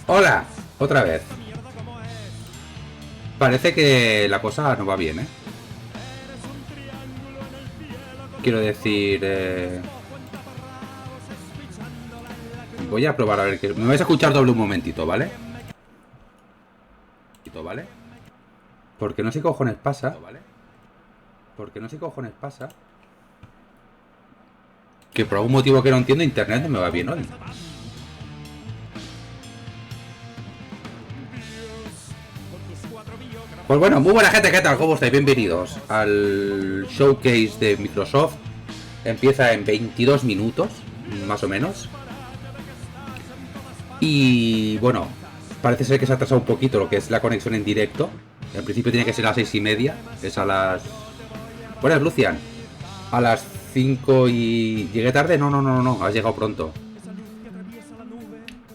Hola, otra vez. Parece que la cosa no va bien, ¿eh? Quiero decir, voy a probar a ver qué... Me vais a escuchar doble un momentito, ¿vale? ¿Vale? Porque no sé qué cojones pasa. Porque no sé qué cojones pasa. Que por algún motivo que no entiendo, internet no me va bien hoy. Pues bueno, muy buena gente, ¿qué tal? ¿Cómo estáis? Bienvenidos al showcase de Microsoft. Empieza en 22 minutos, más o menos. Y bueno, parece ser que se ha atrasado un poquito lo que es la conexión en directo. En principio tiene que ser a las 6:30. Es a las... Buenas, Lucian. A las 5 y... ¿Llegué tarde? No, has llegado pronto.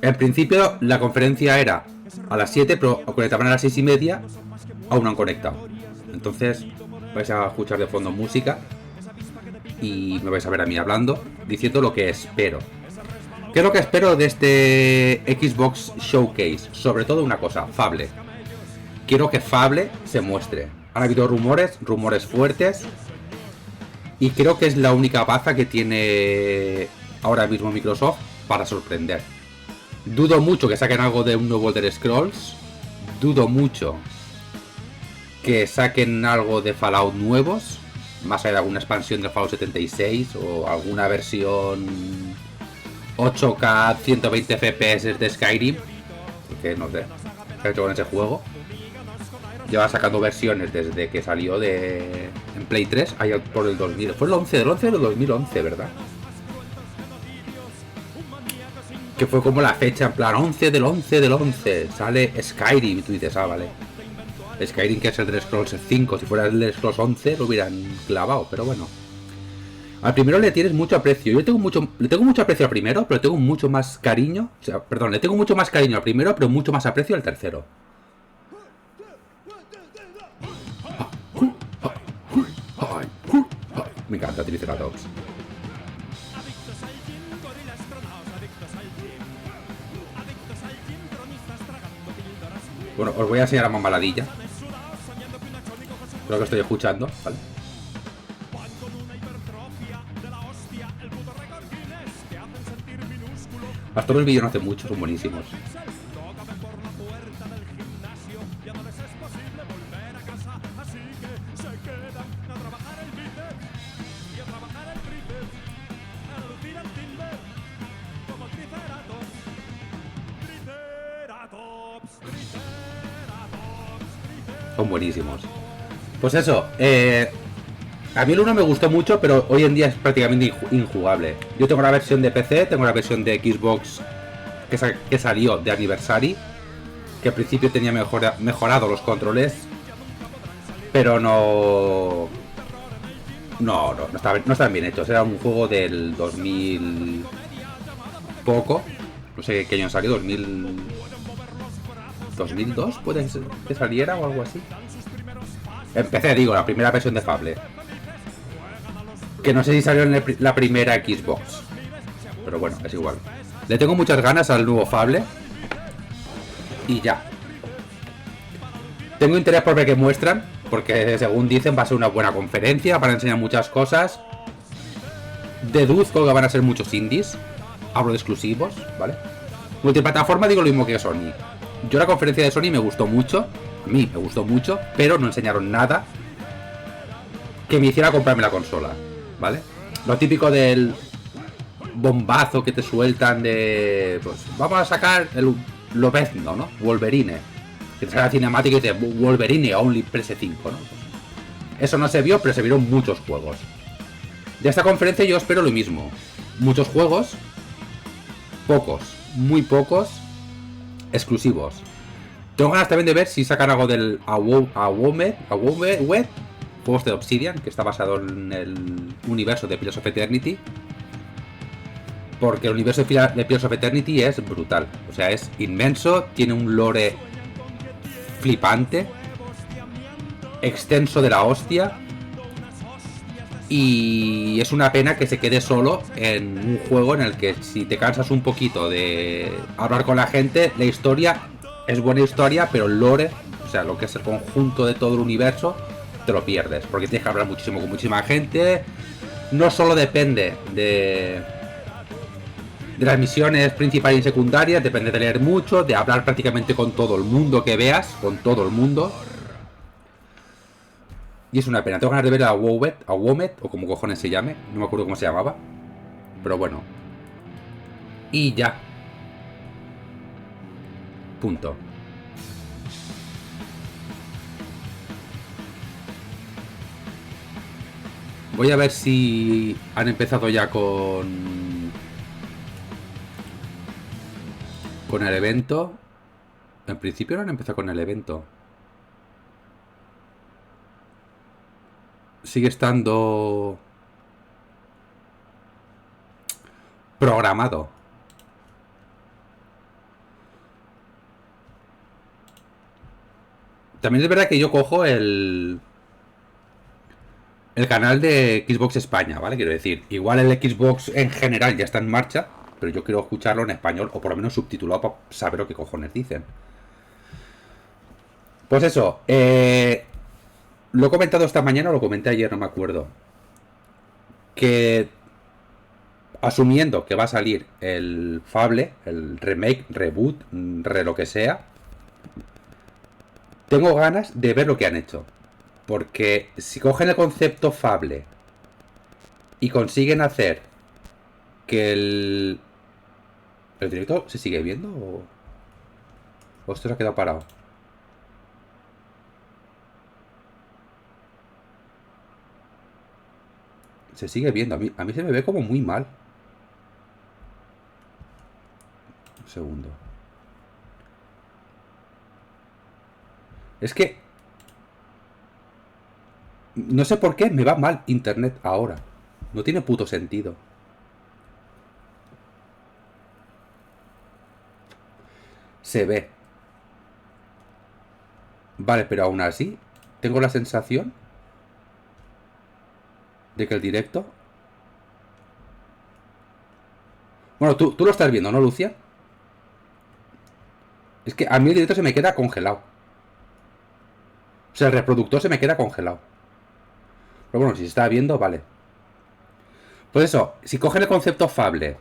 En principio la conferencia era a las 7, pero conectaban a las 6:30. Aún no han conectado. Entonces vais a escuchar de fondo música y me vais a ver a mí hablando, diciendo lo que espero. ¿Qué es lo que espero de este Xbox Showcase? Sobre todo una cosa, Fable. Quiero que Fable se muestre. Han habido rumores fuertes. Y creo que es la única baza que tiene ahora mismo Microsoft para sorprender. Dudo mucho que saquen algo de un nuevo Elder Scrolls. Dudo mucho que saquen algo de Fallout nuevos. Más allá de alguna expansión de Fallout 76 o alguna versión 8K 120 FPS de Skyrim. Porque no sé qué ha hecho con ese juego. Lleva sacando versiones desde que salió en Play 3 allá por el 2000. Fue el 11 del 11 del 2011, ¿verdad? Que fue como la fecha, en plan 11 del 11 del 11. Sale Skyrim y tú dices, ah, vale. Skyrim, que es el Elder Scrolls 5. Si fuera el Elder Scrolls 11 lo hubieran clavado, pero bueno. Al primero le tienes mucho aprecio. Yo le tengo mucho aprecio al primero, pero tengo mucho más cariño. O sea, perdón, le tengo mucho más cariño al primero, pero mucho más aprecio al tercero. Me encanta Triceratops. Bueno, os voy a enseñar a Mamaladilla. Lo que estoy escuchando, ¿vale? Hasta los vídeos no hace mucho, son buenísimos. Son buenísimos. Pues eso, a mí el 1 me gustó mucho, pero hoy en día es prácticamente injugable. Yo tengo la versión de PC, tengo la versión de Xbox que salió de Anniversary, que al principio tenía mejorado los controles, pero no estaban bien hechos. Era un juego del 2000 poco, no sé qué año salió, 2002 puede ser que saliera o algo así. Empecé, digo, la primera versión de Fable. Que no sé si salió en la primera Xbox. Pero bueno, es igual. Le tengo muchas ganas al nuevo Fable. Y ya. Tengo interés por ver qué muestran. Porque según dicen va a ser una buena conferencia. Van a enseñar muchas cosas. Deduzco que van a ser muchos indies. Hablo de exclusivos, ¿vale? Multiplataforma digo lo mismo que Sony. Yo la conferencia de Sony me gustó mucho. A mí me gustó mucho, pero no enseñaron nada que me hiciera comprarme la consola, ¿vale? Lo típico del bombazo que te sueltan de... Pues vamos a sacar el Lobezno, ¿no? Wolverine. Que te sale la cinemática y dice Wolverine Only PS5, ¿no? Pues eso no se vio, pero se vieron muchos juegos. De esta conferencia yo espero lo mismo. Muchos juegos, pocos, muy pocos, exclusivos. Tengo ganas también de ver si sacan algo del Awome Web, juegos de Obsidian, que está basado en el universo de Pillars of Eternity. Porque el universo de Pillars of Eternity es brutal. O sea, es inmenso, tiene un lore flipante, extenso de la hostia. Y es una pena que se quede solo en un juego en el que si te cansas un poquito de hablar con la gente, la historia es buena historia, pero el lore, o sea, lo que es el conjunto de todo el universo, te lo pierdes. Porque tienes que hablar muchísimo con muchísima gente. No solo depende de las misiones principales y secundarias, depende de leer mucho, de hablar prácticamente con todo el mundo que veas, con todo el mundo. Y es una pena. Tengo ganas de ver a Womet, o como cojones se llame. No me acuerdo cómo se llamaba. Pero bueno. Y ya. Punto. Voy a ver si han empezado ya con el evento. En principio no han empezado con el evento. Sigue estando programado. También es verdad que yo cojo el canal de Xbox España, ¿vale? Quiero decir, igual el Xbox en general ya está en marcha, pero yo quiero escucharlo en español o por lo menos subtitulado para saber lo que cojones dicen. Pues eso, lo he comentado esta mañana o lo comenté ayer, no me acuerdo. Que asumiendo que va a salir el Fable, el remake, reboot, lo que sea, tengo ganas de ver lo que han hecho. Porque si cogen el concepto Fable y consiguen hacer que ¿El director se sigue viendo o esto se ha quedado parado? Se sigue viendo. A mí se me ve como muy mal. Un segundo. Es que no sé por qué me va mal internet ahora. No tiene puto sentido. Se ve. Vale, pero aún así tengo la sensación de que el directo... Bueno, tú lo estás viendo, ¿no, Lucia? Es que a mí el directo se me queda congelado. O sea, el reproductor se me queda congelado. Pero bueno, si se está viendo, vale. Pues eso, si cogen el concepto Fable...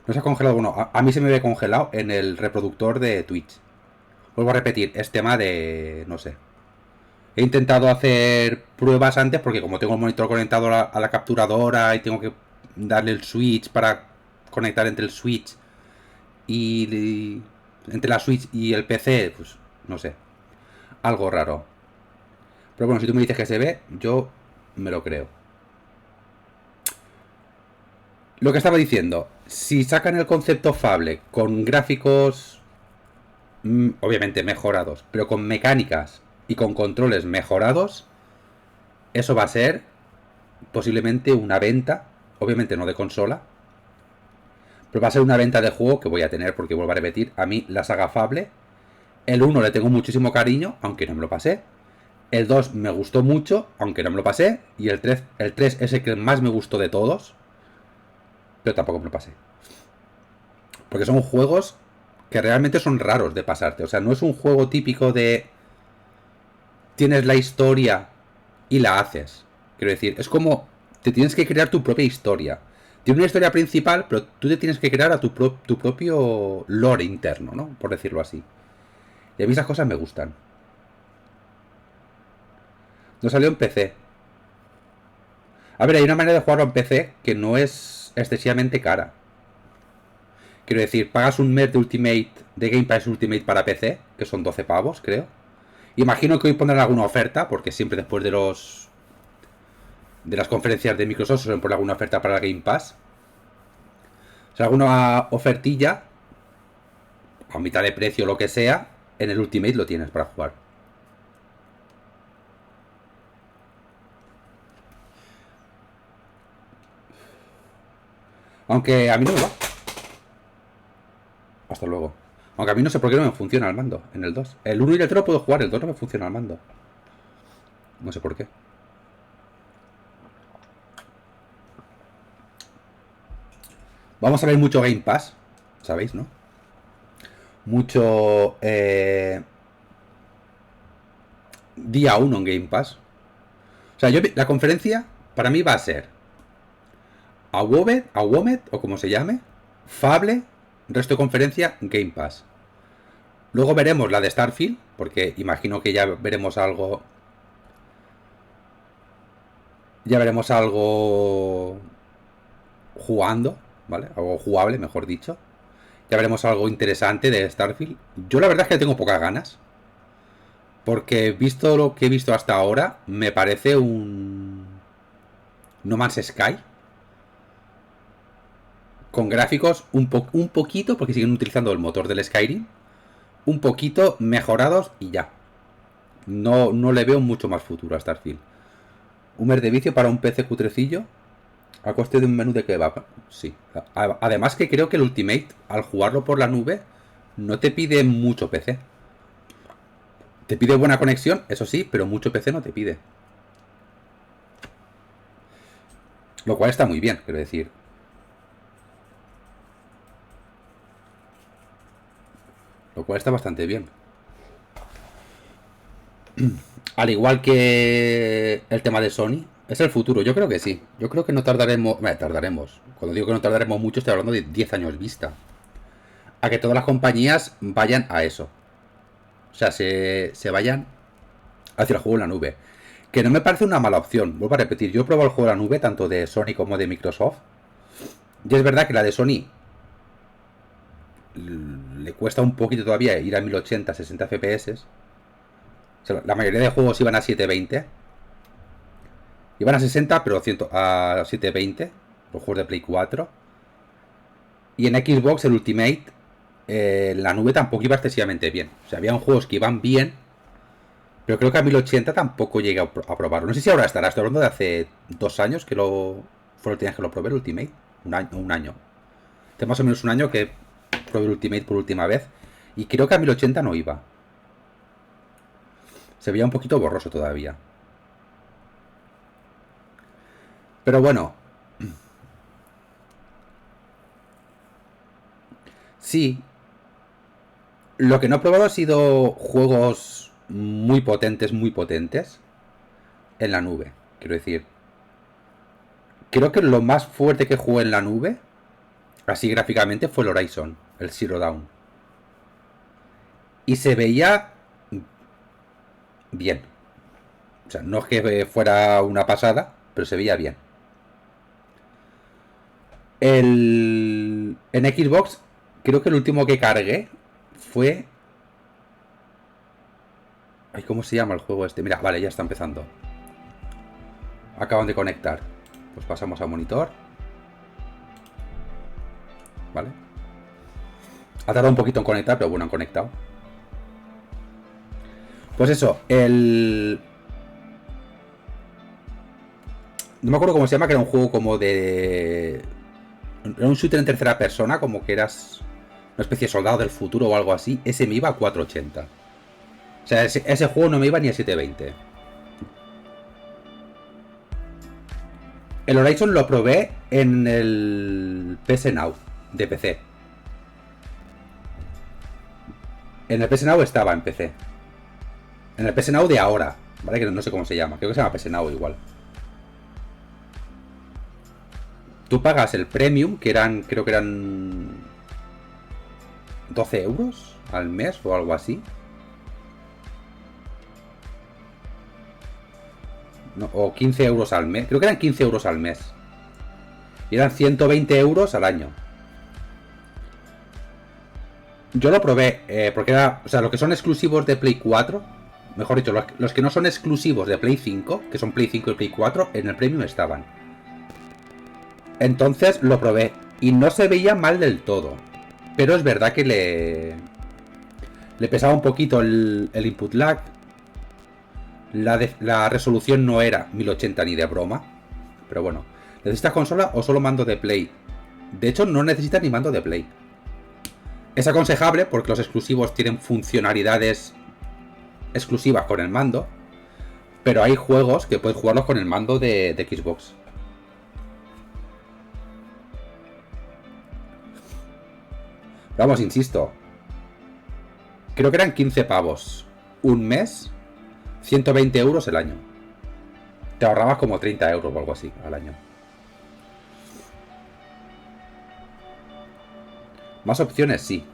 No se ha congelado, bueno, a mí se me ve congelado en el reproductor de Twitch. Vuelvo a repetir, es tema de... no sé. He intentado hacer pruebas antes porque como tengo el monitor conectado a la capturadora y tengo que darle el switch para conectar entre el switch y entre la switch y el PC, pues no sé. Algo raro. Pero bueno, si tú me dices que se ve, yo me lo creo. Lo que estaba diciendo, si sacan el concepto Fable con gráficos obviamente mejorados, pero con mecánicas y con controles mejorados, eso va a ser posiblemente una venta, obviamente no de consola, pero va a ser una venta de juego que voy a tener porque vuelvo a repetir, a mí la saga Fable, el 1 le tengo muchísimo cariño, aunque no me lo pasé, el 2 me gustó mucho, aunque no me lo pasé, y el 3 es el que más me gustó de todos, pero tampoco me lo pasé. Porque son juegos que realmente son raros de pasarte, o sea, no es un juego típico de... tienes la historia y la haces. Quiero decir, es como te tienes que crear tu propia historia. Tiene una historia principal, pero tú te tienes que crear a tu propio lore interno, ¿no? Por decirlo así. Y a mí esas cosas me gustan. No salió en PC. A ver, hay una manera de jugarlo en PC que no es excesivamente cara. Quiero decir, pagas un mes de Ultimate, de Game Pass Ultimate para PC, que son 12 pavos, creo. Imagino que hoy pondrán alguna oferta, porque siempre después de las conferencias de Microsoft suelen poner alguna oferta para el Game Pass. O sea, alguna ofertilla a mitad de precio o lo que sea, en el Ultimate lo tienes para jugar. Aunque a mí no me va. Hasta luego. Aunque a mí no sé por qué no me funciona el mando en el 2. El 1 y el 3 lo puedo jugar, el 2 no me funciona el mando. No sé por qué. Vamos a ver mucho Game Pass, ¿sabéis, no? Mucho día uno en Game Pass. O sea, la conferencia para mí va a ser a Womet, o como se llame, Fable, resto de conferencia, Game Pass. Luego veremos la de Starfield, porque imagino que ya veremos algo. Ya veremos algo jugando, ¿vale? Algo jugable, mejor dicho. Ya veremos algo interesante de Starfield. Yo la verdad es que tengo pocas ganas. Porque visto lo que he visto hasta ahora, me parece un No Man's Sky. Con gráficos un poquito, porque siguen utilizando el motor del Skyrim. Un poquito mejorados y ya. No le veo mucho más futuro a Starfield. Un mes de vicio para un PC cutrecillo a coste de un menú de kebab. Sí. Además que creo que el Ultimate, al jugarlo por la nube, no te pide mucho PC. Te pide buena conexión, eso sí, pero mucho PC no te pide. Lo cual está muy bien, quiero decir. Lo cual está bastante bien. Al igual que el tema de Sony, es el futuro. Yo creo que sí. Yo creo que no tardaremos. Tardaremos. Cuando digo que no tardaremos mucho, estoy hablando de 10 años vista. A que todas las compañías vayan a eso. O sea, se vayan hacia el juego en la nube. Que no me parece una mala opción. Vuelvo a repetir, yo he probado el juego en la nube, tanto de Sony como de Microsoft. Y es verdad que la de Sony le cuesta un poquito todavía ir a 1080, 60 FPS. O sea, la mayoría de juegos iban a 720. Iban a 60, pero a 720. Los juegos de Play 4. Y en Xbox, el Ultimate, la nube tampoco iba excesivamente bien. O sea, habían juegos que iban bien, pero creo que a 1080 tampoco llegué a probarlo. No sé si ahora estará. Estoy hablando de hace 2 años que fue la última vez que lo probé, el Ultimate. Un año. Hace más o menos un año que probé el Ultimate por última vez. Y creo que a 1080 no iba. Se veía un poquito borroso todavía. Pero bueno. Sí. Lo que no he probado ha sido juegos muy potentes, muy potentes. En la nube. Quiero decir. Creo que lo más fuerte que jugué en la nube, así gráficamente, fue el Horizon. El Zero Dawn. Y se veía bien. O sea, no es que fuera una pasada, pero se veía bien. En Xbox, creo que el último que cargué fue... Ay, ¿cómo se llama el juego este? Mira, vale, ya está empezando. Acaban de conectar. Pues pasamos a monitor. Vale. Ha tardado un poquito en conectar, pero bueno, han conectado. Pues eso, no me acuerdo cómo se llama, que era un juego como de... Era un shooter en tercera persona, como que eras una especie de soldado del futuro o algo así. Ese me iba a 480. O sea, ese juego no me iba ni a 720. El Horizon lo probé en el PS Now de PC. En el PS Now estaba en PC. En el PS Now de ahora, ¿vale? Que no sé cómo se llama. Creo que se llama PS Now igual. Tú pagas el Premium, creo que eran 12 euros al mes o algo así. No, o 15 euros al mes. Creo que eran 15 euros al mes. Y eran 120 euros al año. Yo lo probé porque era... O sea, lo que son exclusivos de Play 4, mejor dicho, los que no son exclusivos de Play 5, que son Play 5 y Play 4, en el Premium estaban. Entonces lo probé y no se veía mal del todo. Pero es verdad que le pesaba un poquito el input lag. La resolución no era 1080 ni de broma. Pero bueno, ¿necesitas consola o solo mando de Play? De hecho, no necesitas ni mando de Play. Es aconsejable porque los exclusivos tienen funcionalidades exclusivas con el mando. Pero hay juegos que puedes jugarlos con el mando de Xbox. Vamos, insisto. Creo que eran 15 pavos. Un mes, 120 euros el año. Te ahorrabas como 30 euros o algo así al año. Más opciones, sí.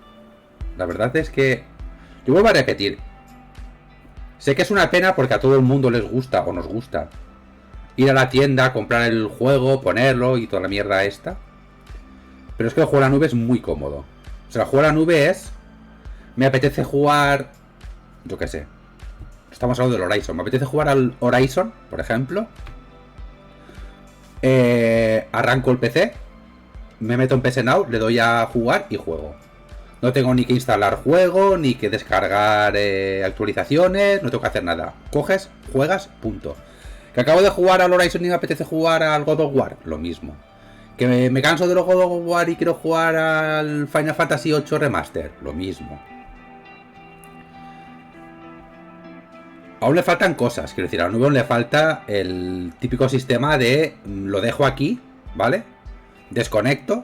La verdad es que... Yo vuelvo a repetir. Sé que es una pena porque a todo el mundo les gusta o nos gusta ir a la tienda, comprar el juego, ponerlo y toda la mierda esta. Pero es que el juego a la nube es muy cómodo. O sea, el juego a la nube es... Me apetece jugar... Yo qué sé. Estamos hablando del Horizon. Me apetece jugar al Horizon, por ejemplo. Arranco el PC. Me meto en PC Now, le doy a jugar y juego. No tengo ni que instalar juego, ni que descargar actualizaciones, no tengo que hacer nada. Coges, juegas, punto. Que acabo de jugar al Horizon y me apetece jugar al God of War, lo mismo. Que me canso de los God of War y quiero jugar al Final Fantasy VIII Remaster, lo mismo. Aún le faltan cosas, quiero decir, a la nube aún le falta el típico sistema de lo dejo aquí, ¿vale? Desconecto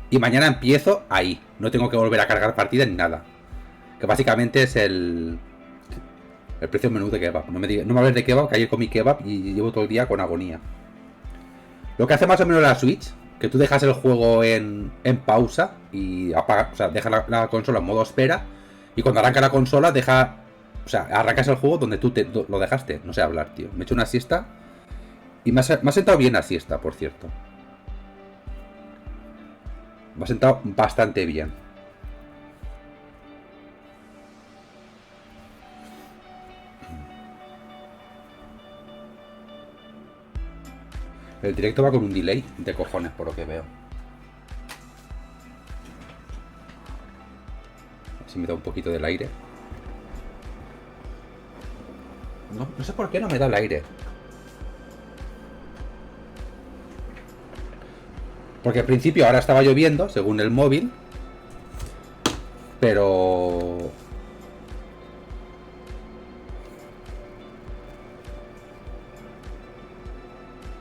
y mañana empiezo ahí. No tengo que volver a cargar partida ni nada. Que básicamente es el precio del menú de kebab. No me hables de kebab, que ayer comí kebab y llevo todo el día con agonía. Lo que hace más o menos la Switch, que tú dejas el juego en pausa y apaga, o sea, dejas la consola en modo espera y cuando arranca la consola deja... O sea, arrancas el juego donde tú lo dejaste. No sé hablar, tío. Me he hecho una siesta y me ha sentado bien la siesta, por cierto. Me ha sentado bastante bien. El directo va con un delay de cojones, por lo que veo. Si me da un poquito del aire. No sé por qué no me da el aire. Porque al principio ahora estaba lloviendo, según el móvil. Pero...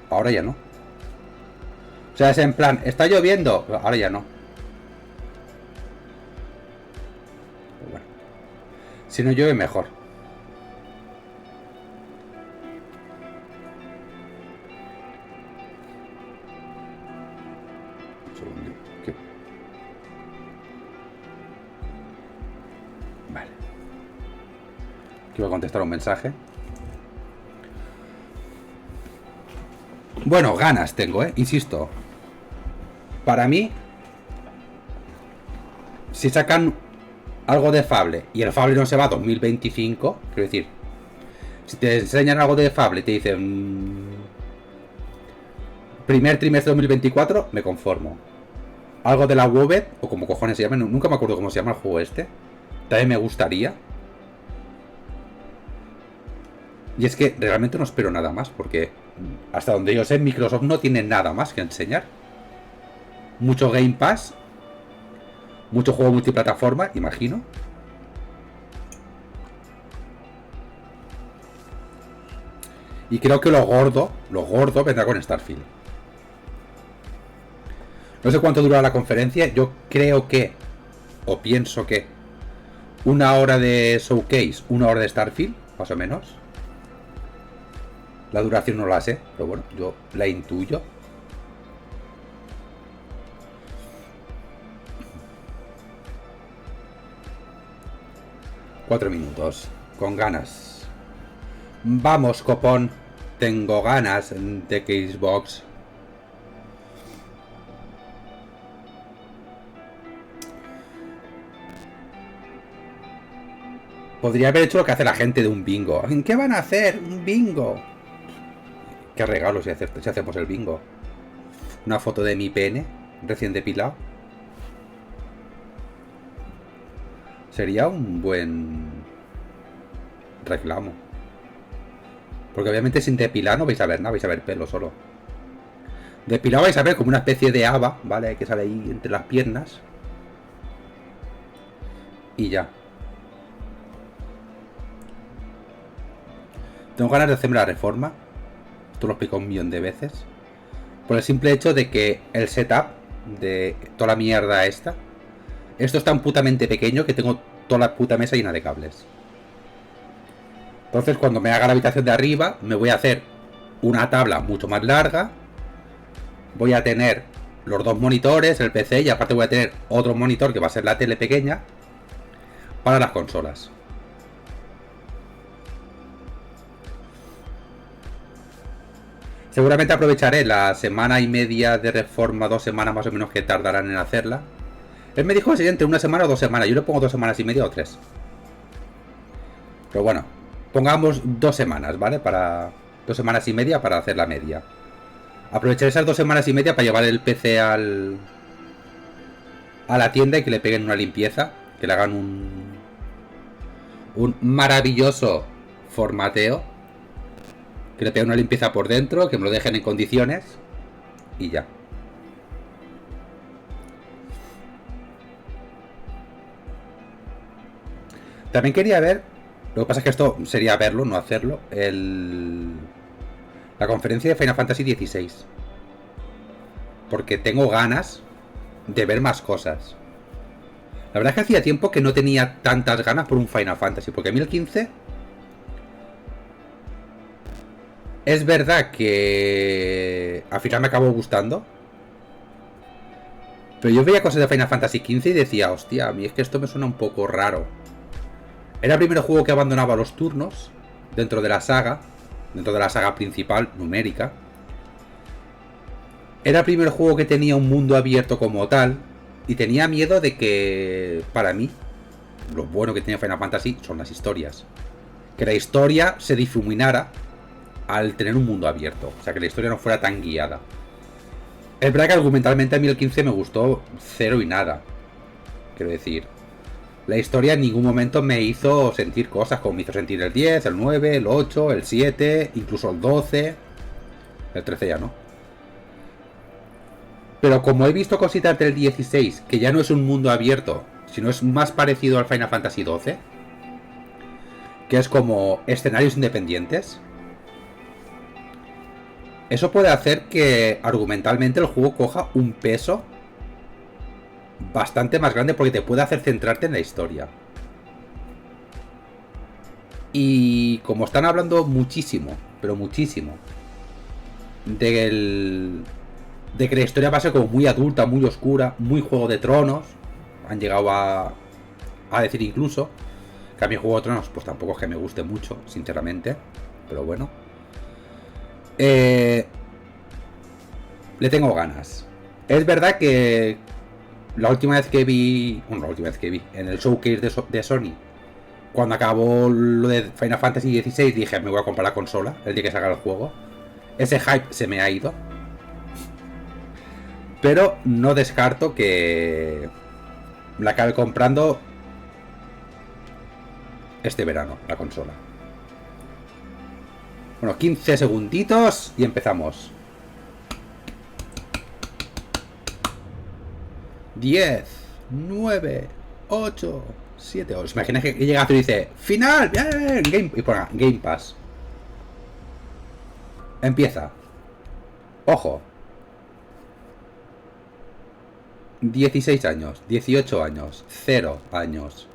ahora ya no. O sea, es en plan, está lloviendo. Ahora ya no. Pero bueno. Si no llueve, mejor. Un segundo. ¿Qué? Vale. Quiero contestar un mensaje. Bueno, ganas tengo, insisto. Para mí, si sacan algo de Fable y el Fable no se va a 2025, quiero decir, si te enseñan algo de Fable y te dicen primer trimestre de 2024, me conformo. Algo de la WoW, o como cojones se llama, nunca me acuerdo cómo se llama el juego este, también me gustaría. Y es que realmente no espero nada más, porque hasta donde yo sé, Microsoft no tiene nada más que enseñar. Mucho Game Pass, mucho juego multiplataforma, imagino. Y creo que lo gordo vendrá con Starfield. No sé cuánto dura la conferencia, yo creo que, o pienso que, 1 hora de showcase, 1 hora de Starfield, más o menos. La duración no la sé, pero bueno, yo la intuyo. Cuatro minutos, con ganas. Vamos, copón. Tengo ganas de que Xbox. Podría haber hecho lo que hace la gente de un bingo. ¿En qué van a hacer? Un bingo. Qué regalo si hacemos el bingo. Una foto de mi pene recién depilado. Sería un buen reclamo. Porque obviamente sin depilar no vais a ver nada, vais a ver pelo solo. Depilado vais a ver como una especie de haba, ¿vale? Que sale ahí entre las piernas. Y ya. Tengo ganas de hacerme la reforma. Esto lo explico 1.000.000 de veces. Por el simple hecho de que el setup de toda la mierda esta Esto es tan putamente pequeño que tengo toda la puta mesa llena de cables. Entonces cuando me haga la habitación de arriba, me voy a hacer una tabla mucho más larga. Voy a tener los dos monitores, el PC, y aparte voy a tener otro monitor que va a ser la tele pequeña para las consolas. Seguramente aprovecharé la semana y media de reforma, 2 semanas más o menos que tardarán en hacerla. Él me dijo que sería entre 1 semana o 2 semanas. Yo le pongo 2 semanas y media o 3. Pero bueno, pongamos 2 semanas, ¿vale? Para 2 semanas y media para hacer la media. Aprovecharé esas 2 semanas y media para llevar el PC a la tienda y que le peguen una limpieza. Que le hagan un maravilloso formateo. Que le peguen una limpieza por dentro, que me lo dejen en condiciones. Y ya. También quería ver. Lo que pasa es que esto sería verlo, no hacerlo. La conferencia de Final Fantasy XVI. Porque tengo ganas de ver más cosas. La verdad es que hacía tiempo que no tenía tantas ganas por un Final Fantasy. Porque a mí el 15... Es verdad que al final me acabó gustando. Pero yo veía cosas de Final Fantasy XV y decía, hostia, a mí es que esto me suena un poco raro. Era el primer juego que abandonaba los turnos dentro de la saga principal, numérica. Era el primer juego que tenía un mundo abierto como tal. Y tenía miedo de que, para mí, lo bueno que tenía Final Fantasy son las historias. Que la historia se difuminara al tener un mundo abierto. O sea, que la historia no fuera tan guiada. Es verdad que argumentalmente a mí el 15 me gustó cero y nada. Quiero decir, la historia en ningún momento me hizo sentir cosas como me hizo sentir el 10, el 9, el 8, el 7, incluso el 12. El 13 ya no. Pero como he visto cositas del 16, que ya no es un mundo abierto, sino es más parecido al Final Fantasy 12, que es como escenarios independientes, eso puede hacer que argumentalmente el juego coja un peso bastante más grande porque te puede hacer centrarte en la historia. Y como están hablando muchísimo, pero muchísimo, de que la historia va a ser como muy adulta, muy oscura, muy Juego de Tronos, han llegado a decir incluso, que a mí Juego de Tronos pues tampoco es que me guste mucho, sinceramente, pero bueno. Le tengo ganas. Es verdad que la última vez que vi en el showcase de Sony, cuando acabó lo de Final Fantasy XVI, dije, me voy a comprar la consola el día que salga el juego. Ese hype se me ha ido. Pero no descarto que la acabe comprando este verano, la consola. Bueno, 15 segunditos y empezamos. 10, 9, 8, 7. ¿Os imagináis que llega y dice ¡final! ¡Bien! Y ponga Game Pass. Empieza. Ojo. 16 años, 18 años, 0 años.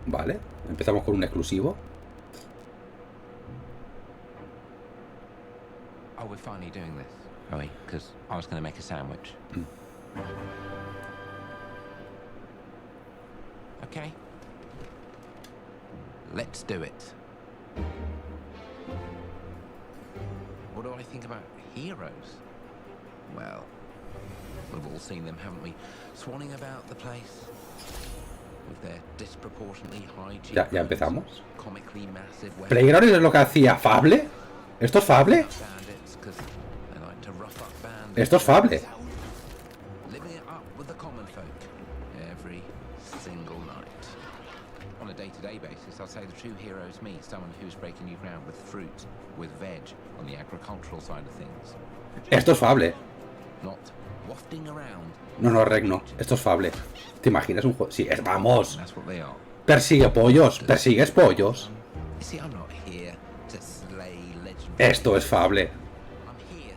Vale, empezamos con un exclusivo. Oh, we're finally doing this, are we? Because I was going to make a sandwich. Okay. Let's do it. What do I think about heroes? Well, we've all seen them, haven't we? Swanning about the place with their disproportionately high Ya empezamos. comically massive weapons. ¿Playground es lo que hacía Fable? ¿Esto es Fable? Esto es Fable. Living it up with the common folk every single night. On a day-to-day basis, I'll say the true heroes meet someone who's breaking new ground with fruit, with veg, on the agricultural side of things. Esto es Fable. Not wafting around. No, Reg, no. Esto es Fable. ¿Te imaginas un juego? Sí, vamos. That's what they are. Persigue pollos. Persigues pollos. You see, I'm not here to slay legendary. Esto es Fable. I'm here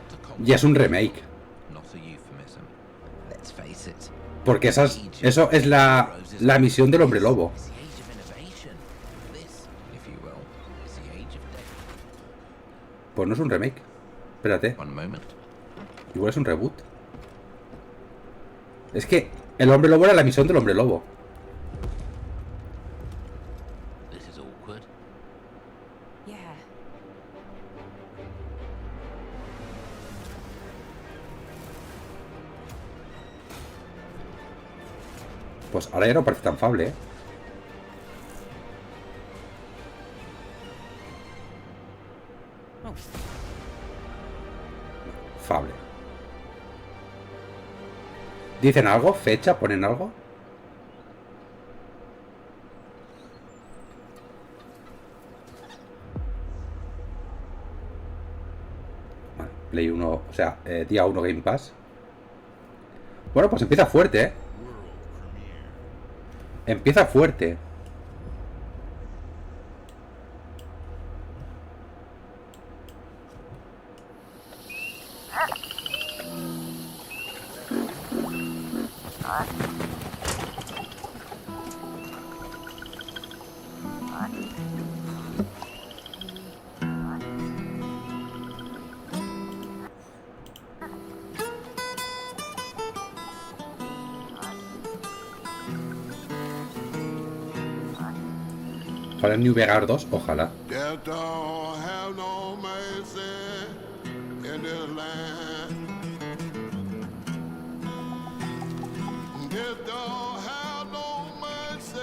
to Y es un remake. Not a euphemism. Let's face it. Porque eso es la misión del hombre lobo. It's the age of innovation. This, if you will, is the age of death. Pues no es un remake. Espérate. One moment. Igual es un reboot. Es que el hombre lobo era la misión del hombre lobo. This is awkward. Yeah. Pues ahora ya no parece tan fable, ¿eh? Oh. Fable. ¿Dicen algo? ¿Fecha? ¿Ponen algo? Vale, Play 1, o sea, día 1 Game Pass. Bueno, pues empieza fuerte, ¿eh? Empieza fuerte. Para el New Vegas 2, ojalá. Death don't have no mercy in this land. Death don't have no mercy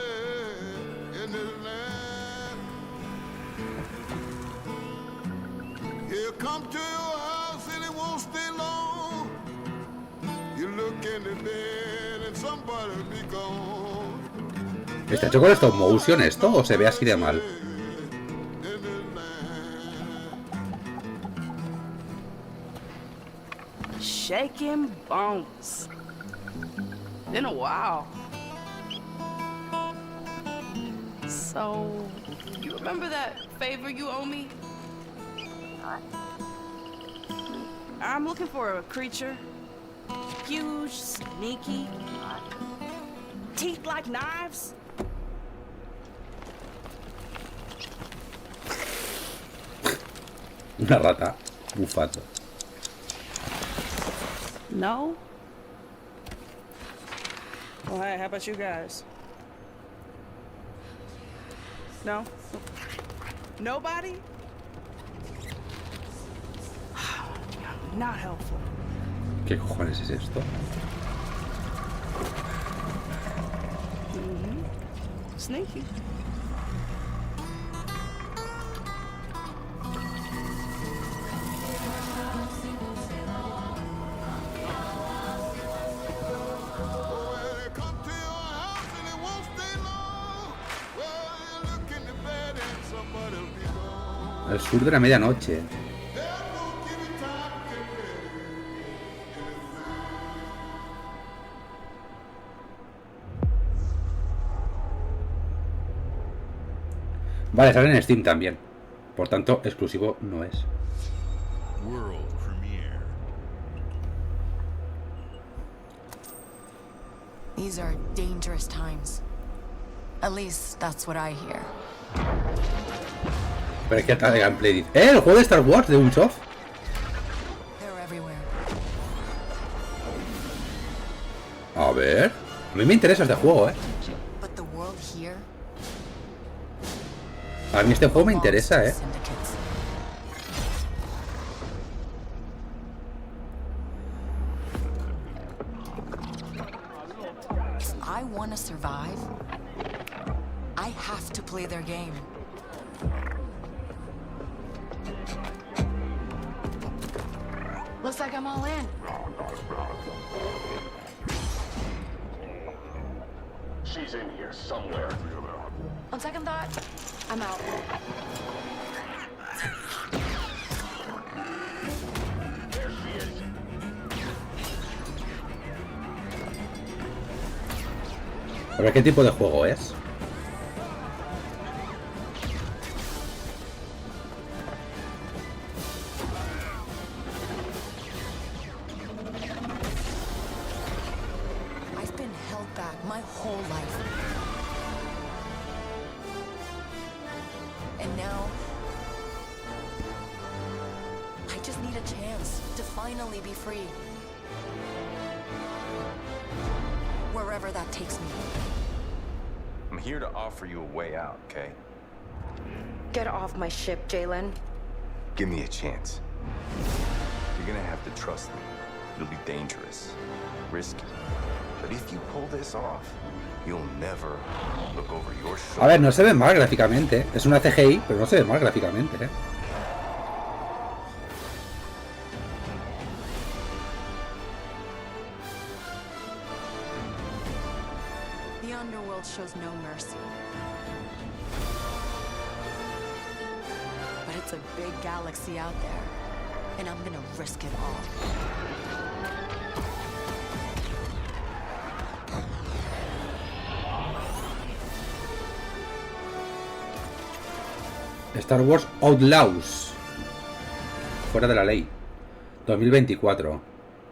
in this land. He'll come to your house and it won't stay long. You look in the bed and somebody be gone. ¿Está hecho con stop motion esto o se ve así de mal? Shaking bones. Been a while. So, you remember that favor you owe me? I'm looking for a creature. Huge, sneaky. Teeth like knives. Una rata bufando. No? Well, hey, how about you guys? No? Nobody? Not helpful. ¿Qué cojones es esto? Sneaky. Al sur de la medianoche. Vale, sale en Steam también. Por tanto, exclusivo no es. World premiere. These are dangerous times. At least that's what I hear. Pero es que tal de gameplay dice... El juego de Star Wars de Ubisoft. They're everywhere. A ver... A mí me interesa este juego, But the world here A mí este juego me interesa, syndicates. If I want to survive, I have to play their game. Looks like I'm all in. She's in here somewhere. On second thought, I'm out. There she is. A ver qué tipo de juego es. life. And now, I just need a chance to finally be free. Wherever that takes me. I'm here to offer you a way out, okay? Get off my ship, Jalen. Give me a chance. You're gonna have to trust me. It'll be dangerous, risky. But if you pull this off, you'll never look over your shoulder. A ver, no se ve mal gráficamente. Es una CGI, pero no se ve mal gráficamente, ¿eh? The underworld shows no mercy. But it's a big galaxy out there, and I'm gonna risk it all. Star Wars Outlaws. Fuera de la ley. 2024.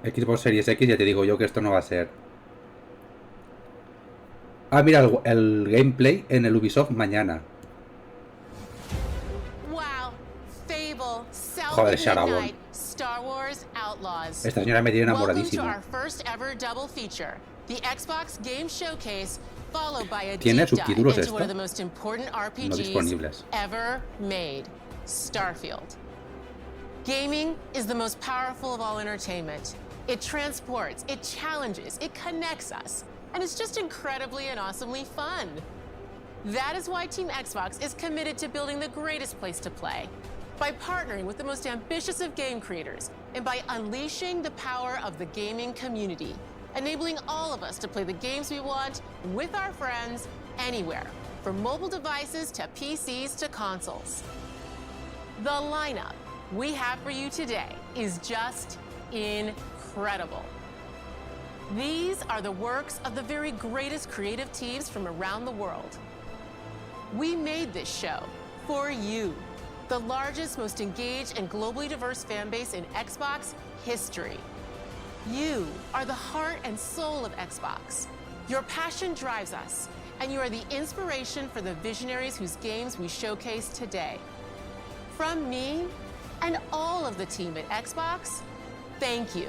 Xbox Series X, ya te digo yo que esto no va a ser. Ah, mira el gameplay en el Ubisoft mañana. Wow. Fable, Joder, Celtic Sharawon. Midnight, Star Wars Outlaws. Esta señora me tiene Welcome to enamoradísimo. our first ever double feature, the Xbox Game Showcase, followed by a ¿Tiene deep dive subtítulos into one esto? of the most important No RPGs disponibles. ever made, Starfield. Gaming is the most powerful of all entertainment. It transports, it challenges, it connects us, and it's just incredibly and awesomely fun. That is why Team Xbox is committed to building the greatest place to play. By partnering with the most ambitious of game creators, and by unleashing the power of the gaming community, enabling all of us to play the games we want with our friends anywhere, from mobile devices to PCs to consoles. The lineup we have for you today is just incredible. These are the works of the very greatest creative teams from around the world. We made this show for you, the largest, most engaged, and globally diverse fan base in Xbox history. You are the heart and soul of Xbox. Your passion drives us, and you are the inspiration for the visionaries whose games we showcase today. From me and all of the team at Xbox, thank you.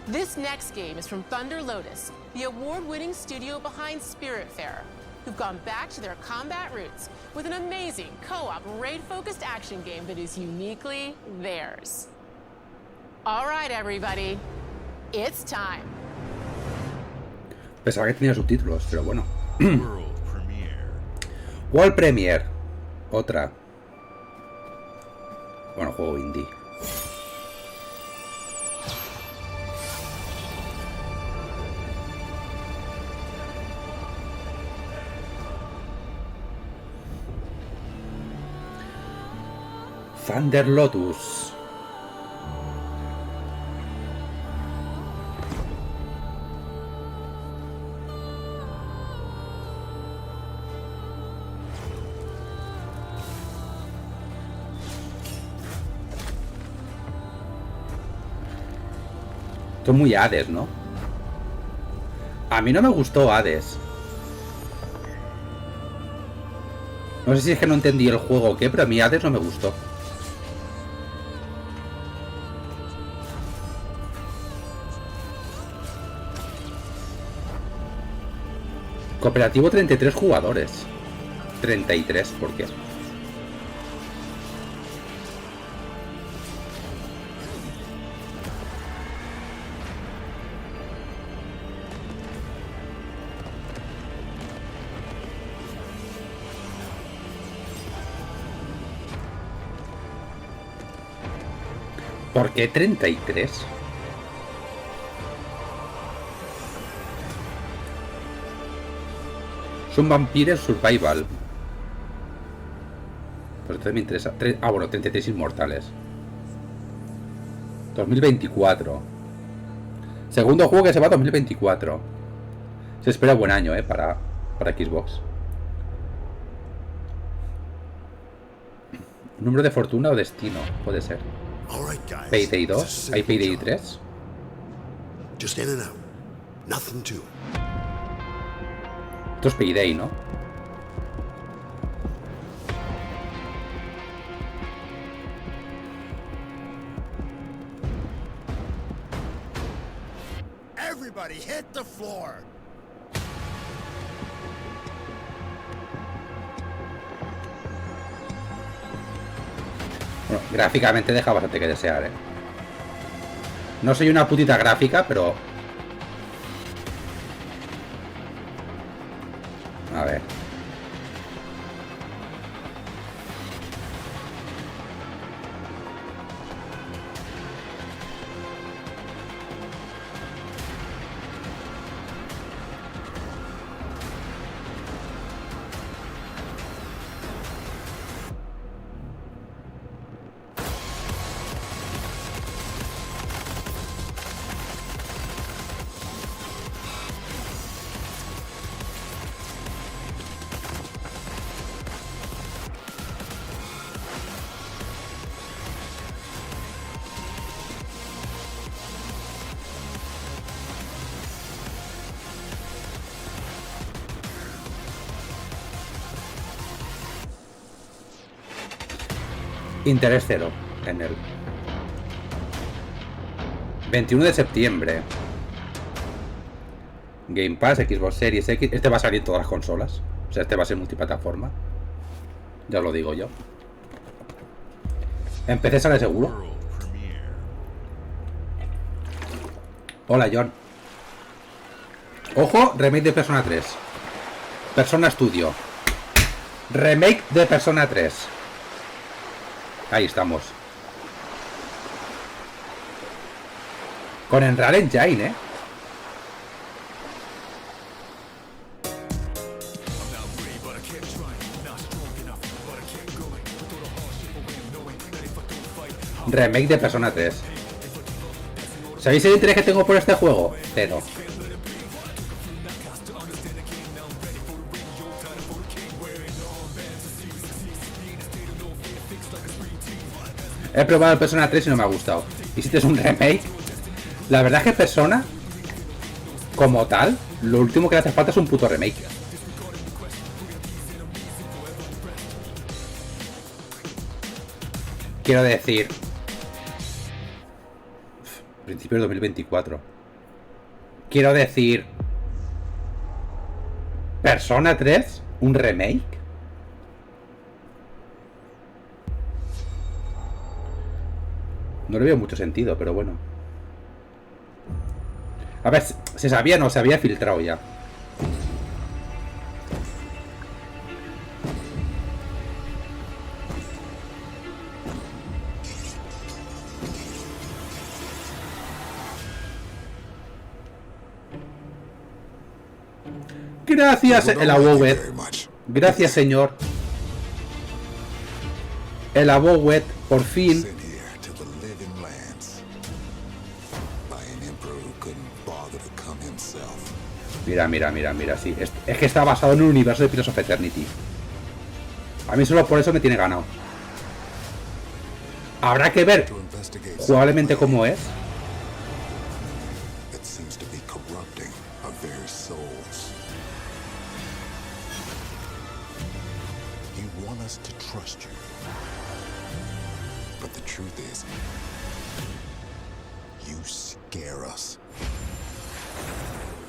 This next game is from Thunder Lotus, the award-winning studio behind Spiritfarer, who've gone back to their combat roots with an amazing co-op raid-focused action game that is uniquely theirs. All right, everybody, it's time. Pensaba que tenía subtítulos, pero bueno. World premiere. World Premiere. Otra. Bueno, juego indie. Thunder Lotus. Esto es muy Hades, ¿no? A mí no me gustó Hades. No sé si es que no entendí el juego o qué, pero a mí Hades no me gustó. Cooperativo 33 jugadores. 33, ¿por qué? ¿Por qué 33? Son Vampires Survival. Pues entonces me interesa. Ah, bueno, 33 inmortales. 2024. Segundo juego que se va a 2024. Se espera buen año, para Xbox. Número de fortuna o destino, puede ser. Payday 2, ¿hay Payday 3? Just in and out. Nothing to it. Esto es Payday, ¿no? Everybody hit the floor. Bueno, gráficamente deja bastante que desear, ¿eh? No soy una putita gráfica, pero... A ver. Interés cero en el 21 de septiembre. Game Pass, Xbox Series X. Este va a salir en todas las consolas. O sea, este va a ser multiplataforma. Ya os lo digo yo. En PC sale seguro. World premiere. Hola, John. Ojo, remake de Persona 3. Persona Studio. Remake de Persona 3. Ahí estamos. Con Unreal Engine, ¿eh? Remake de Persona 3. ¿Sabéis el interés que tengo por este juego? Cero. He probado el Persona 3 y no me ha gustado. Y si este es un remake, la verdad es que Persona, como tal, lo último que le hace falta es un puto remake. Quiero decir, principios de 2024. Quiero decir, Persona 3, un remake. No le veo mucho sentido, pero bueno. A ver, se sabía, no, se había filtrado ya. Gracias, el Abowet. Gracias, señor. El Abowet, por fin. Mira, mira, mira, mira, sí. Es que está basado en un universo de Pillars of Eternity. A mí solo por eso me tiene ganado. Habrá que ver jugablemente cómo es.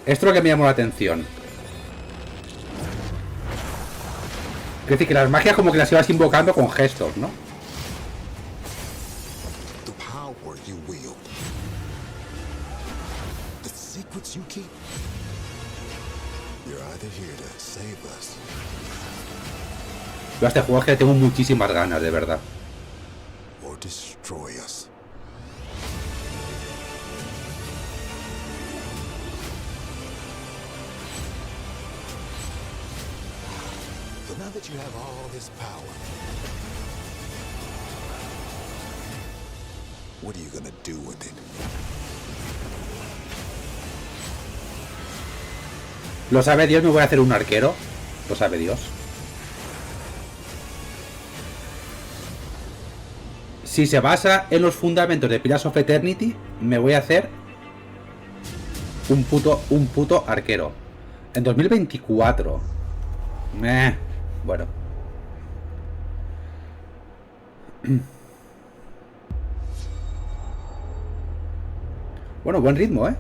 Esto es lo que me llamó la atención. Es decir, que las magias como que las ibas invocando con gestos, ¿no? Yo a este juego es que le tengo muchísimas ganas, de verdad. Now that you have all this power, what are you gonna do with it? Lo sabe Dios, me voy a hacer un arquero. Lo sabe Dios. Si se basa en los fundamentos de Pillars of Eternity, me voy a hacer un puto arquero. En 2024. Bueno. Bueno, buen ritmo, ¿eh?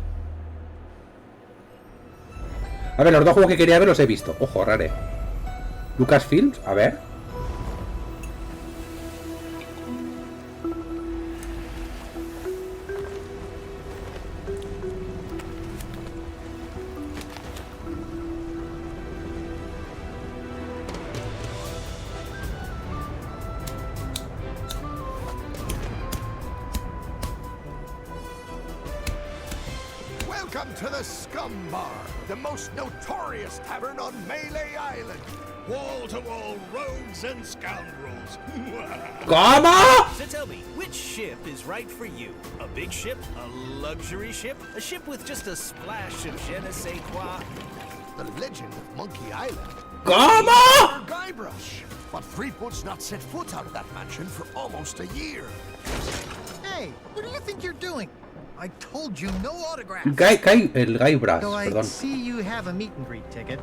A ver, los dos juegos que quería ver los he visto. Ojo, rare. Lucasfilms, a ver. Welcome to the Scum Bar, the most notorious tavern on Melee Island. Wall-to-wall rogues and scoundrels. ¿Cómo? So tell me, which ship is right for you? A big ship? A luxury ship? A ship with just a splash of je ne sais quoi? The legend of Monkey Island. ¿Cómo? Guybrush. But Threepwood's not set foot out of that mansion for almost a year. Hey, what do you think you're doing? I told you no autographs. El Guybrush, So I perdón. see you have a meet and greet ticket.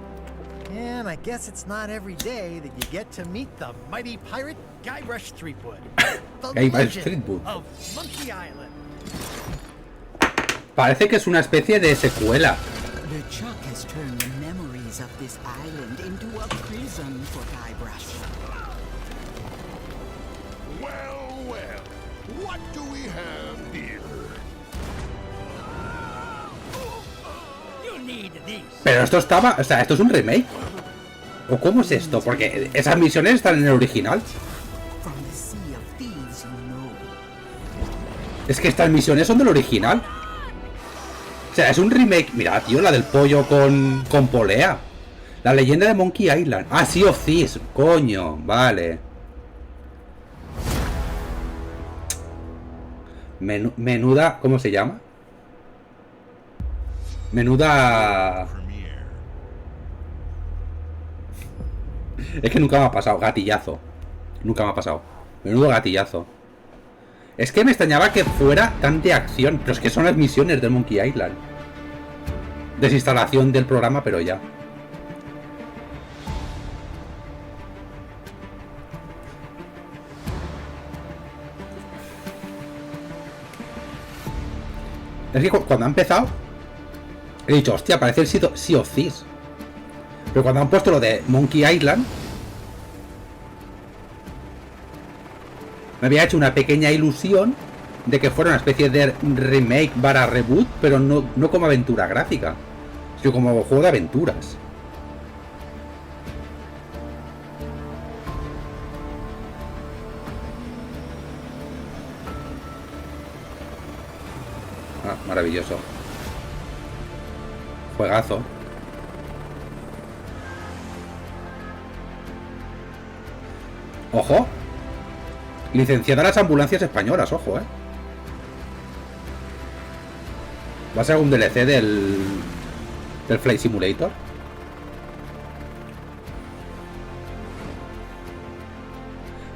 And I guess it's not every day that you get to meet the mighty pirate Guybrush Threepwood. The Guybrush legend Threepwood. of Monkey Island. Parece que es una especie de secuela. The Chuck has turned the memories of this island into a prison for Guybrush. Well, well. What do we have here? You need these. Pero esto estaba... O sea, ¿esto es un remake? ¿O cómo es esto? Porque esas misiones están en el original. From the Sea of Thieves, you know. Es que estas misiones son del original. O sea, es un remake. Mira, tío, la del pollo con polea. La leyenda de Monkey Island. Ah, Sea of Thieves. Coño, vale. Menuda... ¿Cómo se llama? Menuda... Es que nunca me ha pasado. Gatillazo. Nunca me ha pasado. Menudo gatillazo. Es que me extrañaba que fuera tan de acción. Pero es que son las misiones del Monkey Island. Desinstalación del programa, pero ya. Es que cuando ha empezado he dicho, hostia, parece el Sea of Thieves. Pero cuando han puesto lo de Monkey Island, me había hecho una pequeña ilusión de que fuera una especie de remake / reboot, pero no como aventura gráfica, sino como juego de aventuras. Ah, maravilloso. Juegazo. Ojo. Licenciada a las ambulancias españolas, ojo, Va a ser un DLC del Flight Simulator.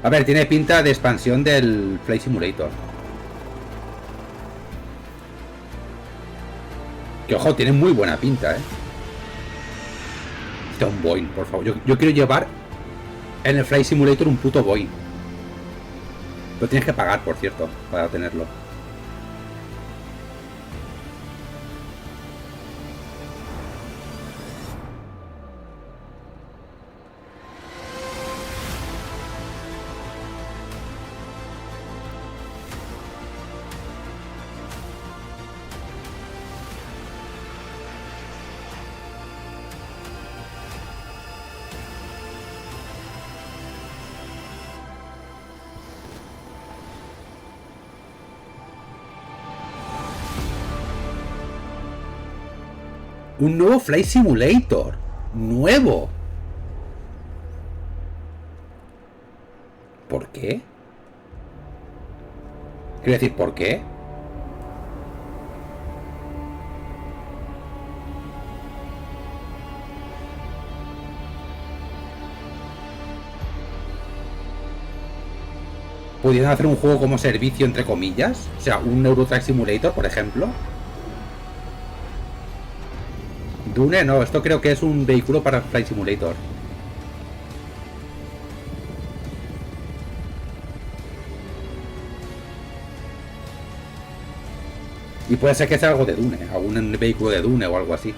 A ver, tiene pinta de expansión del Flight Simulator. Que ojo, tiene muy buena pinta, Un Boeing, por favor. Yo quiero llevar en el Flight Simulator un puto Boeing. Lo tienes que pagar, por cierto, para tenerlo. Un nuevo Flight Simulator. Nuevo. ¿Por qué? Quiero decir, ¿por qué? ¿Pudieran hacer un juego como servicio, entre comillas? O sea, un Euro Truck Simulator, por ejemplo. Dune no, esto creo que es un vehículo para Flight Simulator. Y puede ser que sea algo de Dune, algún vehículo de Dune o algo así.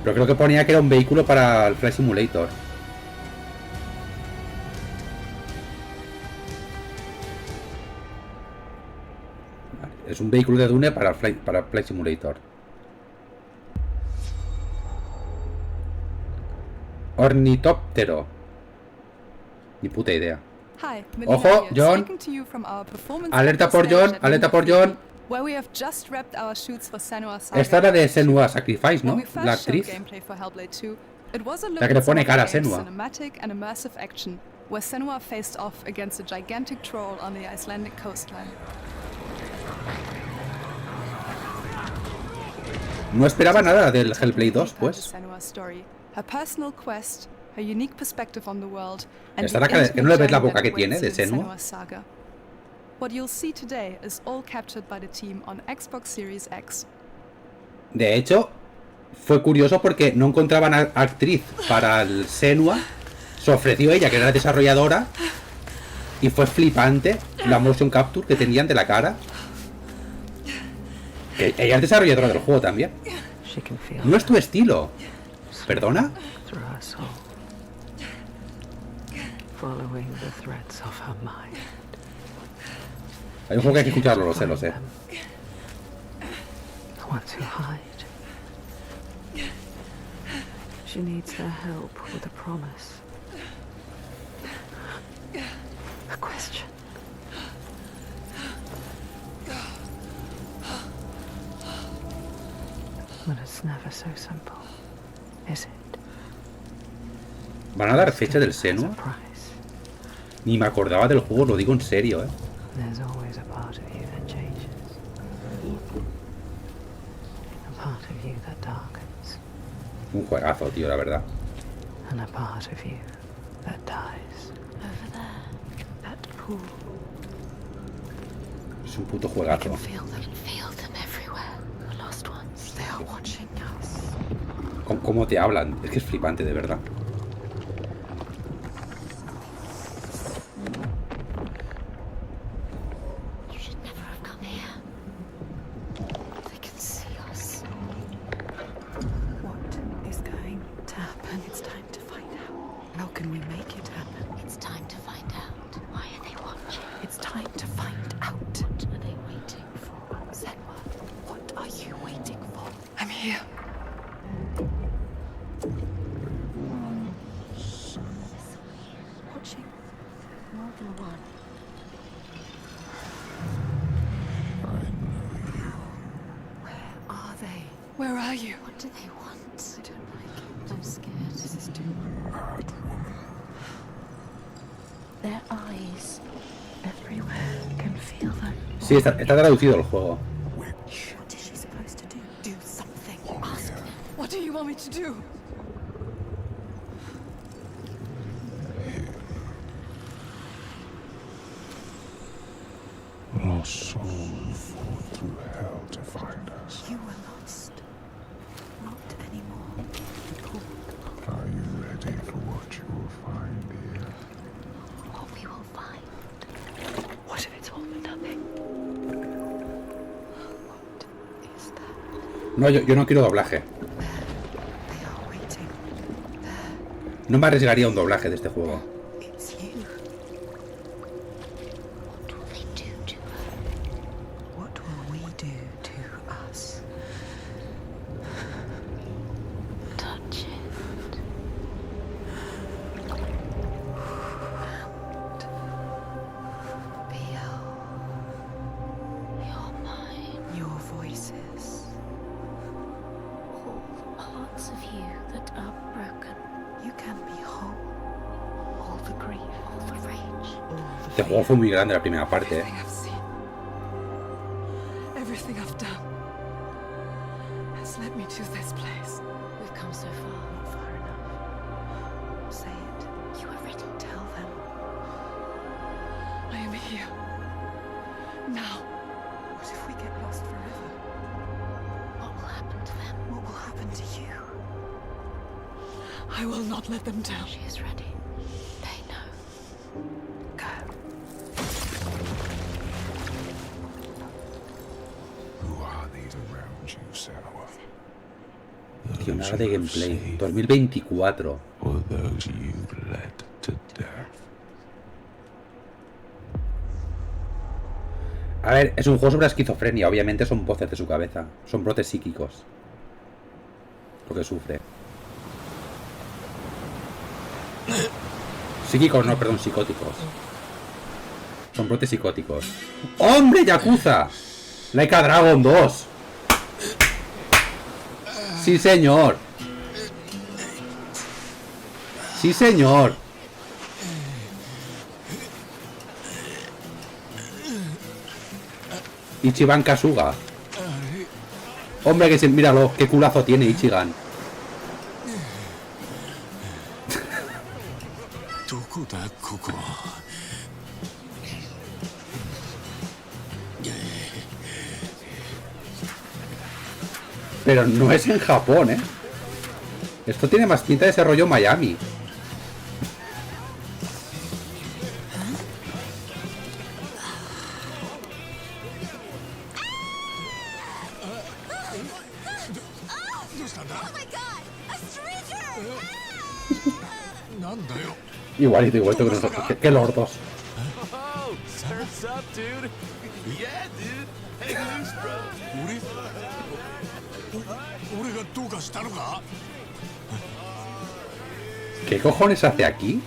Pero creo que ponía que era un vehículo para el Flight Simulator. Vale, es un vehículo de Dune para Flight Simulator. Ornitóptero. Ni puta idea. Ojo, John. Alerta por John, alerta por John. Esta era de Senua Sacrifice, ¿no? La actriz. La que le pone cara a Senua. No esperaba nada del Hellblade 2, pues. Esta la que no le ves la boca que tiene de Senua. De hecho, fue curioso porque no encontraban actriz para el Senua. Se ofreció ella, que era la desarrolladora, y fue flipante la motion capture que tenían de la cara. Que ella es desarrolladora del juego también. No es tu estilo. ¿Perdona? Hay un juego que hay que escucharlo, lo sé, lo sé. She needs their help with a promise. A question. But it's never so simple, is it? ¿Van a dar fecha del Senua? Ni me acordaba del juego, lo digo en serio, ¿eh? There's always a part of you that changes. A part of you that darkens. Un juegazo, tío, la verdad. And a part of you that dies. Over there, that pool. Es un puto juegazo. Feel them everywhere. The lost ones, they are watching us. ¿Cómo te hablan? Es que es flipante, de verdad. Where are you? What do they want? I don't like it. I'm scared. This is too hard. Their eyes everywhere. I can feel them. Sí, está traducido el juego. What is she supposed to do? Do something. Ask them. What do you want me to do? Lost souls fall through hell to find us. You were lost. Not anymore. Are you ready for what you will find here? What we will find. What if it's all for nothing? What is that? No, yo no quiero doblaje. They are waiting. No me arriesgaría un doblaje de este juego. It's you. What will we do to us? Touch it. And feel your mind, your voices, all the parts of you that are broken. You can be whole. All the grief, all the rage, all the Este juego fue muy grande la primera parte, ¿eh? Everything I've done has led me to this place. We've come so far, not far enough. Say it. You are ready. Tell them. I am here. Now. What if we get lost forever? to you. I will not let them down. She is ready. They know. Go. Who are these around you, Sarah? Tío, nada de gameplay. 2024. Or those you've led to death? A ver, es un juego sobre esquizofrenia. Obviamente son voces de su cabeza. Son brotes psíquicos. Lo que sufre. Psíquicos, no, perdón, psicóticos. Son brotes psicóticos. ¡Hombre, Yakuza! Like a Dragon 2. Sí, señor. Sí, señor. Ichiban Kasuga. Hombre, que se... míralo, qué culazo tiene Ichigan. Pero no es en Japón, ¿eh? Esto tiene más pinta de ese rollo Miami. Igualito, igualito que nosotros. Que los dos. Oh, surf's up, dude. Yeah, dude. Hang loose, bro. ¿Qué cojones hace aquí?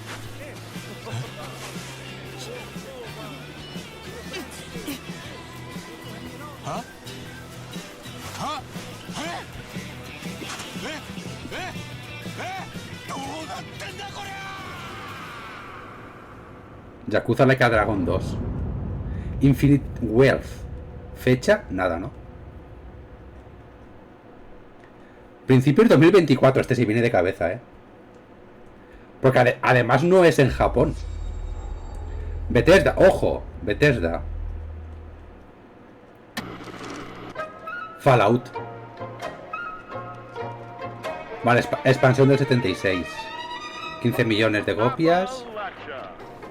Yakuza Like a Dragon 2. Infinite Wealth. Fecha, nada, ¿no? Principio de 2024. Este sí viene de cabeza, ¿eh? Porque además no es en Japón. Bethesda, ojo, Bethesda. Fallout. Vale, expansión del 76. 15 millones de copias.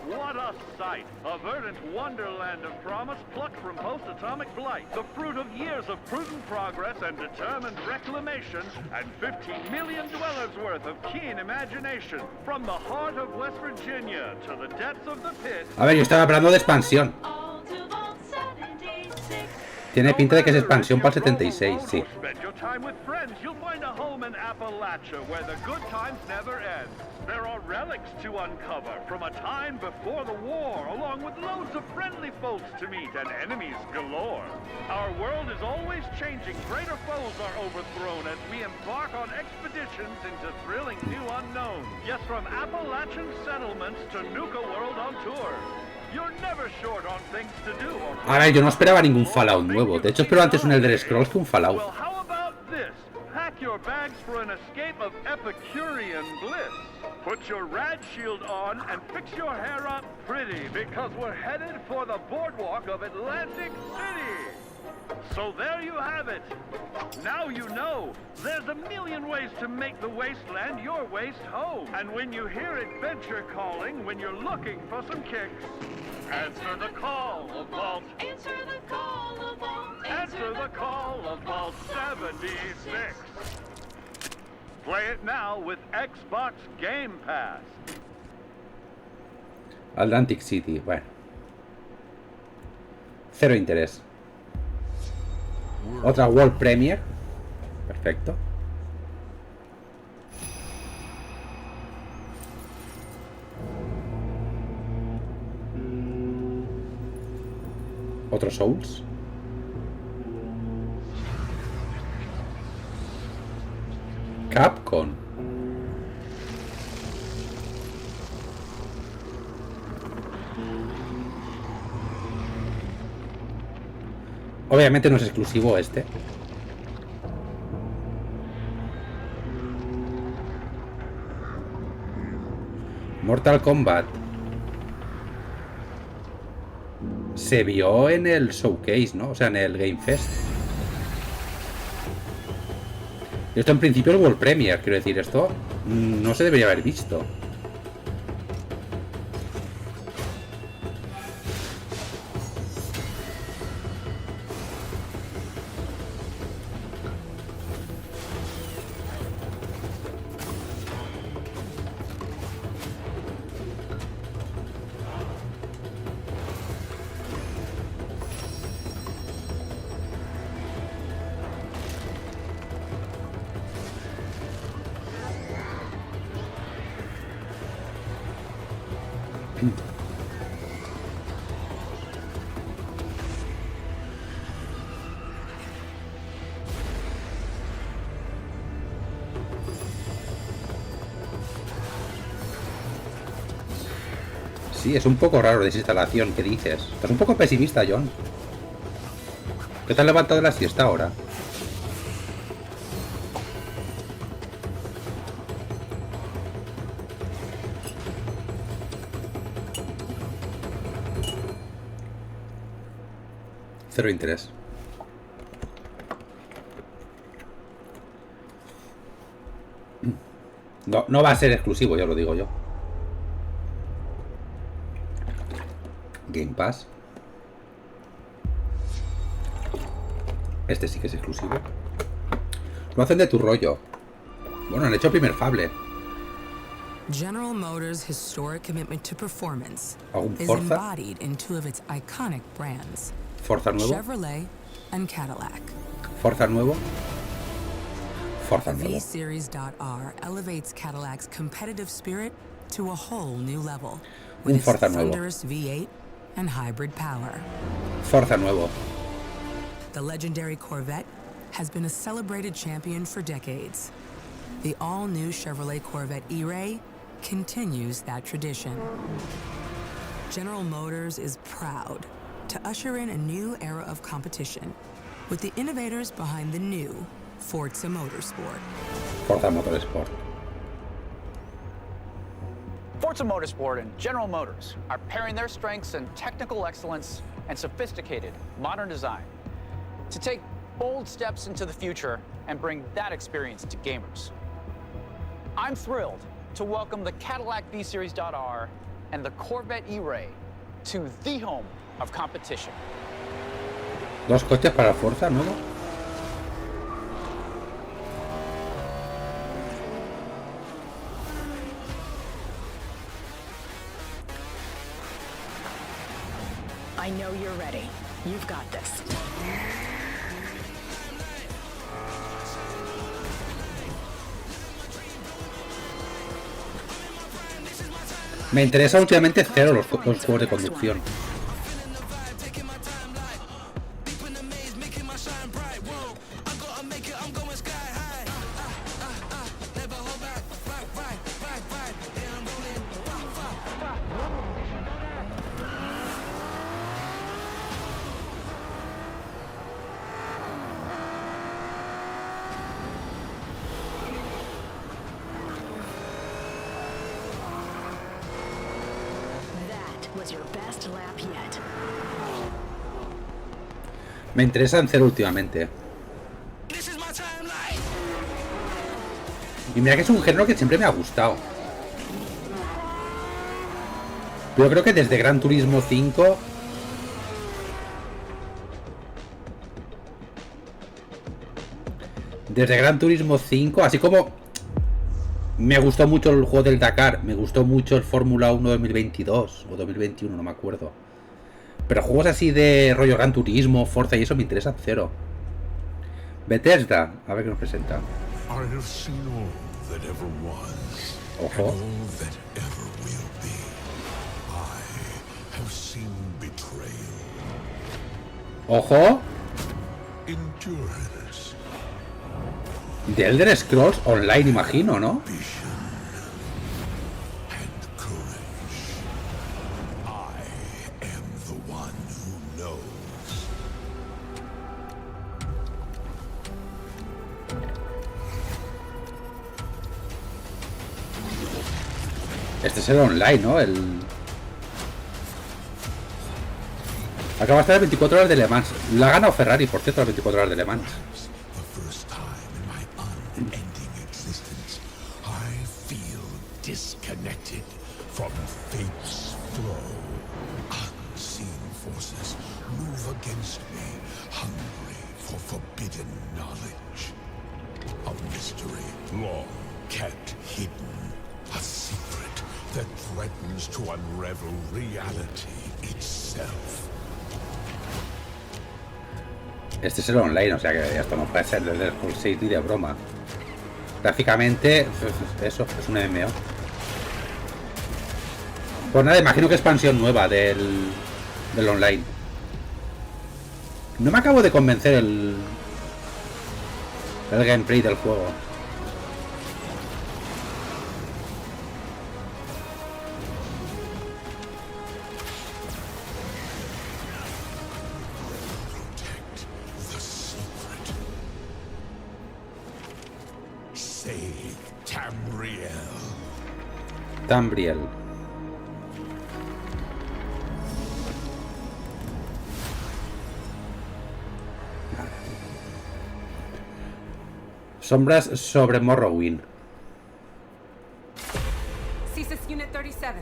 What a sight! A verdant wonderland of promise plucked from post-atomic blight. The fruit of years of prudent progress and determined reclamation, and 15 million dwellers worth of keen imagination. From the heart of West Virginia to the depths of the pit. A ver, yo estaba hablando de expansión. Tiene pinta de que es expansión para el 76, sí. Spend your time with friends. You'll find a home in Appalachia where the good times never end. There are relics to uncover from a time before the war, along with loads of friendly folks to meet and enemies galore. Our world is always changing. Greater foes are overthrown as we embark on expeditions into thrilling new unknowns. Yes, from Appalachian settlements to Nuka World on tour. You're never short on things to do. A ver, yo no esperaba ningún Fallout nuevo. De hecho, espero antes un Elder Scrolls que un Fallout. Well, how about this? Pack your bags for an escape of Epicurean bliss. Put your rad shield on and fix your hair up pretty, because we're headed for the boardwalk of Atlantic City. So there you have it. Now you know. There's a million ways to make the wasteland your waste home. And when you hear adventure calling, when you're looking for some kicks, answer the call of Vault. Answer the call of Vault. Answer the call of Vault 76. Play it now with Xbox Game Pass. Atlantic City, bueno. Cero interés. Otra World Premiere. Perfecto. Otro Souls. Capcom. Obviamente no es exclusivo este. Mortal Kombat. Se vio en el showcase, ¿no? O sea, en el Game Fest. Esto en principio es World Premier, quiero decir, esto no se debería haber visto. Sí, es un poco raro desinstalación, ¿qué dices? Estás un poco pesimista, John. ¿Qué te has levantado de la siesta ahora? Cero interés. No va a ser exclusivo, ya lo digo yo. Game Pass. Este sí que es exclusivo. Lo hacen de tu rollo. Bueno, han hecho el primer Fable. General Motors' historic commitment to performance is Forza? embodied in two of its iconic brands, Forza nuevo. Chevrolet and Cadillac. Forza nuevo. Forza The nuevo. V-Series.R elevates Cadillac's competitive spirit to a whole new level Un with its Forza nuevo. thunderous V8 and hybrid power. Forza nuevo. The legendary Corvette has been a celebrated champion for decades. The all-new Chevrolet Corvette E-Ray continues that tradition. General Motors is proud to usher in a new era of competition with the innovators behind the new Forza Motorsport. Forza Motorsport. Forza Motorsport and General Motors are pairing their strengths in technical excellence and sophisticated modern design to take bold steps into the future and bring that experience to gamers. I'm thrilled to welcome the Cadillac V-Series.R and the Corvette E-Ray to the home of competition. ¿Dos coches para Forza nuevo? I know you're ready. You've got this. Me interesa últimamente cero los juegos de conducción. Me interesan cero últimamente. Y mira que es un género que siempre me ha gustado. Yo creo que desde Gran Turismo 5... Desde Gran Turismo 5, así como... Me gustó mucho el juego del Dakar, me gustó mucho el Fórmula 1 2022 o 2021, no me acuerdo. Pero juegos así de rollo Gran Turismo, Forza y eso me interesan cero. Bethesda, a ver qué nos presenta. Ojo. Ojo. De Elder Scrolls Online, imagino, ¿no? Este es el online, ¿no? Acaba de estar 24 horas de Le Mans. La ha ganado Ferrari, por cierto, las 24 horas de Le Mans. From fate's flow, unseen forces move against me, hungry for forbidden knowledge. A mystery long kept hidden. A secret that threatens to unravel reality itself. Este es el online, o sea que esto no puede ser desde el Full City de broma. Gráficamente, eso, es un MMO. Pues nada, imagino que expansión nueva del online. No me acabo de convencer el gameplay del juego. Tambriel. Sombras sobre Morrowind. CSIS Unit 37.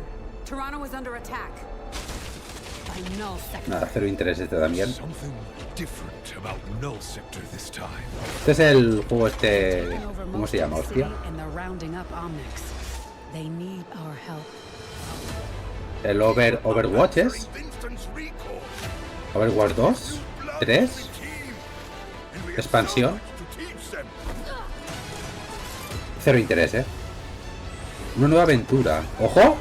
Toronto is under attack. Nada, cero interés este también. Something different about Null Sector this time. Este es el juego este... ¿Cómo se llama, hostia? El Overwatch es. Overwatch 2, 3, expansión. Cero interés, Una nueva aventura. ¡Ojo!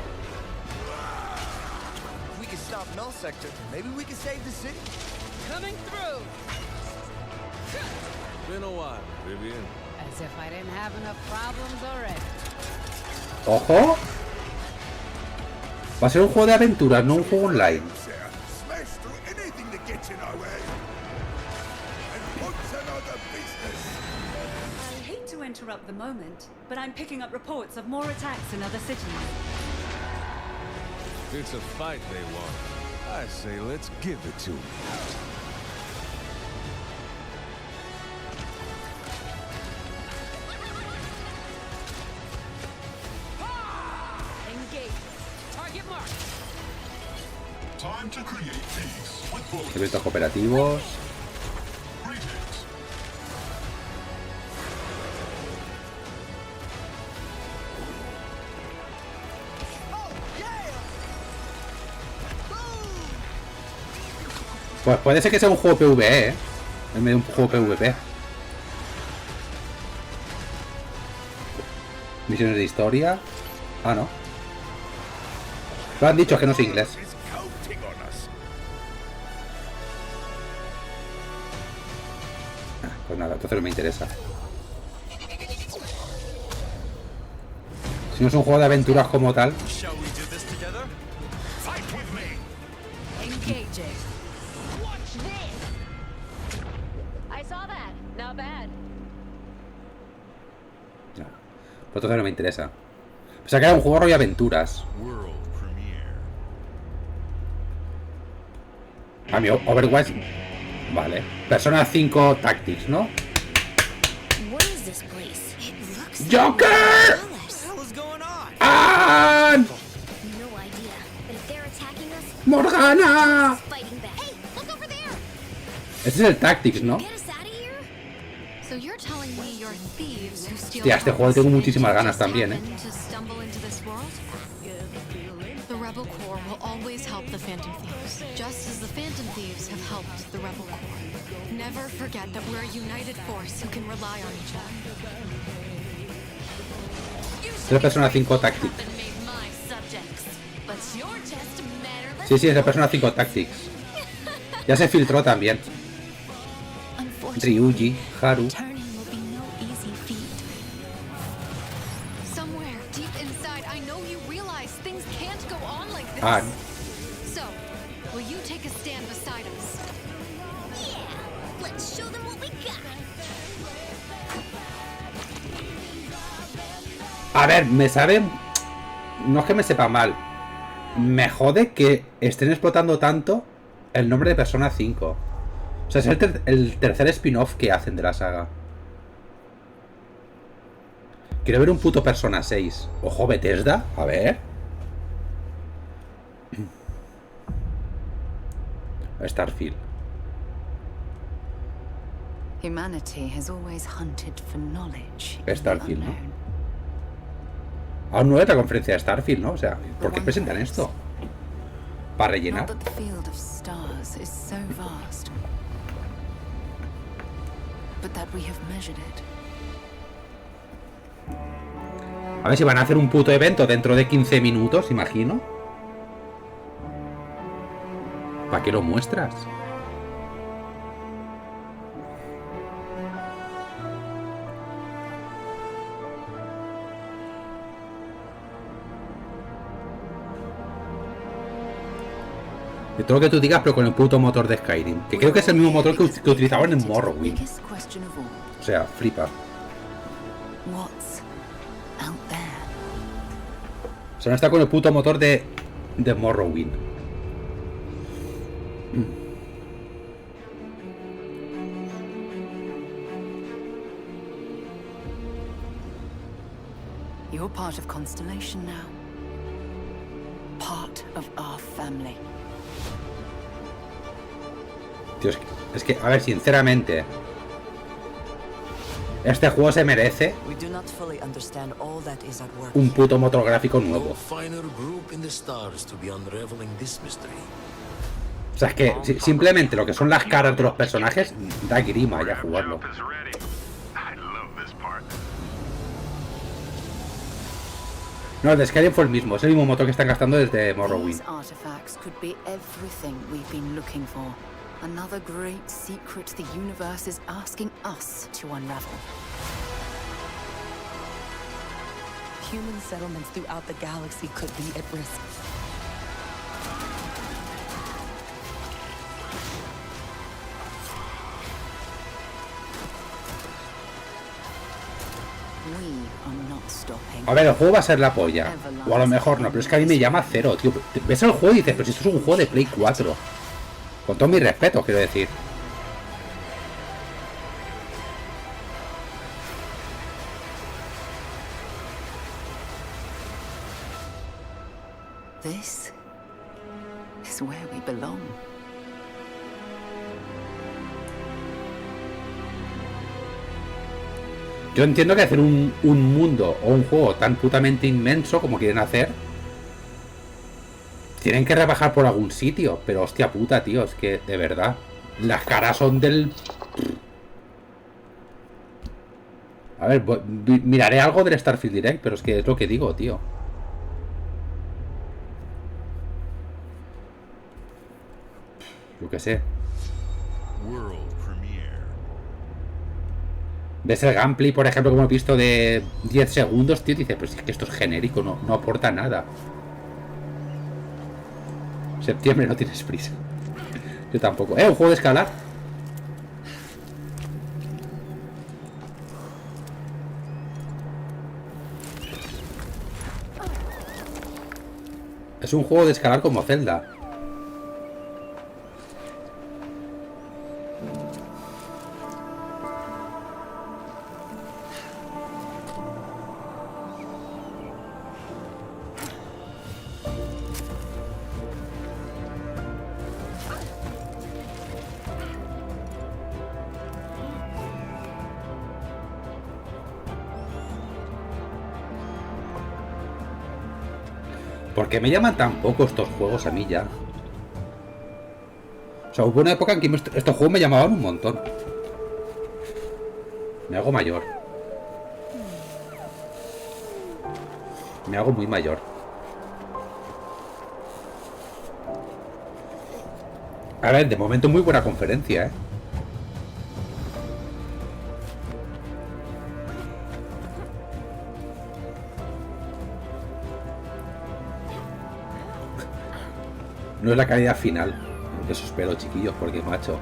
¡Ojo! Va a ser un juego de aventuras, no un juego online. I hate to interrupt the moment, but I'm picking up reports of more attacks in other cities. It's a fight they want. I say let's give it to them. Eventos cooperativos. Pues puede ser que sea un juego PvE, en vez de un juego PvP. Misiones de historia. Ah, no. Lo han dicho, que no es inglés. Pues nada, entonces no me interesa. Si no es un juego de aventuras como tal. Pues entonces no me interesa. O sea que era un juego de aventuras. A mí Overwatch. Vale. Persona 5 Tactics, ¿no? ¡Joker! ¡Ann! ¡Morgana! Este es el Tactics, ¿no? Hostia, este juego tengo muchísimas ganas también, The Rebel Corps will always help the Phantom Thieves, just as the Phantom Thieves have helped the Rebel Corps. Never forget that we're a united force who can rely on each other. Es la Persona 5 Tactics. Sí, sí, es la Persona 5 Tactics. Ya se filtró también. Ryuji, Haru. Ann. So, will you take a stand beside us? Yeah, let's show them what we got. A ver, me sabe... No es que me sepa mal. Me jode que estén explotando tanto el nombre de Persona 5. O sea, es el tercer spin-off que hacen de la saga. Quiero ver un puto Persona 6. Ojo, Bethesda. A ver. Starfield. Humanity has always hunted for knowledge in the Starfield, ¿no? unknown. Aún no es la conferencia de Starfield, ¿no? O sea, ¿por qué presentan esto? ¿Para rellenar? Not that the field of stars is so vast, but that we have measured it. A ver si van a hacer un puto evento dentro de 15 minutos, imagino. ¿Para qué lo muestras? De todo lo que tú digas, pero con el puto motor de Skyrim. Que creo que es el mismo motor que utilizaban en Morrowind. O sea, flipa. O sea, no está con el puto motor de Morrowind. You're part of Constellation now. Part of our family. Tío, es que, a ver, sinceramente, este juego se merece un puto motor gráfico nuevo. O sea, es que simplemente lo que son las caras de los personajes da grima ya jugarlo. No, el de Skyrim fue el mismo, es el mismo motor que están gastando desde Morrowind. Another great secret the universe is asking us to unravel. Human settlements throughout the galaxy could be at risk. We are not stopping. A ver, el juego va a ser la polla. O a lo mejor no, pero es que a mí me llama cero, tío. Ves el juego y dices, pero si esto es un juego de Play 4. Con todo mi respeto, quiero decir. This is where we belong. Yo entiendo que hacer un mundo o un juego tan putamente inmenso como quieren hacer, tienen que rebajar por algún sitio. Pero hostia puta, tío, es que de verdad las caras son del... A ver, miraré algo del Starfield Direct, pero es que es lo que digo, tío. Yo qué sé. Ves el gameplay, por ejemplo, como he visto de 10 segundos, tío, y dices, pues es que esto es genérico, no aporta nada. Septiembre, no tienes prisa. Yo tampoco. Un juego de escalar. Es un juego de escalar como Zelda. ¿Por qué me llaman tan poco estos juegos a mí ya? O sea, hubo una época en que estos juegos me llamaban un montón. Me hago mayor. Me hago muy mayor. A ver, de momento muy buena conferencia, ¿eh? No es la calidad final. Eso espero, chiquillos, porque macho.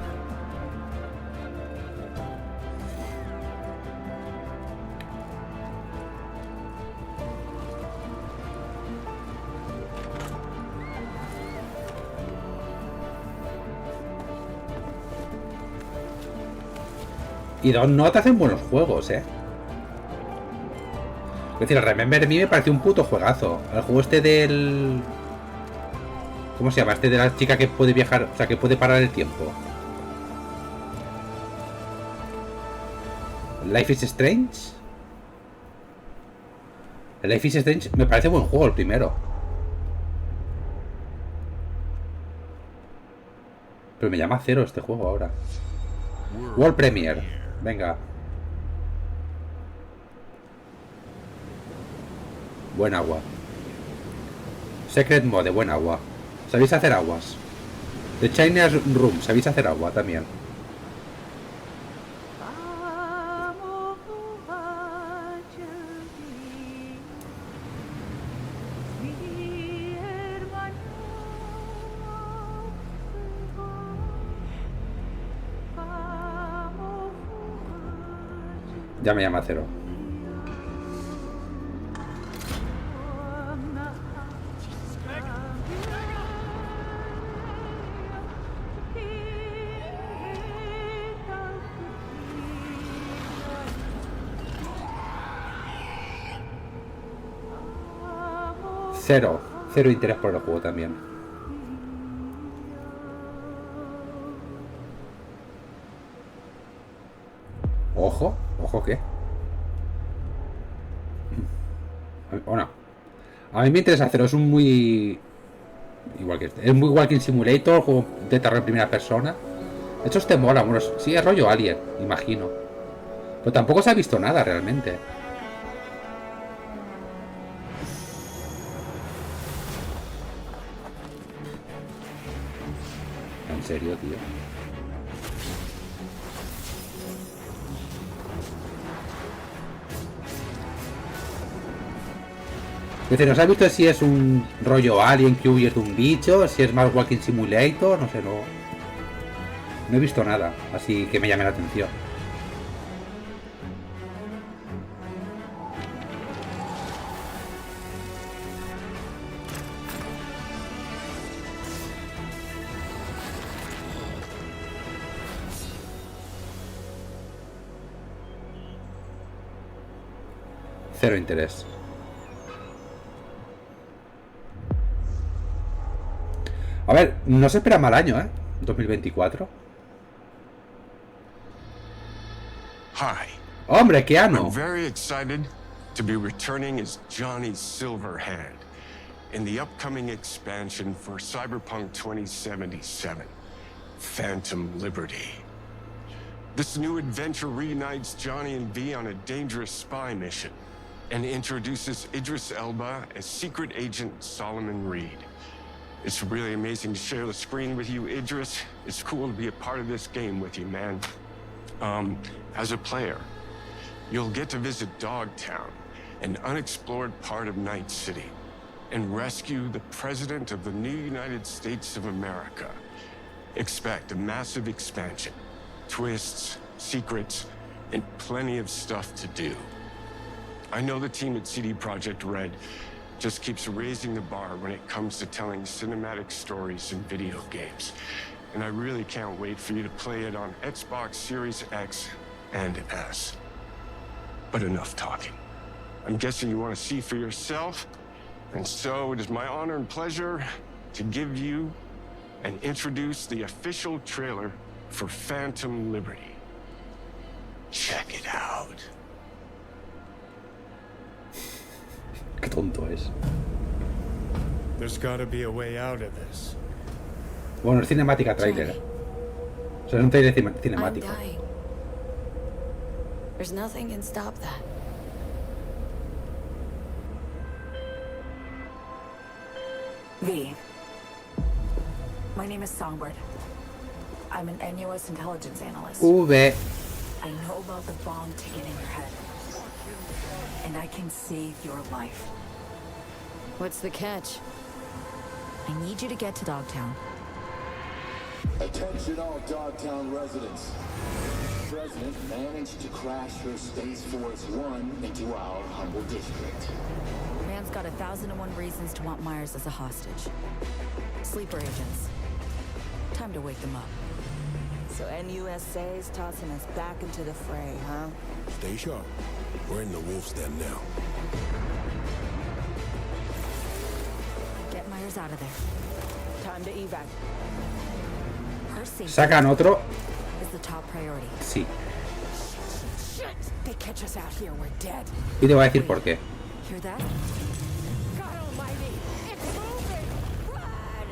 Y Don't Not hacen buenos juegos, ¿eh? Es decir, el Remember Me me pareció un puto juegazo. El juego este del... ¿Cómo se llama? Este de la chica que puede viajar, o sea, que puede parar el tiempo. Life is Strange. El Life is Strange me parece buen juego, el primero. Pero me llama cero este juego ahora. World Premiere. Venga. Buen agua. Secret Mode, buen agua. ¿Sabéis hacer aguas? The Chinese Room, ¿sabéis hacer agua también? Ya me llama cero. Cero interés por el juego también. Ojo, ojo qué. Bueno, a mí me interesa cero, es un muy igual que este. Es muy Walking Simulator, juego de terror en primera persona. De hecho este mola, bueno, sí es rollo Alien, imagino. Pero tampoco se ha visto nada realmente. ¿En serio, tío? Es decir, no se ha visto si es un rollo Alien que huye de un bicho, si es más Walking Simulator, no sé, no he visto nada, así que me llame la atención. Cero interés. A ver, no se espera mal año, 2024. Hi. Hombre, Keanu. I'm very excited to be returning as Johnny Silverhand in the upcoming expansion for Cyberpunk 2077, Phantom Liberty. This new adventure reunites Johnny and V on a dangerous spy mission and introduces Idris Elba as secret agent Solomon Reed. It's really amazing to share the screen with you, Idris. It's cool to be a part of this game with you, man. As a player, you'll get to visit Dogtown, an unexplored part of Night City, and rescue the President of the new United States of America. Expect a massive expansion, twists, secrets, and plenty of stuff to do. I know the team at CD Projekt Red just keeps raising the bar when it comes to telling cinematic stories in video games. And I really can't wait for you to play it on Xbox Series X and S. But enough talking. I'm guessing you want to see for yourself, and so it is my honor and pleasure to give you and introduce the official trailer for Phantom Liberty. Check it out. Qué tonto es. There's gotta be a way out of this. Bueno, es cinemática trailer. O sea, es un trailer cinemático. I'm dying. There's nothing can stop that. V. My name is Songbird. I'm an NUS intelligence analyst. V. I know about the bomb ticking in your head. And I can save your life. What's the catch? I need you to get to Dogtown. Attention all Dogtown residents. The President managed to crash her Space Force One into our humble district. Man's got 1,001 reasons to want Myers as a hostage. Sleeper agents. Time to wake them up. So NUSA's tossing us back into the fray, huh? Stay sharp. We're in the wolf's den now. Get Myers out of there. Time Time to evac. Her safety Sacan otro. is the top priority. Sí. Shit! They catch us out here, we're dead. Y te voy a decir por qué. Hear that? God almighty! It's moving! Run!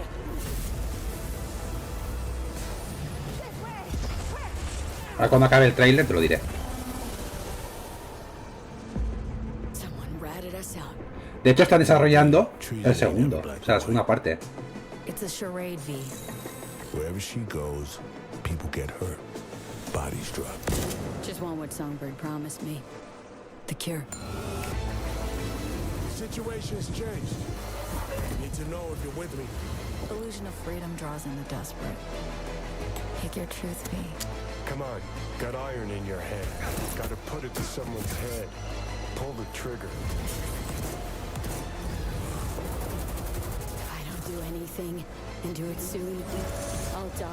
This way! Quick! Ahora cuando acabe el tráiler te lo diré. Someone ratted us out. De hecho están desarrollando el segundo, o sea, la segunda parte. It's a charade, V. Wherever she goes, people get hurt. Bodies drop. Just want what Songbird promised me. The cure. Situation's changed. Need to know if you're with me. Illusion of freedom draws in the desperate. Pick your truth, V. Come on. Got iron in your head. Gotta put it to someone's head. Pull the trigger. If I don't do anything, and do it soon, I'll die.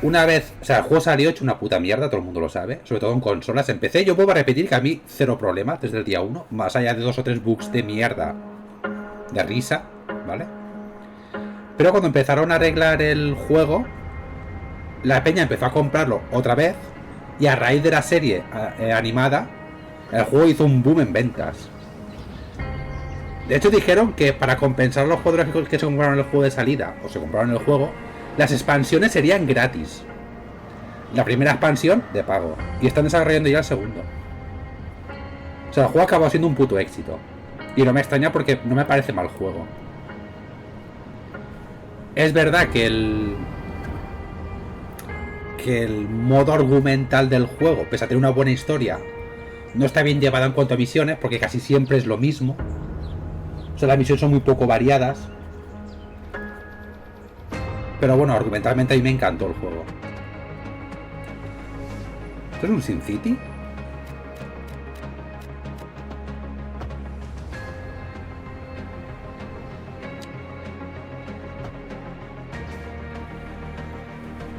Una vez, o sea, el juego salió hecho una puta mierda, todo el mundo lo sabe, sobre todo en consolas. Empecé, yo puedo repetir que a mí cero problemas desde el día 1, más allá de 2 o 3 bugs de mierda, de risa, ¿vale? Pero cuando empezaron a arreglar el juego, la peña empezó a comprarlo otra vez, y a raíz de la serie animada, el juego hizo un boom en ventas. De hecho dijeron que para compensar los jugadores que se compraron el juego de salida, o se compraron el juego, las expansiones serían gratis. La primera expansión de pago. Y están desarrollando ya el segundo. O sea, el juego acabó siendo un puto éxito. Y no me extraña porque no me parece mal juego. Es verdad que el modo argumental del juego, pese a tener una buena historia, no está bien llevado en cuanto a misiones, porque casi siempre es lo mismo. O sea, las misiones son muy poco variadas. Pero bueno, argumentalmente a mí me encantó el juego. ¿Esto es un Sin City?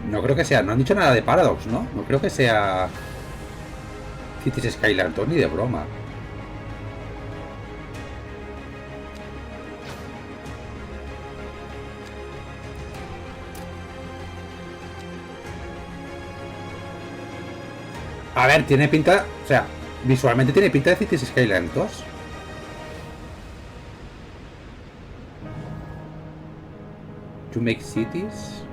No creo que sea... No han dicho nada de Paradox, ¿no? No creo que sea... Cities Skylines ni de broma. A ver, tiene pinta... O sea, visualmente tiene pinta de Cities Skylines 2. To make cities...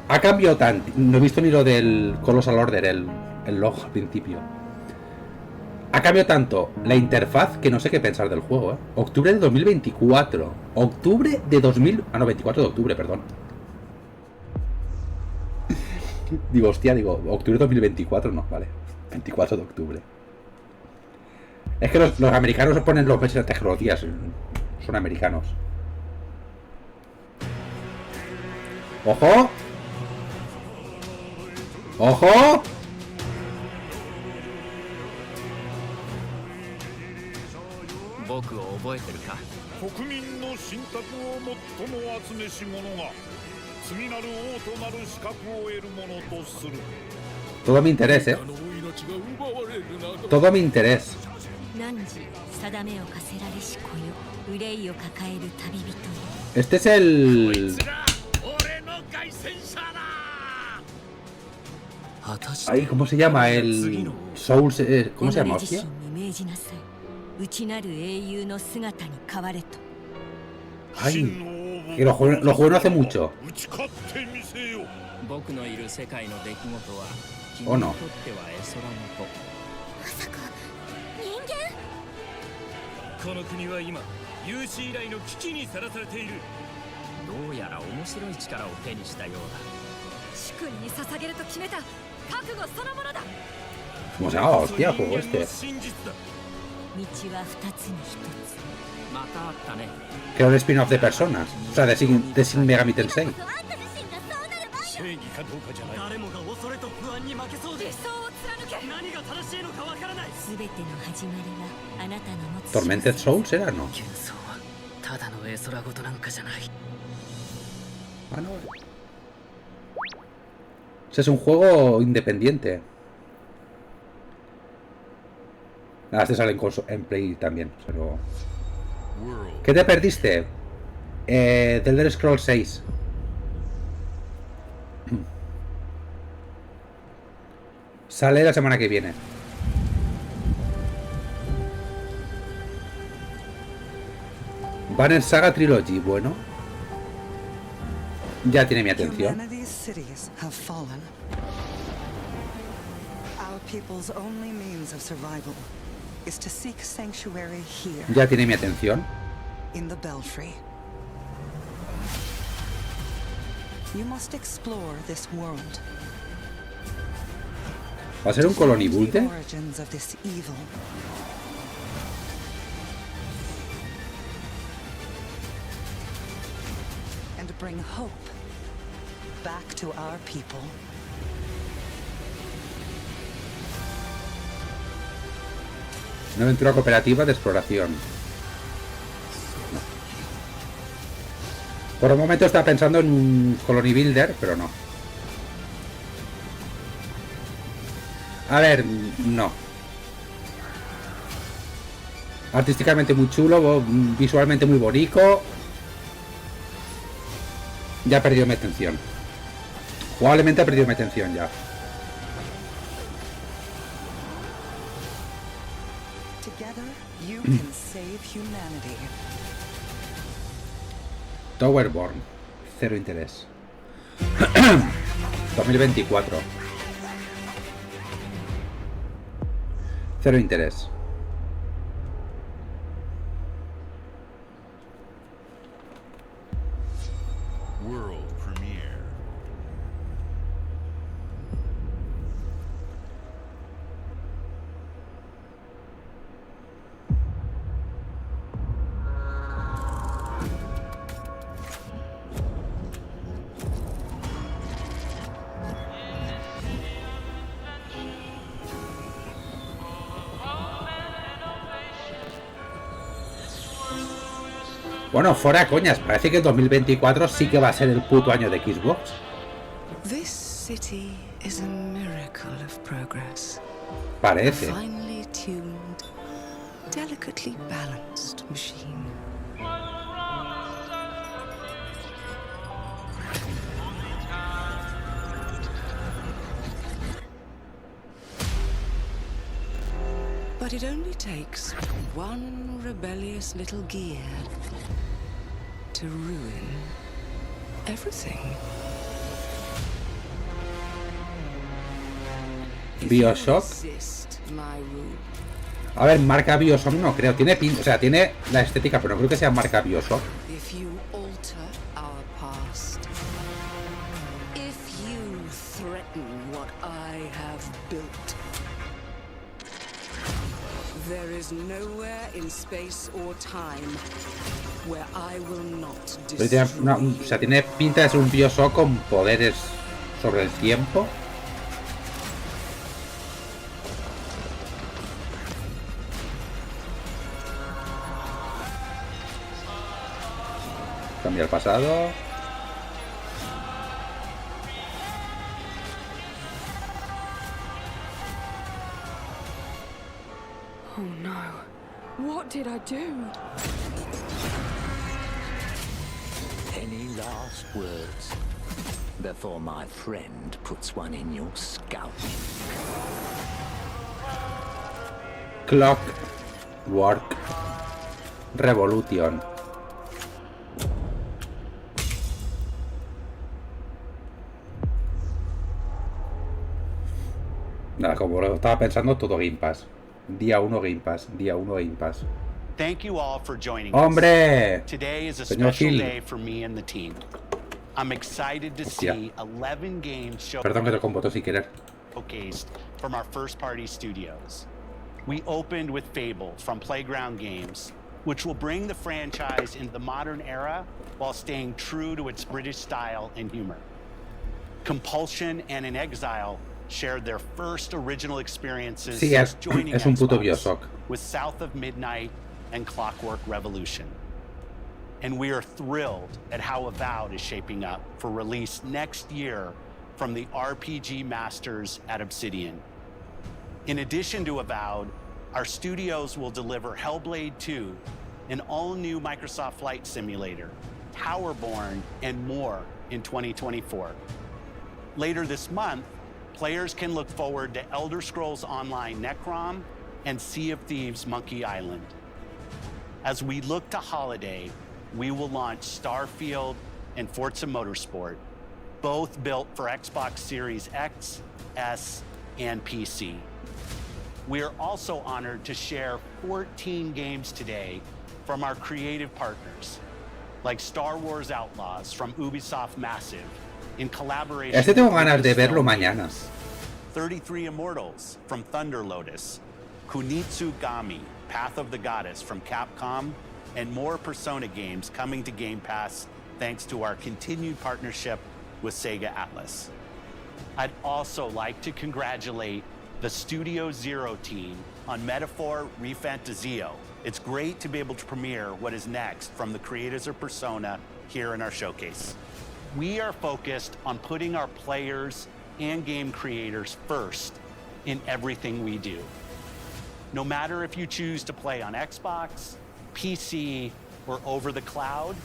Ha cambiado tanto... No he visto ni lo del Colossal Order, el log al principio. Ha cambiado tanto la interfaz que no sé qué pensar del juego, ¿eh? Octubre de 2024. Octubre de 2000... Ah, no, 24 de octubre, perdón. Digo, hostia, digo, octubre de 2024, no, vale. 24 de octubre. Es que los americanos se ponen los meses de tecnologías. Son americanos. ¡Ojo! ¡Ojo! Todo mi interés, ¿eh? Todo mi interés. Este es el... Ay, ¿cómo se llama? El... Souls... ¿Cómo se llama, hostia? Ay, que lo jugué no hace mucho. ¿O no? ¿Cómo se llama? Hostia, juego este. Que era un spin-off de personas. O sea, de Shin Megami Tensei. ¿Tormented Souls era, no? Ah, no. Ese es un juego independiente. Nada, este sale en Play también, pero... ¿Qué te perdiste? The Elder Scrolls 6. Sale la semana que viene. Banner Saga Trilogy, bueno. Ya tiene mi atención. Humanity's cities have fallen. Our people's only means of survival is to seek sanctuary here. Ya tiene mi atención. In the Belfry. You must explore this world. ¿Va a ser un colony builder? The origins of this evil. And bring hope back to our people. Una aventura cooperativa de exploración. No. Por un momento estaba pensando en un colony builder, pero no. A ver, no. Artísticamente muy chulo, visualmente muy bonito. Ya ha perdido mi atención. Jugablemente ha perdido mi atención ya. Together, you can save humanity. Towerborn. Cero interés. 2024. Cero interés. World premiere. Bueno, fuera coñas, parece que el 2024 sí que va a ser el puto año de Xbox. This city is a miracle of progress. Parece. A finely tuned, delicately balanced machine. But it only takes one rebellious little gear to ruin everything. Bioshock. A ver, marca Bioshock no creo. Tiene pinta, o sea, tiene la estética, pero no creo que sea marca Bioshock. If you alter our past, if you threaten what I have built, there is nowhere in space or time where I will not Pero tiene o sea, tiene pinta de ser un Bioshock con poderes sobre el tiempo. Cambia el pasado. Oh no. What did I do? Any last words before my friend puts one in your scalp? Clockwork Revolution. Nada, como lo estaba pensando, todo Game Pass. Día 1 Game Pass, día 1 Game Pass. Thank you all for joining ¡Hombre! us. Today is a Señor special Gil. day for me and the team. I'm excited to Hostia. see 11 games Perdón que te compoto sin querer. showcased from our first-party studios. We opened with Fable from Playground Games, which will bring the franchise into the modern era while staying true to its British style and humor. Compulsion and In Exile shared their first original experiences Sí, since joining es un puto Xbox Bioshock. with South of Midnight and Clockwork Revolution. and we are thrilled at how Avowed is shaping up for release next year from the RPG masters at Obsidian. In addition to Avowed, our studios will deliver Hellblade 2, an all-new Microsoft Flight Simulator, Towerborn, and more in 2024. Later this month, players can look forward to Elder Scrolls Online Necrom and Sea of Thieves Monkey Island. As we look to holiday, we will launch Starfield and Forza Motorsport, both built for Xbox Series X, S, and PC. We are also honored to share 14 games today from our creative partners, like Star Wars Outlaws from Ubisoft Massive, in collaboration Este tengo with ganas de Lucasfilm verlo mañana. Games. 33 Immortals from Thunder Lotus, Kunitsu Gami, Path of the Goddess from Capcom, and more Persona games coming to Game Pass thanks to our continued partnership with Sega Atlas. I'd also like to congratulate the Studio Zero team on Metaphor Refantazio. It's great to be able to premiere what is next from the creators of Persona here in our showcase. We are focused on putting our players and game creators first in everything we do. No matter if you choose to play on Xbox, PC, or over the cloud,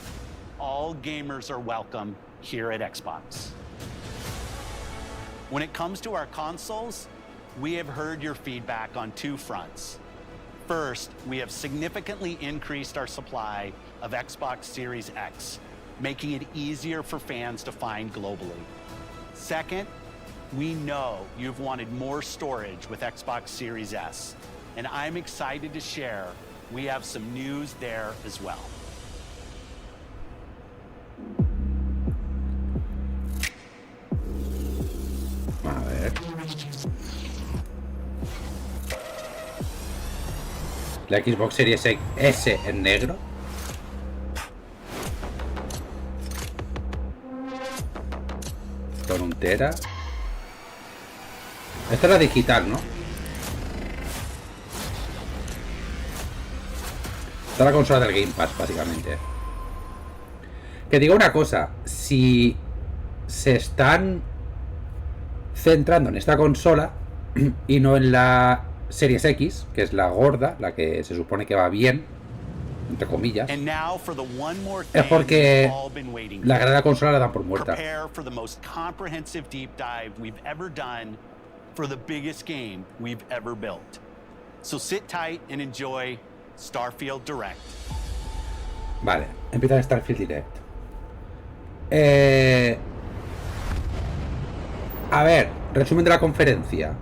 all gamers are welcome here at Xbox. When it comes to our consoles, we have heard your feedback on two fronts. First, we have significantly increased our supply of Xbox Series X, making it easier for fans to find globally. Second, we know you've wanted more storage with Xbox Series S, and I'm excited to share we have some news there as well. A ver. La Xbox Series S en negro. Con un tera. Esta es la digital, ¿no? Esta es la consola del Game Pass, básicamente. Que digo una cosa, si se están centrando en esta consola y no en la Series X, que es la gorda, la que se supone que va bien, entre comillas, es porque la gran consola la dan por muerta. Prepare for the most comprehensive deep dive we've ever done for the biggest game we've ever built. So sit tight and enjoy Starfield Direct. Vale, empieza el Starfield Direct. A ver, resumen de la conferencia.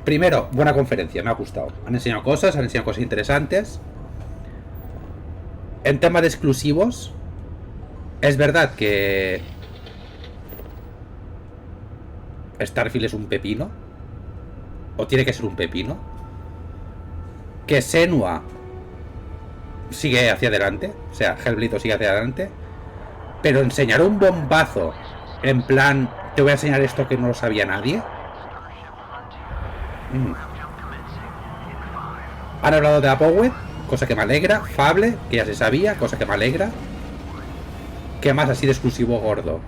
Primero, buena conferencia, me ha gustado. Han enseñado cosas interesantes. En tema de exclusivos, es verdad que Starfield es un pepino, o tiene que ser un pepino. Que Senua sigue hacia adelante, o sea, Hellblade sigue hacia adelante. Pero enseñar un bombazo en plan, te voy a enseñar esto que no lo sabía nadie. Han hablado de Apowed, cosa que me alegra. Fable, que ya se sabía, cosa que me alegra. ¿Qué más así de exclusivo gordo?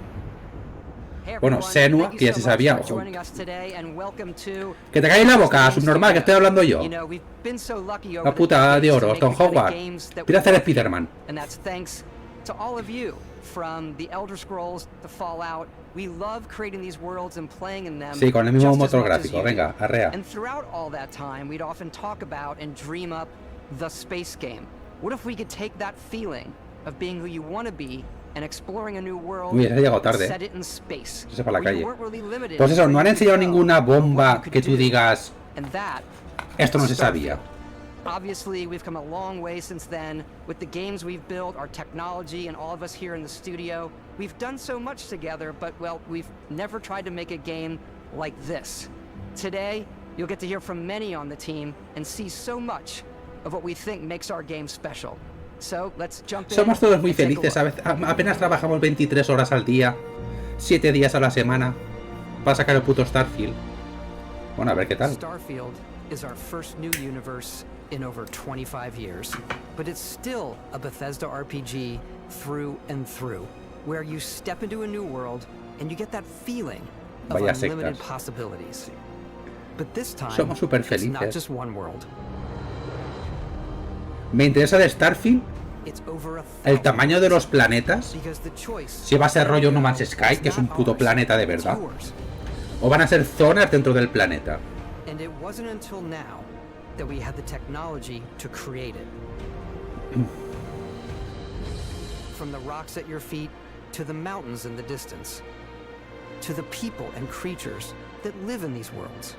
Bueno, Senua, que ya se sabía. Ojo. Que te cae en la boca, subnormal, que estoy hablando yo. La puta de oro, Tom Howard. Pide hacer Spider-Man. To all of you, from the Elder Scrolls to Fallout, we love creating these worlds and playing in them. Sí, con el mismo motor gráfico, venga, arrea. And throughout all that time, we'd often talk about and dream up the space game. What if we could take that feeling of being who you want to be and exploring a new world? Uy, se ha llegado tarde. Set it in space. Se para la calle. Pues eso, no han enseñado ninguna bomba que tú digas, esto no se sabía. Obviously, we've come a long way since then. With the games we've built, our technology, and all of us here in the studio, we've done so much together, but, well, we've never tried to make a game like this. Today, you'll get to hear from many on the team and see so much of what we think makes our game special. So, let's jump in. Somos todos muy felices, a veces, apenas trabajamos 23 horas al día, 7 días a la semana, para sacar el puto Starfield. Bueno, a ver qué tal. Starfield is our first new universe in over 25 years, but it's still a Bethesda RPG through and through, where you step into a new world and you get that feeling of Vaya unlimited sectas. possibilities. But this time, Somos súper it's not felices. just one world. Me interesa de Starfield It's over a el tamaño de los planetas. because the choice Si va a ser rollo No Man's Sky, que es un puto planeta de verdad, o van a ser zonas dentro del planeta. And it wasn't until now that we had the technology to create it. From the rocks at your feet to the mountains in the distance, to the people and creatures that live in these worlds.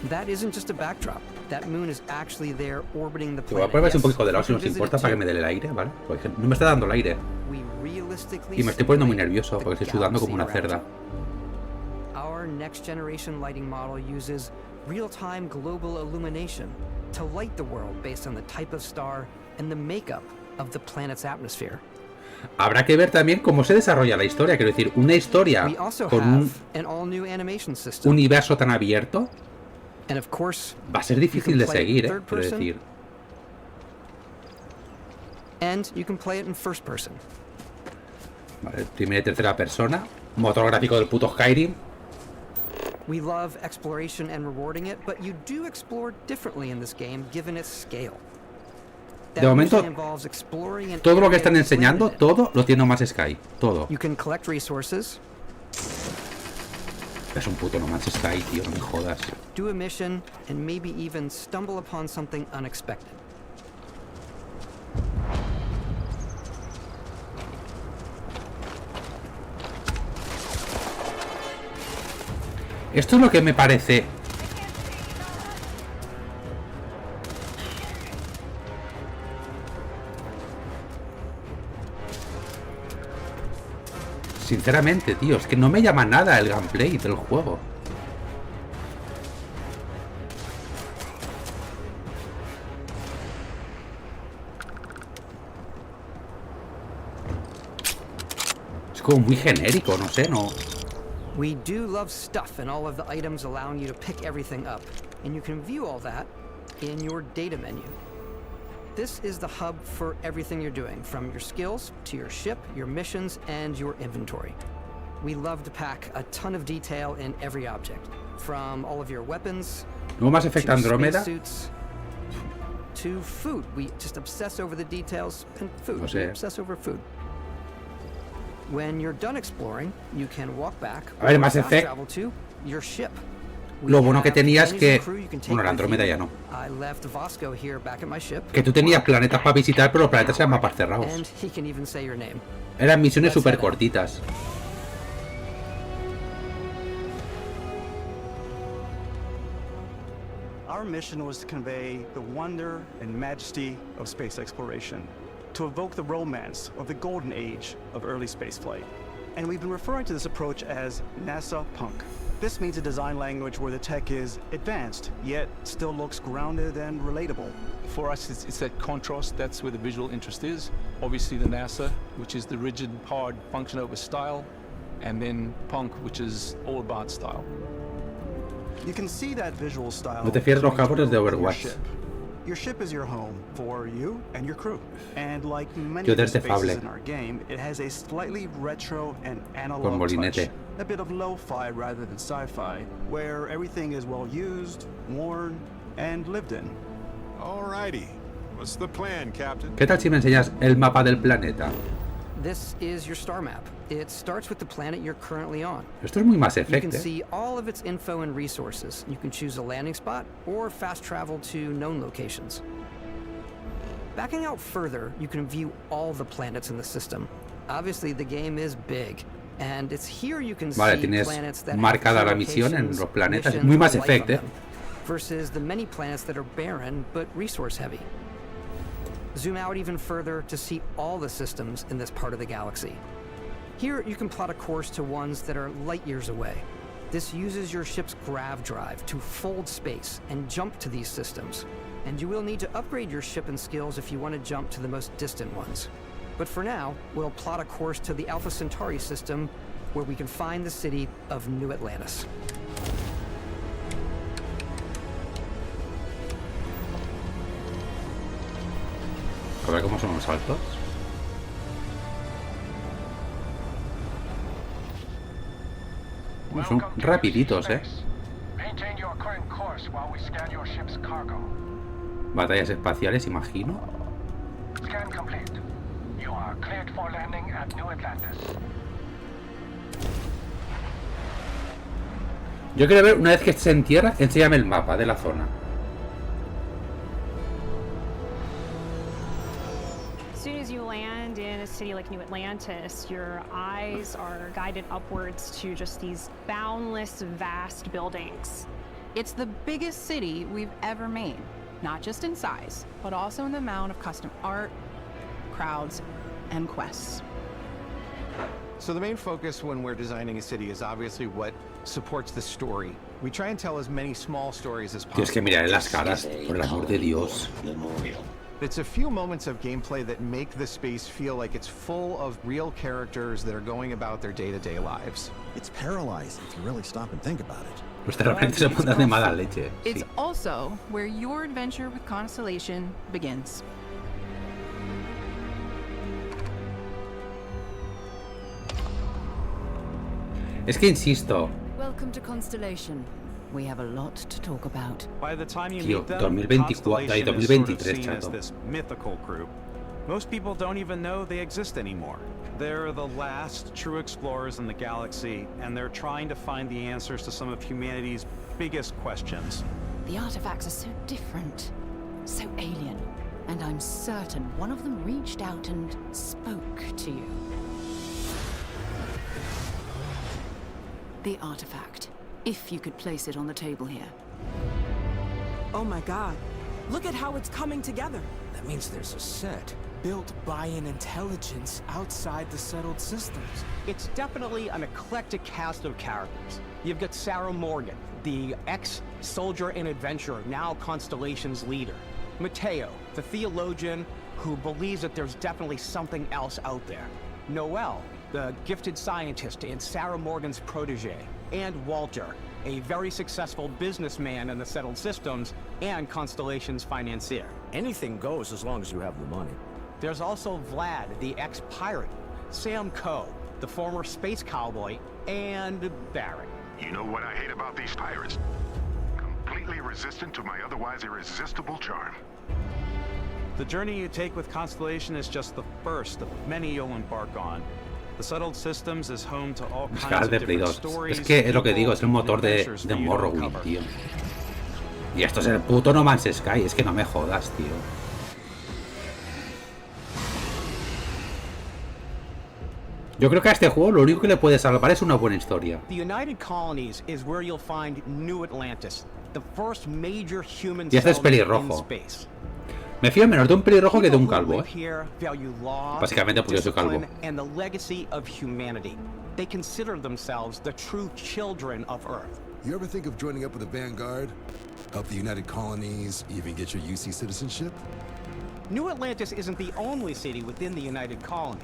That isn't just a backdrop. That moon is actually there orbiting the Te voy a planet. poner un Yes, poquito de lado si you nos can visit importa it para que too. me dé el aire, ¿vale? Porque no me está dando el aire. We realistically Y me estoy poniendo muy simulate nervioso the porque estoy sudando como una galaxy cerda. around you. Our next generation lighting model uses real-time global illumination to light the world based on the type of star and the makeup of the planet's atmosphere. Habrá que ver también cómo se desarrolla la historia. Quiero decir, una historia We also con un have an all-new animation system. universo tan abierto And of course, va a ser you difícil can de play it seguir, third quiero person, decir. and you can play it in first person. Vale, primera y tercera persona. Motor gráfico del puto Skyrim. We love exploration and rewarding it, but you do explore differently in this game given its scale. That De momento, usually involves exploring an todo lo que area están that's enseñando, limited. todo lo tiene No Man's Sky. Todo. You can collect resources, Es un puto No Man's Sky, tío, no me jodas. do a mission, and maybe even stumble upon something unexpected. Esto es lo que me parece. Sinceramente, tío, es que no me llama nada el gameplay del juego. Es como muy genérico, no sé, no. We do love stuff and all of the items allowing you to pick everything up, and you can view all that in your data menu. This is the hub for everything you're doing, from your skills to your ship, your missions, and your inventory. We love to pack a ton of detail in every object, from all of your weapons No Mass Effect to Andrómeda. spacesuits to food. We just obsess over the details and food. No sé. We obsess over food. When you're done exploring, you can walk back A ver, or Mass fast Effect. travel to your ship. Lo bueno que tenía es que... Crew you can take Bueno, la with Andrómeda you. ya no. I left Vasco here back at my ship, Que tú tenías planetas para visitar, pero los planetas eran mapas cerrados. and he can even say your name. Eran misiones Let's súper head out. cortitas. Our mission was to convey the wonder and majesty of space exploration, to evoke the romance of the golden age of early spaceflight. And we've been referring to this approach as NASA Punk. This means a design language where the tech is advanced, yet still looks grounded and relatable. For us, it's that contrast. That's where the visual interest is. Obviously, the NASA, which is the rigid, hard function over style, and then Punk, which is all about style. You can see that visual style. No te fíes los coming cabrones de through in your Overwatch. ship. Your ship is your home for you and your crew. And like many Yo of the desde spaces Fable. in our game, it has a slightly retro and Con analog molinete. touch. A bit of lo-fi rather than sci-fi, where everything is well used, worn, and lived in. Alrighty. What's the plan, Captain? ¿Qué tal si me enseñas el mapa del planeta? This is your star map. It starts with the planet you're currently on. Esto es muy Mass You Effect, can ¿eh? see all of its info and resources. You can choose a landing spot or fast travel to known locations. Backing out further, you can view all the planets in the system. Obviously, the game is big, and it's here you can Vale, see tienes planets that marcada have la misión en locations, los planetas. missions, Muy Mass or life Effect, on ¿eh? them, versus the many planets that are barren but resource heavy. Zoom out even further to see all the systems in this part of the galaxy. Here, you can plot a course to ones that are light years away. This uses your ship's grav drive to fold space and jump to these systems. And you will need to upgrade your ship and skills if you want to jump to the most distant ones. But for now, we'll plot a course to the Alpha Centauri system, where we can find the city of New Atlantis. ver cómo son los saltos. Son rapiditos, Batallas espaciales, imagino. Yo quiero ver, una vez que estés en tierra, enséñame el mapa de la zona. As soon as you land in a city like New Atlantis, your eyes are guided upwards to just these boundless, vast buildings. It's the biggest city we've ever made, not just in size, but also in the amount of custom art, crowds, and quests. So the main focus when we're designing a city is obviously what supports the story. We try and tell as many small stories as possible. Tienes que mirar en las caras, por el amor de Dios. It's a few moments of gameplay that make the space feel like it's full of real characters that are going about their day-to-day lives. It's paralyzing if you really stop and think about it. Los terraplanistas se mandan de mala leche. It's also where your adventure with Constellation begins. Es que insisto. Welcome to Constellation. We have a lot to talk about. By the time you Tío, meet them, 2024, Constellation is 2023, sort of seen as chato. this mythical group. Most people don't even know they exist anymore. They're the last true explorers in the galaxy, and they're trying to find the answers to some of humanity's biggest questions. The artifacts are so different, so alien, and I'm certain one of them reached out and spoke to you. The artifact, if you could place it on the table here. Oh my god. Look at how it's coming together. That means there's a set built by an intelligence outside the settled systems. It's definitely an eclectic cast of characters. You've got Sarah Morgan, the ex-soldier and adventurer, now Constellation's leader. Mateo, the theologian who believes that there's definitely something else out there. Noel, the gifted scientist and Sarah Morgan's protege. And Walter, a very successful businessman in the settled systems and Constellation's financier. Anything goes as long as you have the money. There's also Vlad, the ex-pirate, Sam Coe, the former space cowboy, and Barrett. You know what I hate about these pirates? Completely resistant to my otherwise irresistible charm. The journey you take with Constellation is just the first of many you'll embark on. The settled systems is home to all kinds of de Play different 2. stories. Es que es lo que digo, es el motor de Morrowind, tío. Y esto es el puto No Man's Sky, es que no me jodas, tío. Yo creo que a este juego lo único que le puede salvar es una buena historia. The United Colonies is where you'll find New Atlantis, the first major human Y este es settlement in pelirrojo. space. Me fío menos de un pelirrojo que de un calvo, Live here value law, Básicamente porque yo soy calvo. discipline, and the legacy of humanity. They consider themselves the true children of Earth. You ever think of joining up with the Vanguard? Help the United Colonies, even get your UC citizenship? New Atlantis isn't the only city within the United Colonies.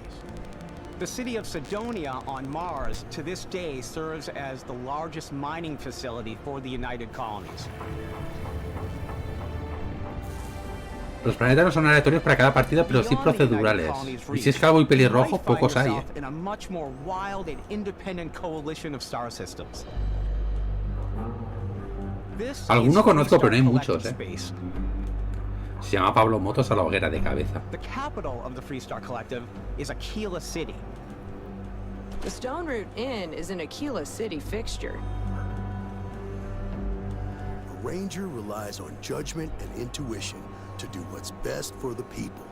The city of Sidonia on Mars to this day serves as the largest mining facility for the United Colonies. Los planetas no son aleatorios para cada partida, pero sí procedurales. Y si es calvo y pelirrojo, pocos hay, In a much more wild and independent coalition of star systems. This Alguno is conozco, pero no hay Freestar muchos, Collective Space. Se llama Pablo Motos a la hoguera de cabeza. The capital of the Freestar Collective is Aquila City. The Stone Root Inn is an Aquila City fixture. A ranger relies on judgment and intuition to do what's best for the people.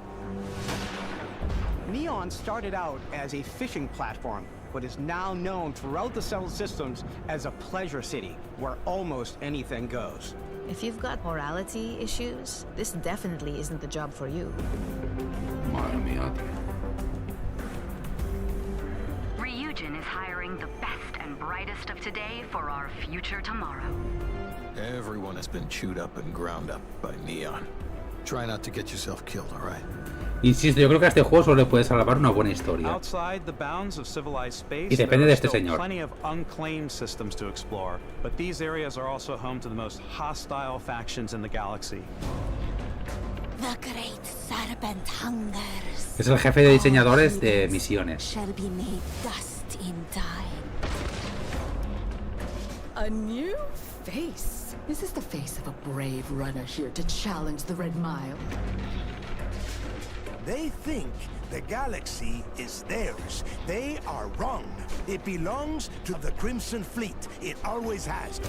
Neon started out as a fishing platform, but is now known throughout the settled systems as a pleasure city, where almost anything goes. If you've got morality issues, this definitely isn't the job for you. Madre mía, tío. Ryujin is hiring the best and brightest of today for our future tomorrow. Everyone has been chewed up and ground up by Neon. Try not to get yourself killed, all right? Insisto, yo creo que a este juego solo le puede salvar una buena historia. Outside the bounds of civilized space, Y depende there de are este still señor. plenty of unclaimed systems to explore, but these areas are also home to the most hostile factions in the galaxy. The great serpent serpent hungers. Es el jefe de diseñadores de misiones. Shall be made dust in time. A new face. Is this the face of a brave runner here to challenge the Red Mile? They think the galaxy is theirs. They are wrong. It belongs to the Crimson Fleet. It always has.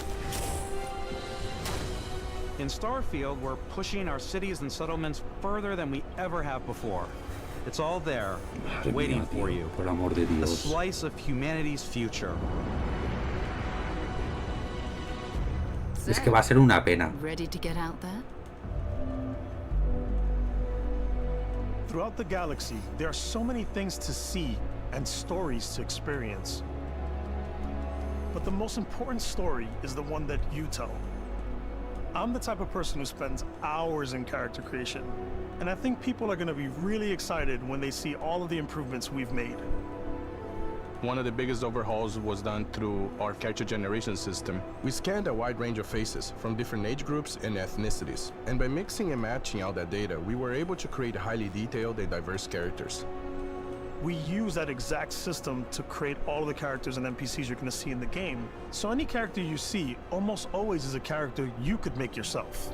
In Starfield, we're pushing our cities and settlements further than we ever have before. It's all there, waiting for you. Por el amor de A Dios. slice of humanity's future. Es que va a ser una pena. Ready to get out there? Throughout the galaxy, there are so many things to see and stories to experience. But the most important story is the one that you tell. I'm the type of person who spends hours in character creation, and I think people are going to be really excited when they see all of the improvements we've made. One of the biggest overhauls was done through our character generation system. We scanned a wide range of faces from different age groups and ethnicities, and by mixing and matching all that data, we were able to create highly detailed and diverse characters. We use that exact system to create all of the characters and NPCs you're going to see in the game. So any character you see almost always is a character you could make yourself.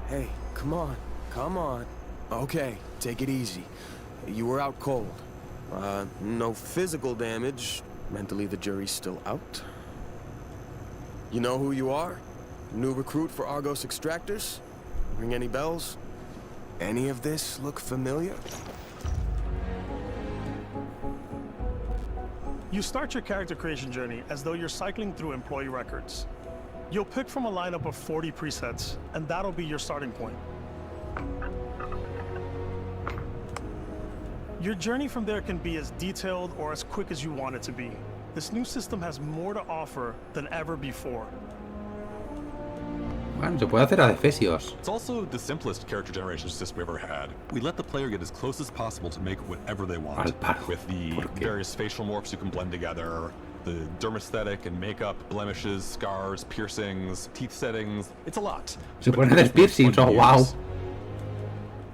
Hey, come on, come on. Okay, take it easy. You were out cold. No physical damage. Mentally, the jury's still out. You know who you are? New recruit for Argos Extractors? Ring any bells? Any of this look familiar? You start your character creation journey as though you're cycling through employee records. You'll pick from a lineup of 40 presets, and that'll be your starting point. Your journey from there can be as detailed or as quick as you want it to be. This new system has more to offer than ever before. Bueno, se puede hacer a Efesios. It's also the simplest character generation system we ever had. We let the player get as close as possible to make whatever they want. With the various facial morphs you can blend together, the dermesthetic and makeup, blemishes, scars, piercings, teeth settings. It's a lot. Se pueden hacer piercings, oh wow.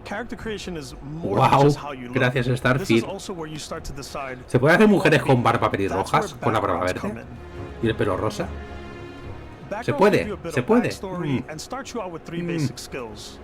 Character creation is more Wow, than just how you look. gracias This is Starfield. also where you start to decide. ¿Se puede hacer mujeres con barba pelirrojas? Con la barba verde y el pelo rosa. Se puede, se puede. And start you out with 3 basic skills.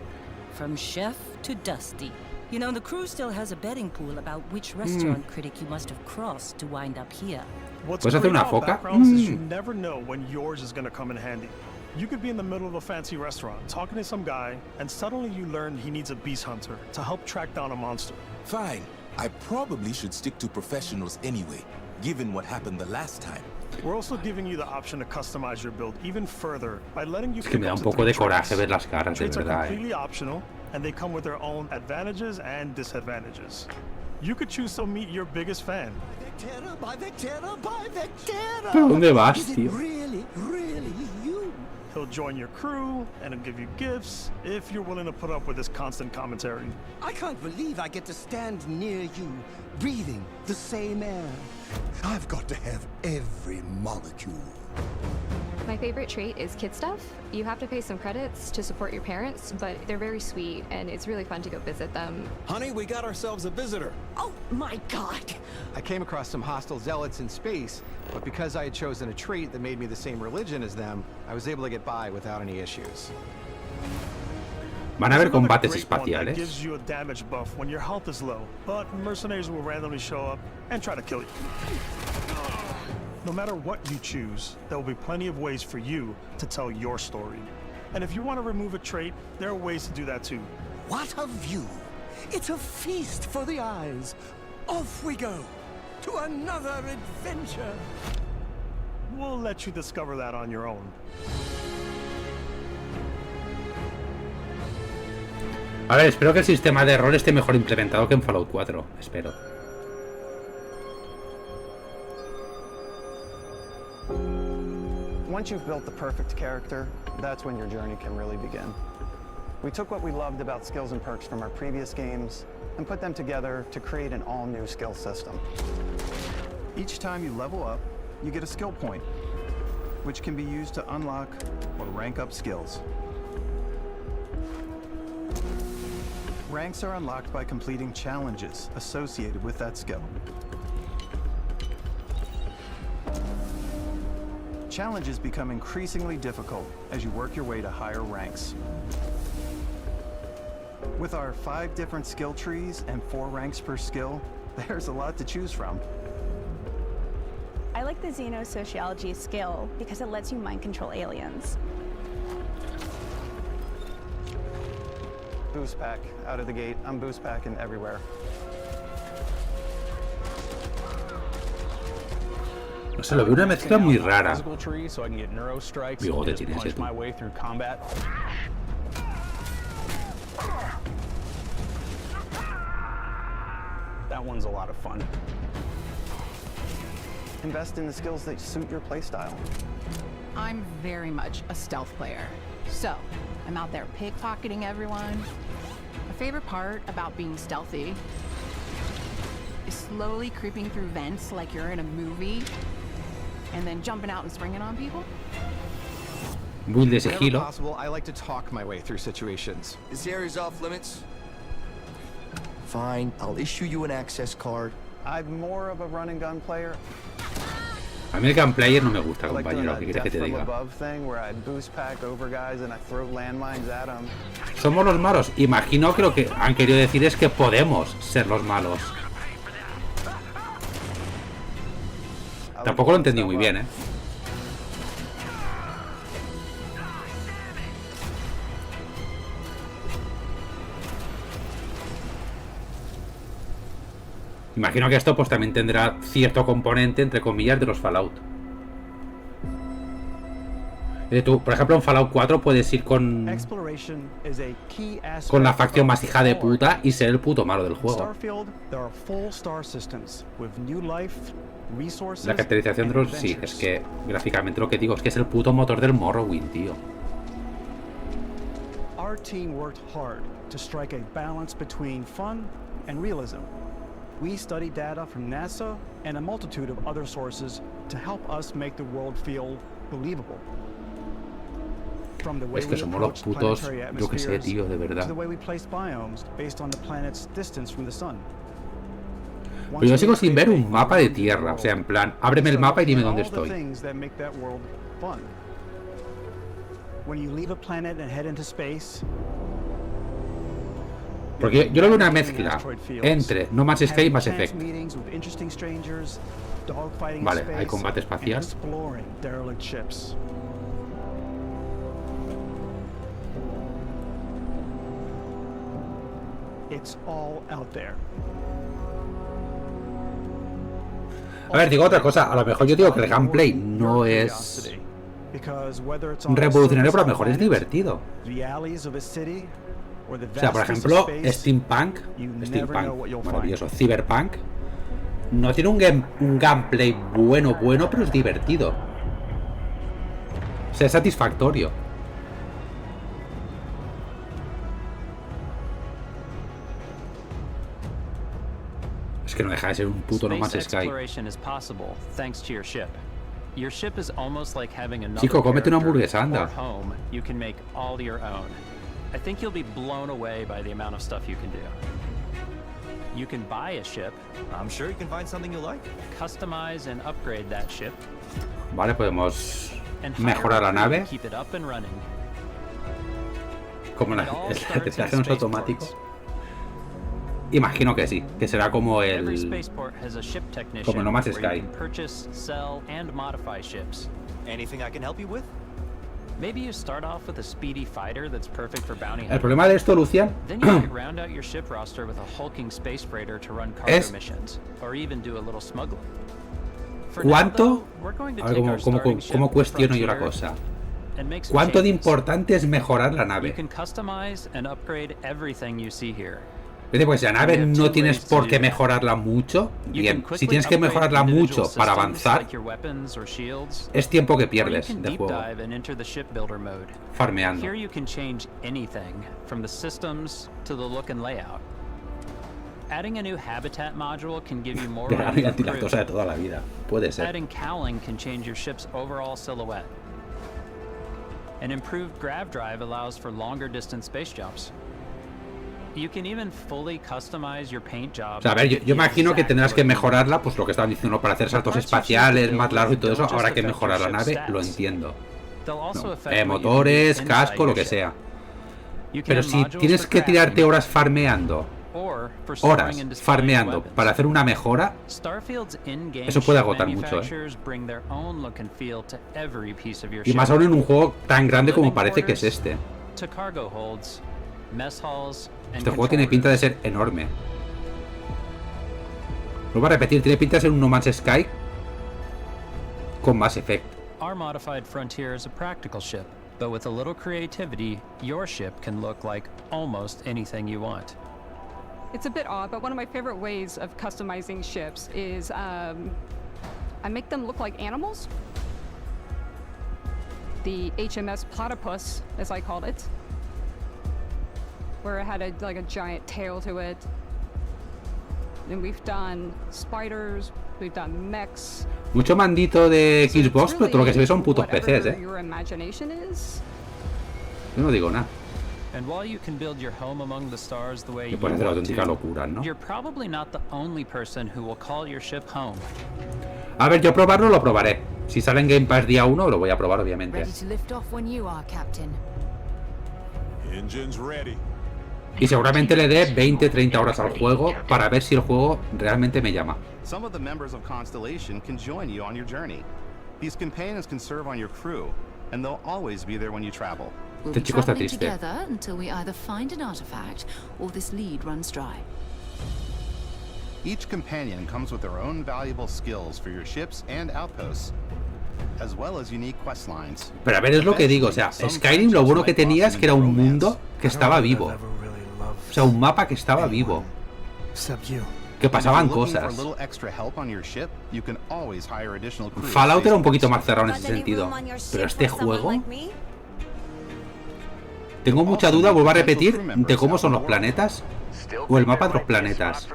From chef to dusty. You know, the crew still has a betting pool about which restaurant critic you must have crossed to wind up here. What's ¿Puedes hacer great una about foca? backgrounds is you never know when yours is going to come in handy. You could be in the middle of a fancy restaurant talking to some guy, and suddenly you learn he needs a beast hunter to help track down a monster. Fine. I probably should stick to professionals anyway, given what happened the last time. We're also giving you the option to customize your build even further by letting you Es que me da un pick up to poco de 3 traits. coraje ver las caras, de Traits are verdad. completely optional, and they come with their own advantages and disadvantages. You could choose to meet your biggest fan. ¿Pero dónde vas, Is it tío? really you? He'll join your crew, and he'll give you gifts if you're willing to put up with his constant commentary. I can't believe I get to stand near you, breathing the same air. I've got to have every molecule. My favorite trait is kid stuff. You have to pay some credits to support your parents, but they're very sweet, and it's really fun to go visit them. Honey, we got ourselves a visitor. Oh my god! I came across some hostile zealots in space, but because I had chosen a trait that made me the same religion as them, I was able to get by without any issues. Van a haber There's another combates great one that espaciales. gives you a damage buff when your health is low, but mercenaries will randomly show up and try to kill you. No matter what you choose, there will be plenty of ways for you to tell your story. And if you want to remove a trait, there are ways to do that too. What a view! It's a feast for the eyes. Off we go to another adventure. We'll let you discover that on your own. A ver, espero que el sistema de rol esté mejor implementado que en Fallout 4. Espero. Once you've built the perfect character, that's when your journey can really begin. We took what we loved about skills and perks from our previous games and put them together to create an all-new skill system. Each time you level up, you get a skill point, which can be used to unlock or rank up skills. Ranks are unlocked by completing challenges associated with that skill. Challenges become increasingly difficult as you work your way to higher ranks. With our 5 different skill trees and 4 ranks per skill, there's a lot to choose from. I like the xenosociology skill because it lets you mind control aliens. Boost pack out of the gate. I'm boost packing everywhere. No sé, lo veo una mezcla muy rara. Bigote tiene ese tú. That one's a lot of fun. Invest in the skills that suit your playstyle. I'm very much a stealth player. So, I'm out there pickpocketing everyone. My favorite part about being stealthy is slowly creeping through vents like you're in a movie and then jumping out and springing on people. Build de Whenever sigilo. possible, I like to talk my way through situations. This area's off limits. Fine, I'll issue you an access card. I'm more of a run and gun player. A mí el gameplayer no me gusta, I like doing compañero. a ¿Qué quieres que death te from diga? above thing where I boost pack over guys and I throw landmines at them. Somos los malos. Imagino que lo que han querido decir es que podemos ser los malos. Tampoco lo entendí muy bien, ¿eh? Imagino que esto pues también tendrá cierto componente, entre comillas, de los Fallout. Tú, por ejemplo, en Fallout 4 puedes ir con la facción más hija de puta y ser el puto malo del juego. Starfield, there are full star systems with new life, resources. La caracterización de los... Sí, es que gráficamente lo que digo es que es el puto motor del Morrowind, tío. Our team worked hard to strike a balance between fun and realism. We studied data from NASA and a multitude of other sources to help us make the world feel believable. From the way Es que we somos los approach putos, planetary yo que sé, atmospheres tío, de to verdad. the way we place biomes based on the planet's distance from the sun. Pero yo sigo sin ver un mapa de tierra, o sea, en plan, ábreme el mapa y dime dónde All the estoy. things that make that world fun. When you leave a planet and head into space, Porque yo lo veo una mezcla entre No Man's Sky y Mass Effect. meetings with interesting strangers, dogfighting in Vale, space, hay combate and espacial. exploring derelict ships. It's all out there. A ver, digo otra cosa, a lo mejor yo digo que el gameplay no es Because whether it's on revolucionario, pero a lo the mejor es planet, divertido. the alleys of a city, or the O sea, por vastness ejemplo, of space, Steampunk, you never know what you'll find. maravilloso, Cyberpunk, no tiene un gameplay bueno, pero es divertido. O sea, es satisfactorio. Es que no deja de ser un puto No Man's Space Sky. exploration is possible thanks to your ship. Your ship is almost like having another Chico, cómete una character hamburguesa, anda. or home you can make all your own. I think you'll be blown away by the amount of stuff you can do. You can buy a ship. I'm sure you can find something you like. Customize and upgrade that ship. Vale, podemos And hire mejorar la a crew to nave. keep it up and running. Como It all el starts in aterrizaje no es automático. spaceports. Imagino que sí, que será como Every el... spaceport has a ship technician Como en No Man's where you Sky. can purchase, sell, and modify ships. Anything I can help you with? Maybe you start off with a speedy fighter that's perfect for bounty El hunting. problema de esto, Lucian, Then you might round out your ship roster with a hulking space freighter to run cargo Es- missions, or even do a little smuggling. For ¿cuánto? now, though, we're going to A ver, take ¿cómo, our cómo, starting cómo ship, cuestiono yo la Frontier, cosa? and make some ¿Cuánto de changes. importante es mejorar la You nave? can customize and upgrade everything you see here. Es decir, pues si la nave We have no two tienes ways to por do qué that. mejorarla mucho, You bien. can Si quickly tienes que upgrade mejorarla individual mucho para systems avanzar, like your weapons or shields, es tiempo que or you pierdes can de deep juego, dive and enter the shipbuilder mode. farmeando. Here you can change anything, from the systems to the look and layout. Adding a new habitat module can give you more De la room for la crew. cosa de toda la vida. Puede ser. Adding cowling can change your ship's overall silhouette. An improved grav drive allows for longer distance space jumps. You can even fully customize your paint job. O sea, a ver, yo imagino que tendrás que mejorarla, pues lo que estaban diciendo, para hacer saltos espaciales más largos y todo eso, habrá que mejorar la nave, lo entiendo. No, motores, casco, lo que sea. Pero si tienes que tirarte horas farmeando para hacer una mejora, eso puede agotar mucho, ¿eh? Y más aún en un juego tan grande como parece que es este. Este juego tiene pinta de ser enorme. Lo voy a repetir, tiene pinta de ser un No Man's Sky con Mass Effect. Our modified Frontier is a practical ship, but with a little creativity, your ship can look like almost anything you want. It's a bit odd, but one of my favorite ways of customizing ships is I make them look like animals. The HMS Platypus, as I called it, where it had like a giant tail to it. And we've done spiders, we've done mechs. Mucho mandito de Xbox, pero todo lo que se ve son putos PCs, ¿eh? Your imagination is. Yo no digo nada. And while you can build your home among the stars the way Que you puede ser want auténtica to, locura, ¿no? you're probably not the only person who will call your ship home. A ver, yo probarlo lo probaré. Si sale en Game Pass día 1, lo voy a probar, obviamente. Ready to lift off when you are, Captain. Engines ready. Y seguramente le dé 20-30 horas al juego para ver si el juego realmente me llama. Some of the members of Constellation can join you on your journey. These companions can serve on your crew, and they'll always be there when you travel. We'll Este be chico está traveling triste. together until we either find an artifact or this lead runs dry. Each companion comes with their own valuable skills for your ships and outposts, as well as unique quest lines. Pero a ver, es lo que digo, o sea, Skyrim lo bueno que tenía es que era un mundo que estaba vivo. O sea, un mapa que estaba vivo. Que pasaban cosas. Fallout era un poquito más cerrado en ese sentido. Pero este juego... Tengo mucha duda, vuelvo a repetir, de cómo son los planetas. O el mapa de los planetas.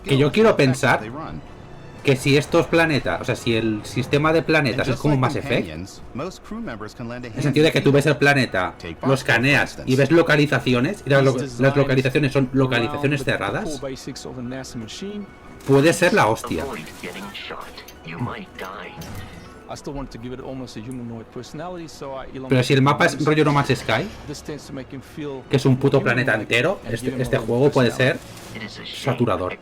Que yo quiero pensar que si estos planetas, o sea, si el sistema de planetas es como Mass Effect, en el sentido de que tú ves el planeta, lo escaneas y ves localizaciones, y las localizaciones son localizaciones cerradas, puede ser la hostia. Pero si el mapa es rollo No Man's Sky, que es un puto planeta entero, este juego puede ser saturador.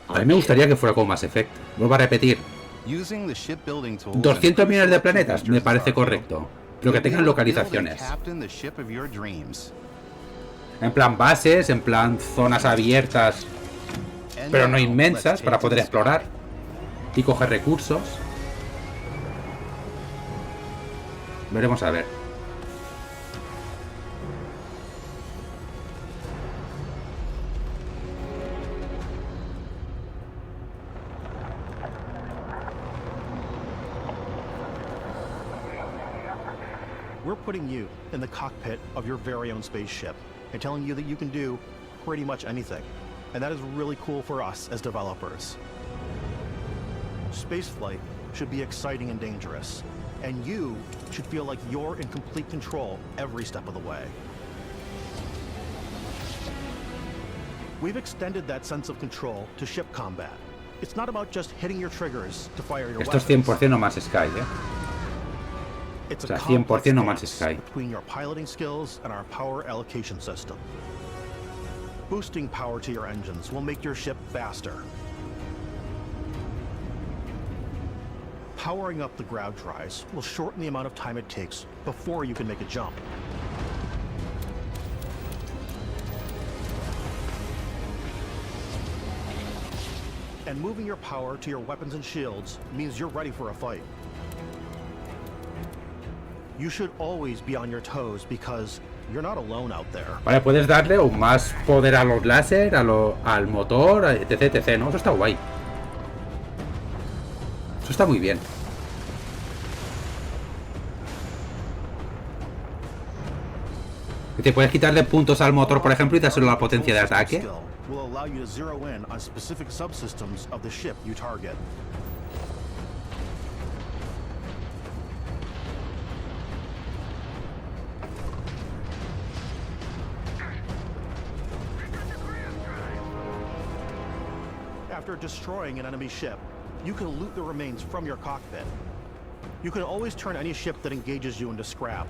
A mí me gustaría que fuera como Mass Effect. Vuelvo a repetir, 200 millones de planetas me parece correcto, pero que tengan localizaciones. En plan bases, en plan zonas abiertas, pero no inmensas, para poder explorar y coger recursos. Veremos a ver. We're putting you in the cockpit of your very own spaceship and telling you that you can do pretty much anything. And that is really cool for us as developers. Spaceflight should be exciting and dangerous, and you should feel like you're in complete control every step of the way. We've extended that sense of control to ship combat. It's not about just hitting your triggers to fire your Esto es weapons. 100% No Man's Sky, ¿eh? It's O sea, a complex 100% No Man's dance Sky. between your piloting skills and our power allocation system. Boosting power to your engines will make your ship faster. Powering up the ground drives will shorten the amount of time it takes before you can make a jump. And moving your power to your weapons and shields means you're ready for a fight. You should always be on your toes because you're not alone out there. Vale, puedes darle aún más poder a los láser, al motor, etc, etc, ¿no? Eso está guay. Eso está muy bien. Que te puedes quitarle puntos al motor, por ejemplo, y dárselo la potencia de ataque. Will allow you to zero in on specific subsystems of the ship you target. After destroying an enemy ship, you can loot the remains from your cockpit. You can always turn any ship that engages you into scrap.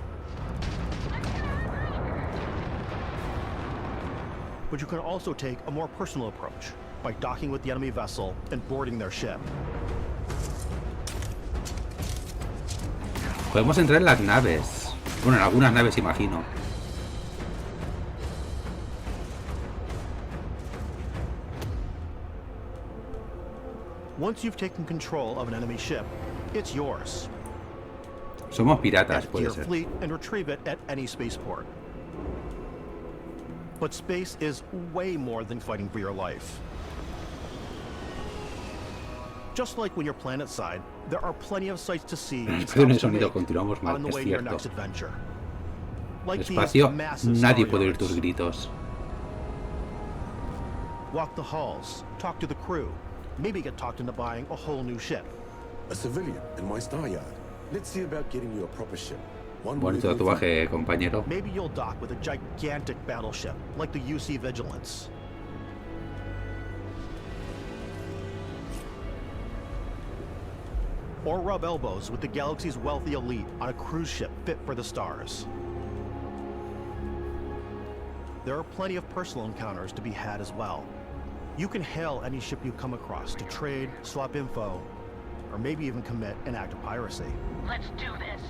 But you can also take a more personal approach by docking with the enemy vessel and boarding their ship. Podemos entrar en las naves. Bueno, en algunas naves imagino. Once you've taken control of an enemy ship, it's yours. Somos piratas, Add to puede your ser. fleet and retrieve it at any spaceport. But space is way more than fighting for your life. Just like when you're planetside, there are plenty of sights to see and Perdón el stops to sonido, make continuamos mal, on the es way to your cierto. next adventure. Like these Espacio, massive nadie star puede oír yards. tus gritos. Walk the halls, talk to the crew, maybe get talked into buying a whole new ship. A civilian in my star yard. Let's see about getting you a proper ship. One Bonito with tatuaje, compañero. Maybe you'll dock with a gigantic battleship, like the UC Vigilance. Or rub elbows with the galaxy's wealthy elite on a cruise ship fit for the stars. There are plenty of personal encounters to be had as well. You can hail any ship you come across to trade, swap info, or maybe even commit an act of piracy. Let's do this.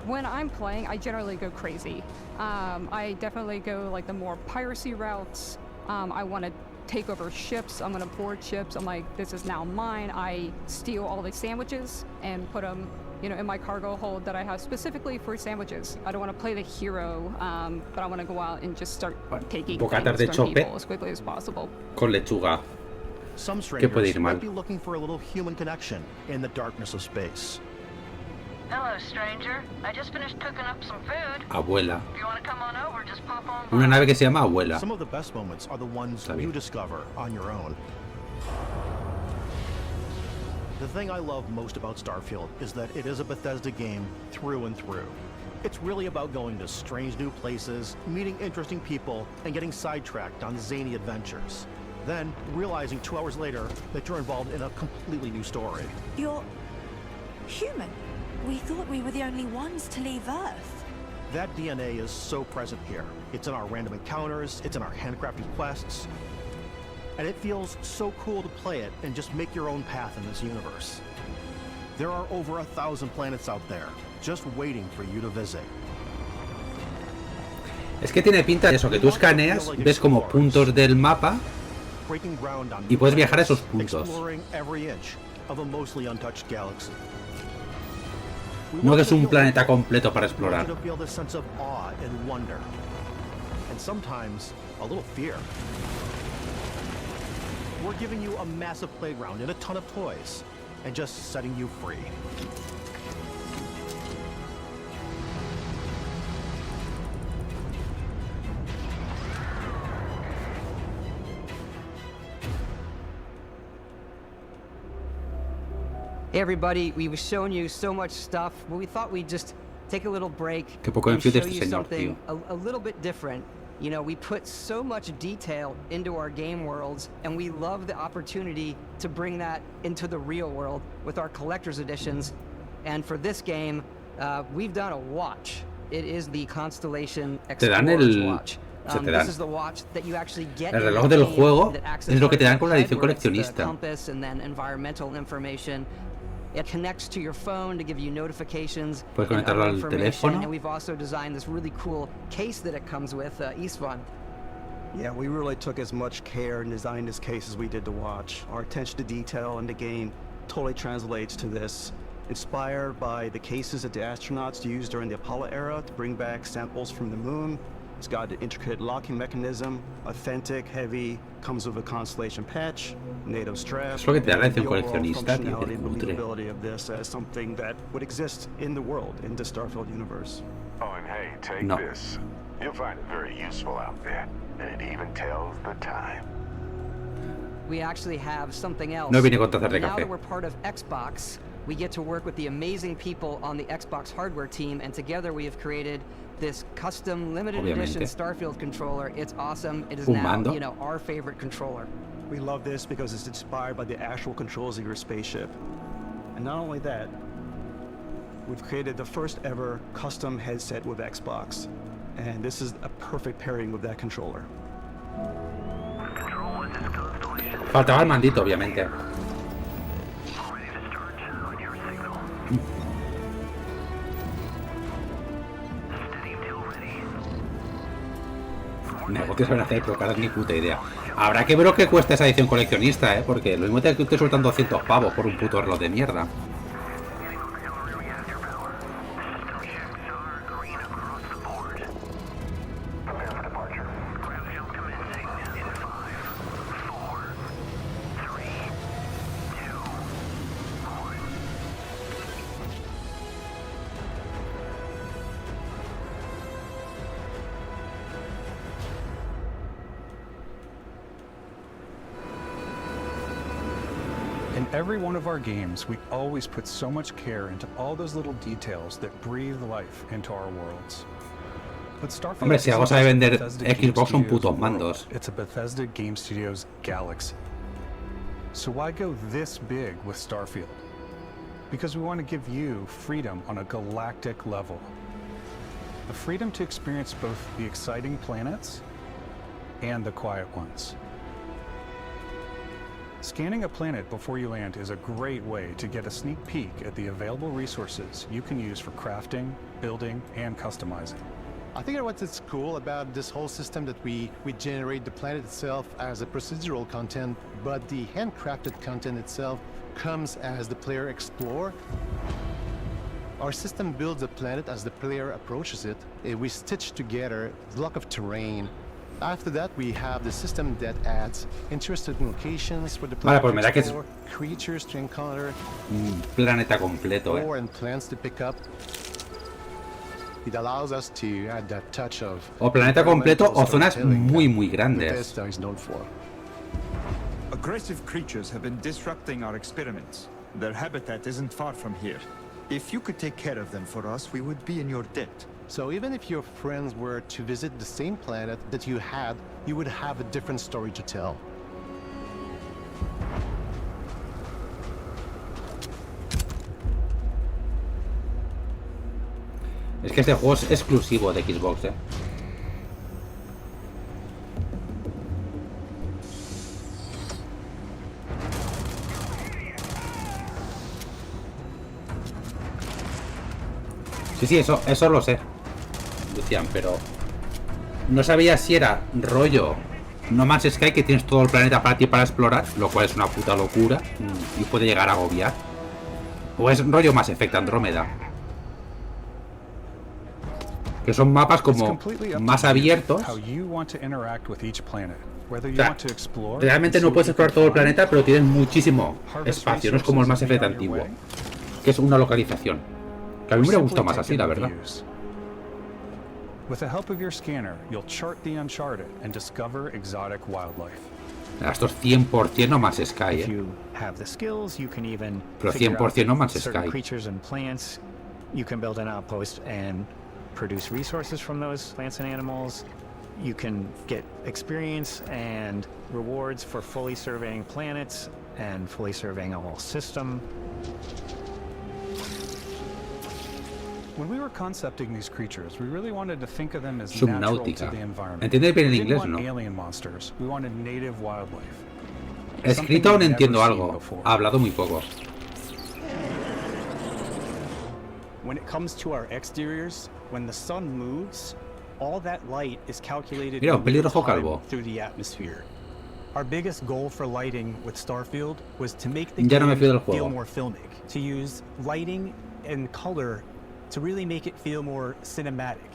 When I'm playing, I generally go crazy. I definitely go like the more piracy routes. I want to take over ships. I'm going to board ships. I'm like, this is now mine. I steal all the sandwiches and put them, in my cargo hold that I have specifically for sandwiches. I don't want to play the hero, but I want to go out and just start taking bocatas de things from chope people as quickly as possible. con lechuga. Some ¿Qué puede strangers ir mal? might be looking for a little human connection in the darkness of space. Hello, stranger. I just finished cooking up some food. Abuela. If you want to come on over, just pop on Una by. nave que se llama Abuela. Some of the best moments are the ones Está bien. you discover on your own. The thing I love most about Starfield is that it is a Bethesda game through and through. It's really about going to strange new places, meeting interesting people, and getting sidetracked on zany adventures. Then, realizing 2 hours later that you're involved in a completely new story. You're human. We thought we were the only ones to leave Earth. That DNA is so present here. It's in our random encounters, it's in our handcrafted quests, and it feels so cool to play it and just make your own path in this universe. There are over 1,000 planets out there, just waiting for you to visit. Es que tiene pinta de eso, que tú escaneas, ves como puntos del mapa Breaking ground on y puedes new viajar a esos planets, puntos. exploring every inch of a mostly untouched galaxy. We No want que es to un feel planeta open. completo para We want explorar. you to feel this sense of awe and wonder, and sometimes a little fear. We're giving you a massive playground and a ton of toys, and just setting you free. Hey everybody, we were showing you so much stuff, but we thought we'd just take a little break Qué poco and enfield show este you señor, something tío. a little bit different. You know, we put so much detail into our game worlds, and we love the opportunity to bring that into the real world with our collector's editions. And for this game, we've done a watch. It is the Constellation Te dan Explorer's el... Watch. Se te This dan. is the watch that you actually get El in reloj the del game juego that acts es as lo que te part dan of con la the edición HUD, where it's the coleccionista. compass and then environmental information. It connects to your phone to give you notifications Puedes and conectarlo other al information. teléfono. And we've also designed this really cool case that it comes with, Istvan. Yeah, we really took as much care in designing this case as we did to watch. Our attention to detail in the game totally translates to this. Inspired by the cases that the astronauts used during the Apollo era to bring back samples from the moon. It's got an intricate locking mechanism, authentic, heavy, comes with a Constellation patch, native strap. Es lo que te da la and the edición overall coleccionista, tío, functionality qué and cutre. believability of this as something that would exist in the world, in the Starfield universe. Oh, and hey, take No. this. You'll find it very useful out there. And it even tells the time. We actually have something else. No vine con tazas de Now café. that we're part of Xbox, we get to work with the amazing people on the Xbox hardware team, and together we have created this custom limited edition Obviamente. Starfield controller. It's awesome. It is Un now, mando. our favorite controller. We love this because it's inspired by the actual controls of your spaceship. And not only that, we've created the first ever custom headset with Xbox. And this is a perfect pairing with that controller. Faltaba el mandito, obviamente. Negocios van a hacer, pero claro, ni puta idea. Habrá que ver lo que cuesta esa edición coleccionista, porque lo mismo te sueltan 200 pavos por un puto reloj de mierda. In every one of our games, we always put so much care into all those little details that breathe life into our worlds. But Starfield, hombre, si algo sabe vender Xbox son putos world. mandos. It's a Bethesda Game Studios galaxy. So why go this big with Starfield? Because we want to give you freedom on a galactic level. The freedom to experience both the exciting planets and the quiet ones. Scanning a planet before you land is a great way to get a sneak peek at the available resources you can use for crafting, building, and customizing. I think what's cool about this whole system that we generate the planet itself as a procedural content, but the handcrafted content itself comes as the player explore. Our system builds the planet as the player approaches it. We stitch together a block of terrain. After that, we have the system that adds interesting locations for the player pues me da que es creatures to encounter, un planeta completo, and plants to pick up. It allows us to add that touch of o planeta completo o zonas muy grandes. Bethesda is known for. Aggressive creatures have been disrupting our experiments. Their habitat isn't far from here. If you could take care of them for us, we would be in your debt. So even if your friends were to visit the same planet that you had, you would have a different story to tell. Es que este juego es exclusivo de Xbox, Sí, eso lo sé. Decían, pero no sabía si era rollo No Man's Sky, que tienes todo el planeta para ti para explorar, lo cual es una puta locura y puede llegar a agobiar, o es rollo Mass Effect Andrómeda, que son mapas como más abiertos. O sea, realmente no puedes explorar todo el planeta, pero tienes muchísimo espacio, no es como el Mass Effect antiguo, que es una localización, que a mí me gusta más así, la verdad. With the help of your scanner, you'll chart the uncharted and discover exotic wildlife. Esto es 100% No Man's Sky, pero 100% No Man's Sky. Creatures and plants, you can build an outpost and produce resources from those plants and animals. You can get experience and rewards for fully surveying planets and fully surveying a whole system. When we were concepting these creatures, we really wanted to think of them as natural to the environment. ¿Entiendes bien el We inglés, didn't no? want alien monsters. We wanted native wildlife. Escrito aún entiendo algo, hablado muy poco. When it comes to our exteriors, when the sun moves, all that light is calculated Mira, un in real pelirrojo time calvo. through the atmosphere. Our biggest goal for lighting with Starfield was to make the Ya no me fío del game feel juego. more filmic, to use lighting and color to really make it feel more cinematic.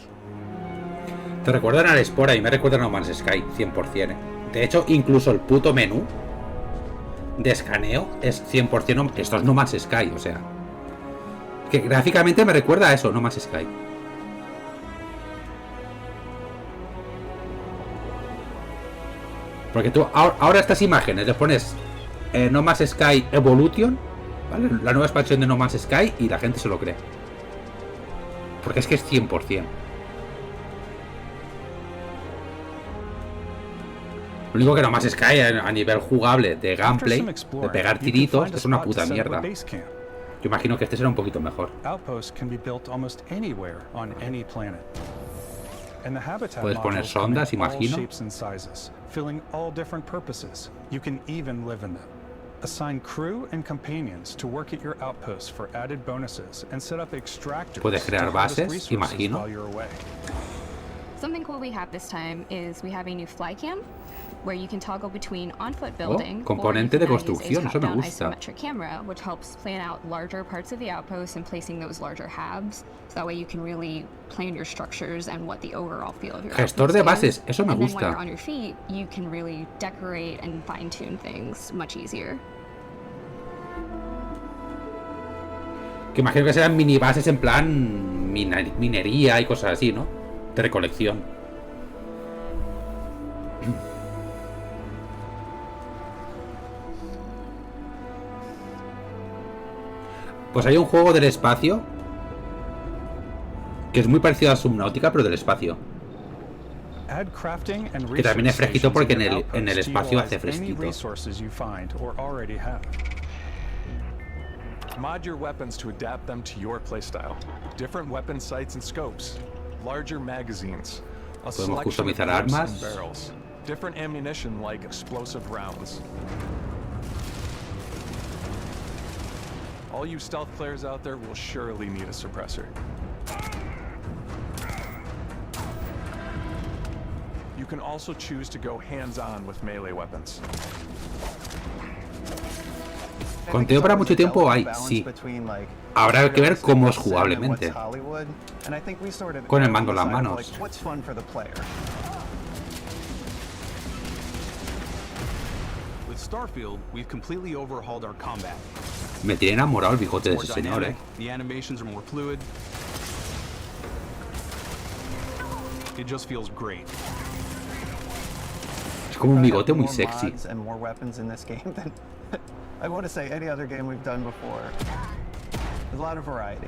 Te recuerdan a la Espora y me recuerdan a No Man's Sky, 100%. De hecho, incluso el puto menú de escaneo es 100%. Esto es No Man's Sky, o sea. Que gráficamente me recuerda a eso, No Man's Sky. Porque tú ahora estas imágenes le pones No Man's Sky Evolution, ¿vale? La nueva expansión de No Man's Sky, y la gente se lo cree. Porque es que es 100%. Lo único que nomás es que hay a nivel jugable de gameplay, de pegar tiritos, es una puta mierda. Yo imagino que este será un poquito mejor. Puedes poner sondas, imagino. Assign crew and companions to work at your outposts for added bonuses and set up extractors. Puedes crear bases, imagino. Something cool we have this time is we have a new fly cam where you can toggle between on-foot building componente de construcción, eso me gusta. Isometric camera, which helps plan out larger parts of the outpost and placing those larger hubs. So that way you can really plan your structures and what the overall feel of your gestor de bases, eso me gusta. And then when you're gusta. on your feet, you can really decorate and fine-tune things much easier. Que imagino que serán mini bases en plan minería y cosas así, ¿no? De recolección. Pues hay un juego del espacio que es muy parecido a Subnautica, pero del espacio. Que también es fresquito porque en el espacio hace fresquito. Mod your weapons to adapt them to your playstyle. Different weapon sights and scopes, larger magazines, a Podemos selection of customizar clips armas. and barrels, different ammunition like explosive rounds. All you stealth players out there will surely need a suppressor. You can also choose to go hands-on with melee weapons. Conteo para mucho tiempo hay, sí. Habrá que ver cómo es jugablemente. Con el mando en las manos. With Starfield, we've completely overhauled our combat. Me tiene enamorado el bigote de ese señor, eh. The animations are more fluid. It just feels great. Es como un bigote muy sexy. I want to say any other game we've done before. There's a lot of variety.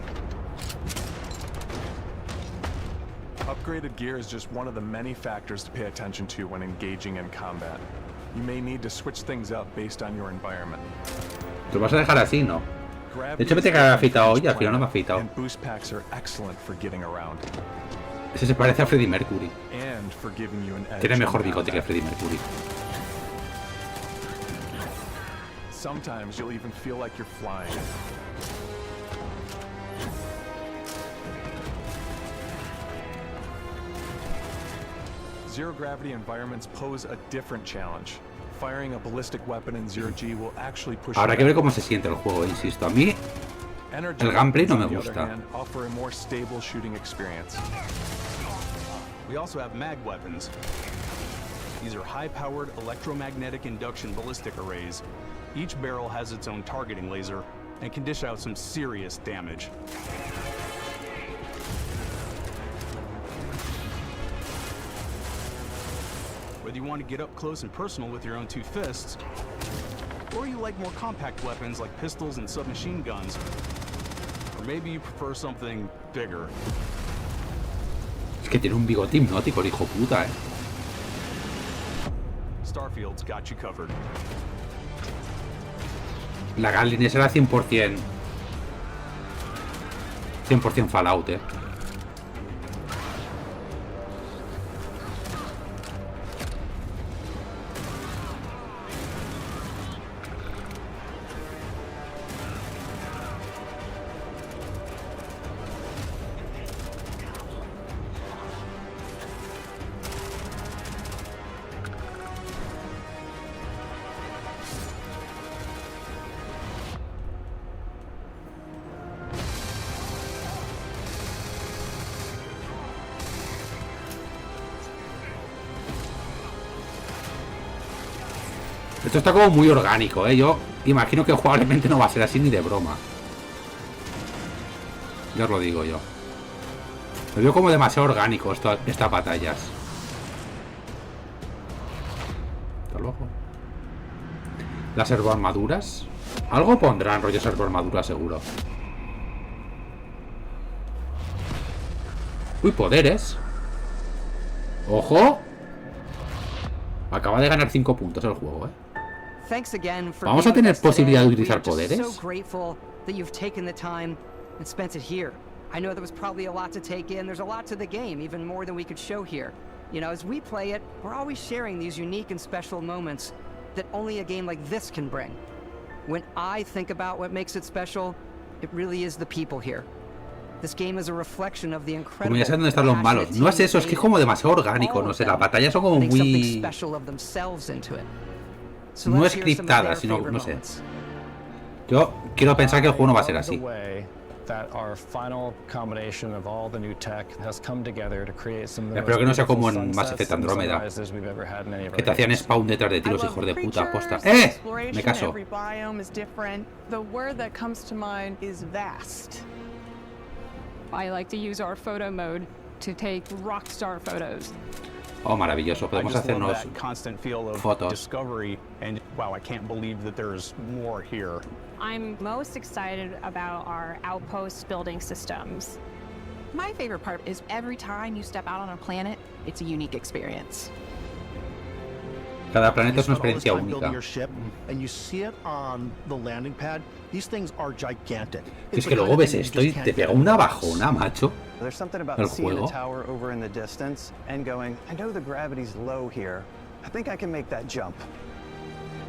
Upgraded gear is just one of the many factors to pay attention to when engaging in combat. You may need to switch things up based on your environment. ¿Te vas a dejar así, no? De hecho me tengo que haber afeitado hoy y al final no me he afeitado. And boost packs are excellent for getting around. Ese se parece a Freddie Mercury. And for giving you an edge. Tiene mejor bigote que Freddie Mercury. Sometimes you'll even feel like you're flying. Zero gravity environments pose a different challenge. Firing a ballistic weapon in zero G will actually push. Habrá que ver cómo se siente el juego, insisto. A mí el gameplay no me gusta. Offer a more stable shooting experience. We also have mag weapons. These are high-powered electromagnetic induction ballistic arrays. Each barrel has its own targeting laser and can dish out some serious damage. Whether you want to get up close and personal with your own two fists, or you like more compact weapons like pistols and submachine guns, or maybe you prefer something bigger. Es que tiene un bigote hipnótico el hijo puta, eh. Starfield's got you covered. La Gatling esa era 100% Fallout, eh. Esto está como muy orgánico, ¿eh? Yo imagino que jugablemente no va a ser así ni de broma. Ya os lo digo yo. Lo veo como demasiado orgánico estas batallas. Está loco. Las servoarmaduras. Algo pondrán rollo servoarmadura seguro. Uy, poderes. ¡Ojo! Acaba de ganar 5 puntos el juego, Thanks again for ¿Vamos a being tener with us posibilidad de today. utilizar We are just poderes? so grateful that you've taken the time and spent it here. I know there was probably a lot to take in. There's a lot to the game, even more than we could show here. You know, as we play it, we're always sharing these unique and special moments that only a game like this can bring. When I think about what makes it special, it really is the people here. This game is a reflection of the Como incredible ya saben dónde están los malos. No es eso, es que es como demasiado orgánico, no sé, las batallas son como muy... No scriptadas, sino, no sé. Yo quiero pensar que el juego no va a ser así. Espero que no sea como en Mass Effect Andrómeda, que te hacían spawn detrás de ti los hijos de puta aposta. ¡Eh! Me caso. Every biome is different. The word that comes to mind is vast. I like to use our photo mode to take rockstar photos. Oh, maravilloso. Podemos hacernos constant feel of fotos. Discovery and wow, I can't believe that there's more here. I'm most excited about our outpost building systems. My favorite part is every time you step out on a planet, it's a unique experience. Cada planeta es una experiencia building única. your ship and you see it on the landing pad. These things are gigantic. Es que luego ves esto y te pega una bajona, macho. There's something about El seeing the juego. tower over in the distance and going, I know the gravity's low here. I think I can make that jump.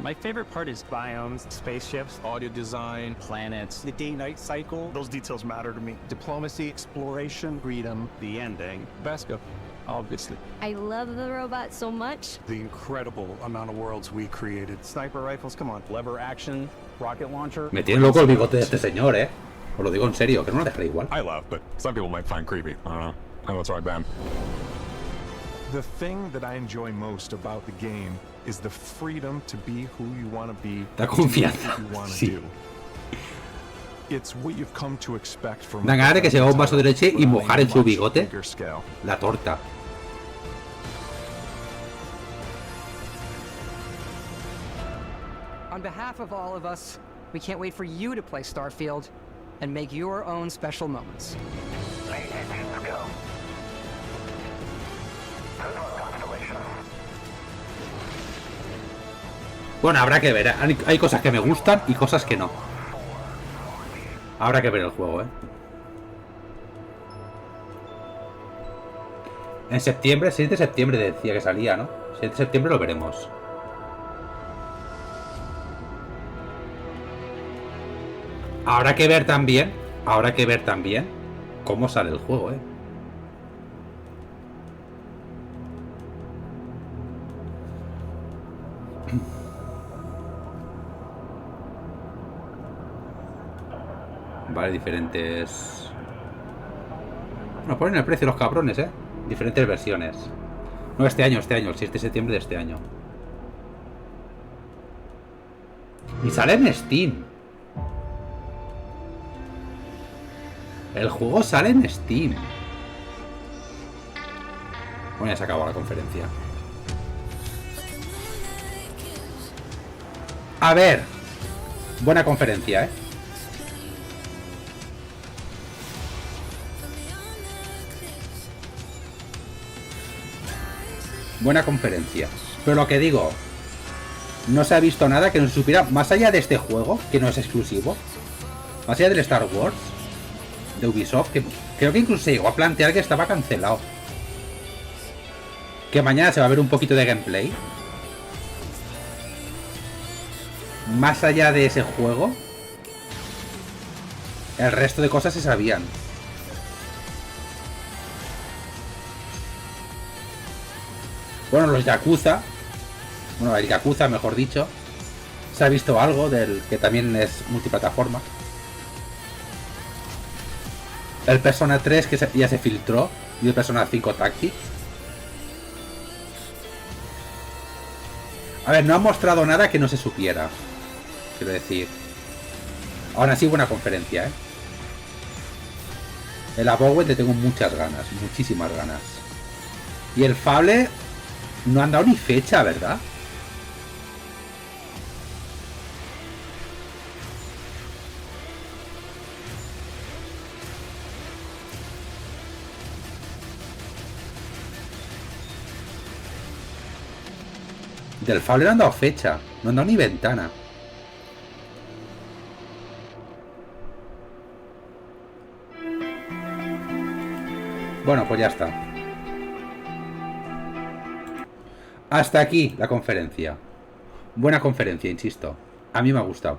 My favorite part is biomes, spaceships, audio design, Planets, the day-night cycle, Those details matter to me. Diplomacy, exploration, freedom. the ending. Vasco, obviously. I love the robot so much. The incredible amount of worlds we created. Sniper rifles, come on. Lever action, rocket launcher. Me tiene loco el bigote de este señor, Os lo digo en serio, que no lo dejaré igual. I laugh, but some people might find creepy. I don't know. I know it's right, Ben. The thing that I enjoy most about the game is the freedom to be who you want to be. Da to do confianza, what you wanna sí. do. It's what you've come to expect from Dan ganas de que se haga un vaso de leche y but on a mojar en su much bigote bigger scale. la torta. On behalf of all of us, we can't wait for you to play Starfield and make your own special moments. Bueno, habrá que ver. Hay cosas que me gustan y cosas que no. Habrá que ver el juego, En septiembre, 6 de septiembre decía que salía, ¿no? 6 de septiembre lo veremos. Habrá que ver también cómo sale el juego, Vale, diferentes... Bueno, ponen el precio los cabrones, Diferentes versiones. No, este año, el 6 de septiembre de este año. Y sale en Steam. El juego sale en Steam. Bueno, ya se acabó la conferencia. A ver. Buena conferencia, Buena conferencia. Pero lo que digo, no se ha visto nada que no se supiera, más allá de este juego, que no es exclusivo, más allá del Star Wars de Ubisoft, que creo que incluso se llegó a plantear que estaba cancelado. Que mañana se va a ver un poquito de gameplay. Más allá de ese juego, el resto de cosas se sabían. Bueno, los Yakuza. Bueno, el Yakuza, mejor dicho. Se ha visto algo del que también es multiplataforma. El Persona 3 que ya se filtró. Y el Persona 5 Tactics. A ver, no han mostrado nada que no se supiera. Quiero decir. Aún así, buena conferencia, El Abowed le tengo muchas ganas. Muchísimas ganas. Y el Fable... No han dado ni fecha, ¿verdad? Del Fable no han dado fecha. No han dado ni ventana. Bueno, pues ya está. Hasta aquí la conferencia. Buena conferencia, insisto. A mí me ha gustado.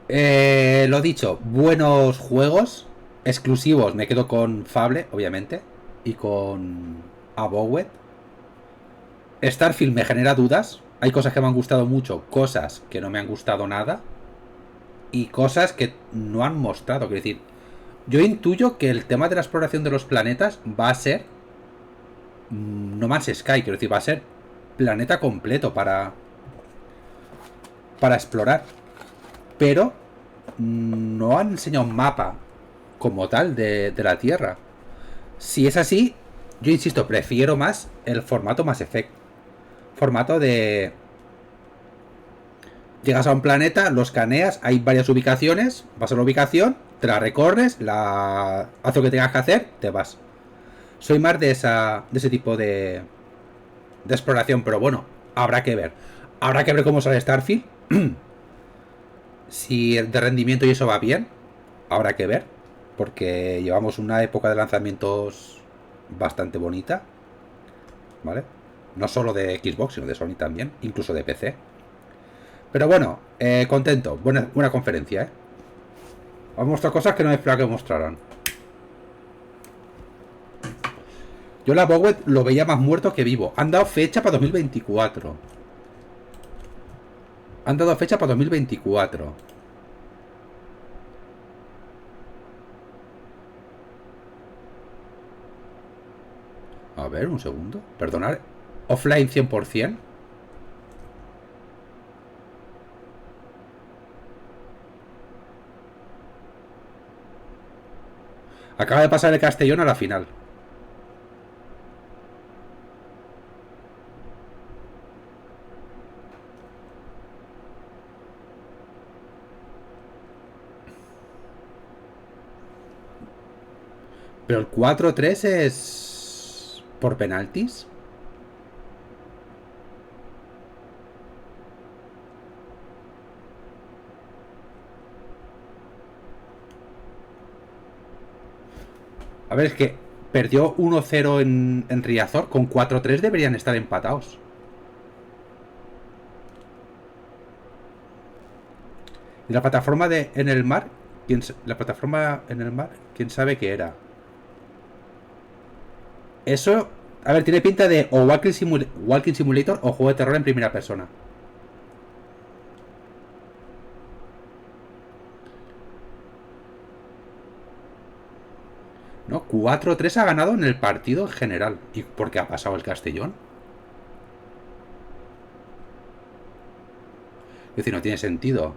Lo dicho, buenos juegos. Exclusivos, me quedo con Fable, obviamente. Y con Abowed. Starfield me genera dudas. Hay cosas que me han gustado mucho, cosas que no me han gustado nada. Y cosas que no han mostrado. Quiero decir, yo intuyo que el tema de la exploración de los planetas va a ser No Man's Sky, quiero decir, va a ser planeta completo para explorar. Pero no han enseñado un mapa como tal de la Tierra. Si es así, yo insisto, prefiero más el formato Mass Effect. Formato de... Llegas a un planeta, lo escaneas, hay varias ubicaciones, vas a la ubicación, te la recorres, haz lo que tengas que hacer, te vas. Soy más de ese tipo de exploración, pero bueno, habrá que ver. Habrá que ver cómo sale Starfield. Si de rendimiento y eso va bien, habrá que ver. Porque llevamos una época de lanzamientos bastante bonita. ¿Vale? No solo de Xbox, sino de Sony también. Incluso de PC. Pero bueno, contento. Buena conferencia, ¿eh? Han mostrado cosas que no me esperaba que mostraran. Yo la Bowed lo veía más muerto que vivo. Han dado fecha para 2024. Han dado fecha para 2024. A ver, un segundo. Perdonad. Offline 100%. Acaba de pasar el Castellón a la final. Pero el 4-3 es... ¿por penaltis? A ver, es que perdió 1-0 en Riazor. Con 4-3 deberían estar empatados. Y la plataforma en el mar... La plataforma en el mar, ¿quién sabe qué era? Eso... A ver, tiene pinta de o Walking Simulator o juego de terror en primera persona. No, 4-3 ha ganado en el partido en general. ¿Y por qué ha pasado el Castellón? Es decir, no tiene sentido.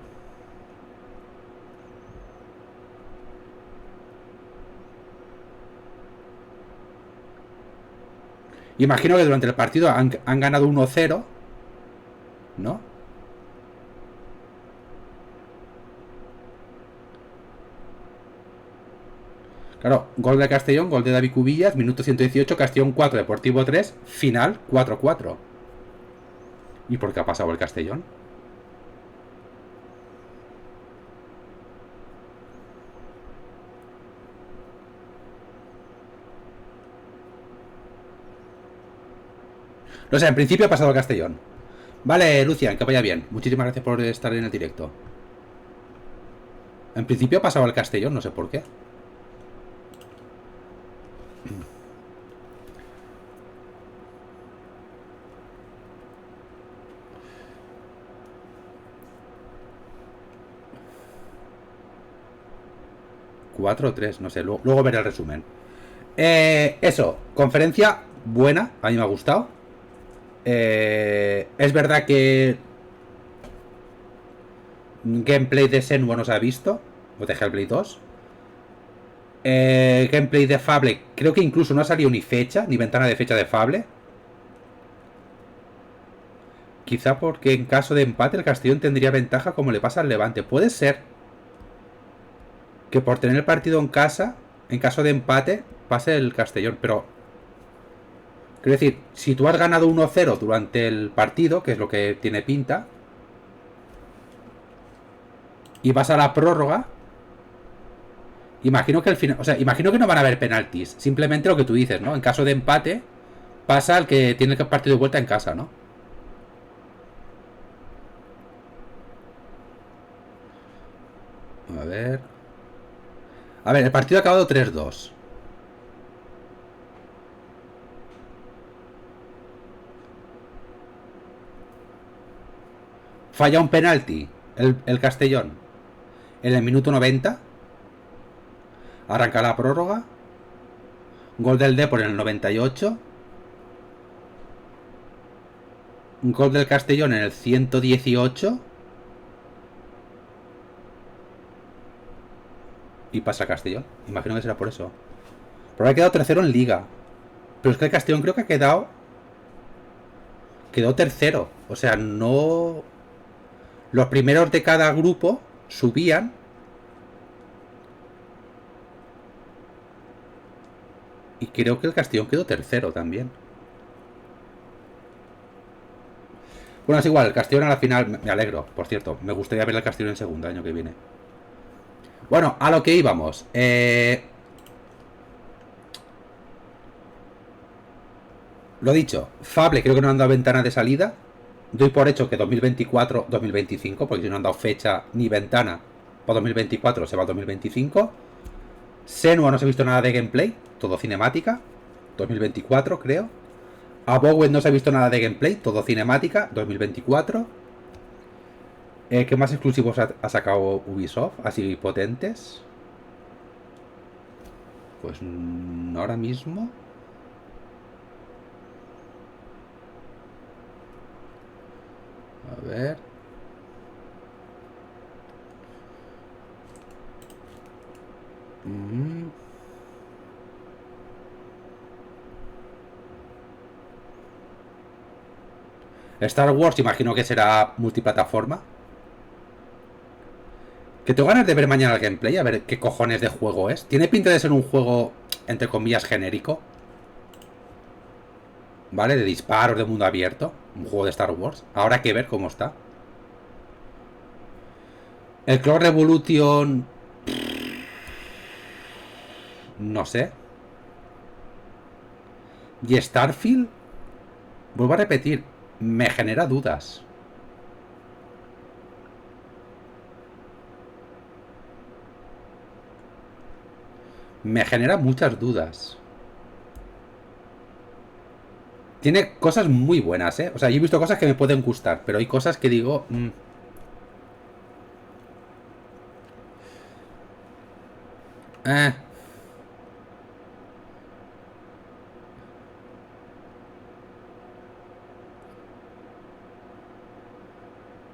Imagino que durante el partido han ganado 1-0, ¿no? Claro, gol de Castellón, gol de David Cubillas, minuto 118, Castellón 4, Deportivo 3, final 4-4. ¿Y por qué ha pasado el Castellón? No sé, en principio ha pasado el Castellón. Vale, Lucian, que vaya bien. Muchísimas gracias por estar en el directo. En principio ha pasado el Castellón, no sé por qué. ...4-3, no sé, luego veré el resumen. Eso, conferencia buena, a mí me ha gustado. Es verdad que gameplay de Senua no se ha visto, o de Hellblade 2. Gameplay de Fable, creo que incluso no ha salido ni fecha, ni ventana de fecha de Fable. Quizá porque en caso de empate el Castellón tendría ventaja como le pasa al Levante. Puede ser que por tener el partido en casa, en caso de empate, pase el Castellón, pero Quiero decir, si tú has ganado 1-0 durante el partido, que es lo que tiene pinta, y vas a la prórroga, imagino que al final, o sea, imagino que no van a haber penaltis. Simplemente lo que tú dices, ¿no? En caso de empate, pasa al que tiene el partido de vuelta en casa, ¿no? A ver. A ver, el partido ha acabado 3-2. Falla un penalti el Castellón en el minuto 90. Arranca la prórroga. Gol del Depor en el 98. Un gol del Castellón en el 118. Y pasa Castellón. Imagino que será por eso. Pero ha quedado tercero en Liga. Pero es que el Castellón creo que ha quedado... Quedó tercero. O sea, no... Los primeros de cada grupo subían. Y creo que el Castellón quedó tercero también. Bueno, es igual, el Castellón a la final, me alegro, por cierto. Me gustaría ver el Castellón en segundo año que viene. Bueno, a lo que íbamos. Lo dicho, Fable creo que no han dado ventana de salida. Doy por hecho que 2024-2025, porque si no han dado fecha ni ventana para 2024, se va a 2025. Senua no se ha visto nada de gameplay, todo cinemática. 2024 creo. Abowed no se ha visto nada de gameplay, todo cinemática, 2024. ¿Qué más exclusivos ha sacado Ubisoft? Así potentes. Pues ahora mismo. A ver. Star Wars imagino que será multiplataforma. Que tengo ganas de ver mañana el gameplay, a ver qué cojones de juego es. Tiene pinta de ser un juego, entre comillas, genérico. ¿Vale? De disparos, de mundo abierto. Un juego de Star Wars. Ahora hay que ver cómo está. El Clone Revolution... No sé. Y Starfield... Vuelvo a repetir. Me genera dudas. Me genera muchas dudas. Tiene cosas muy buenas, ¿eh? O sea, yo he visto cosas que me pueden gustar, pero hay cosas que digo...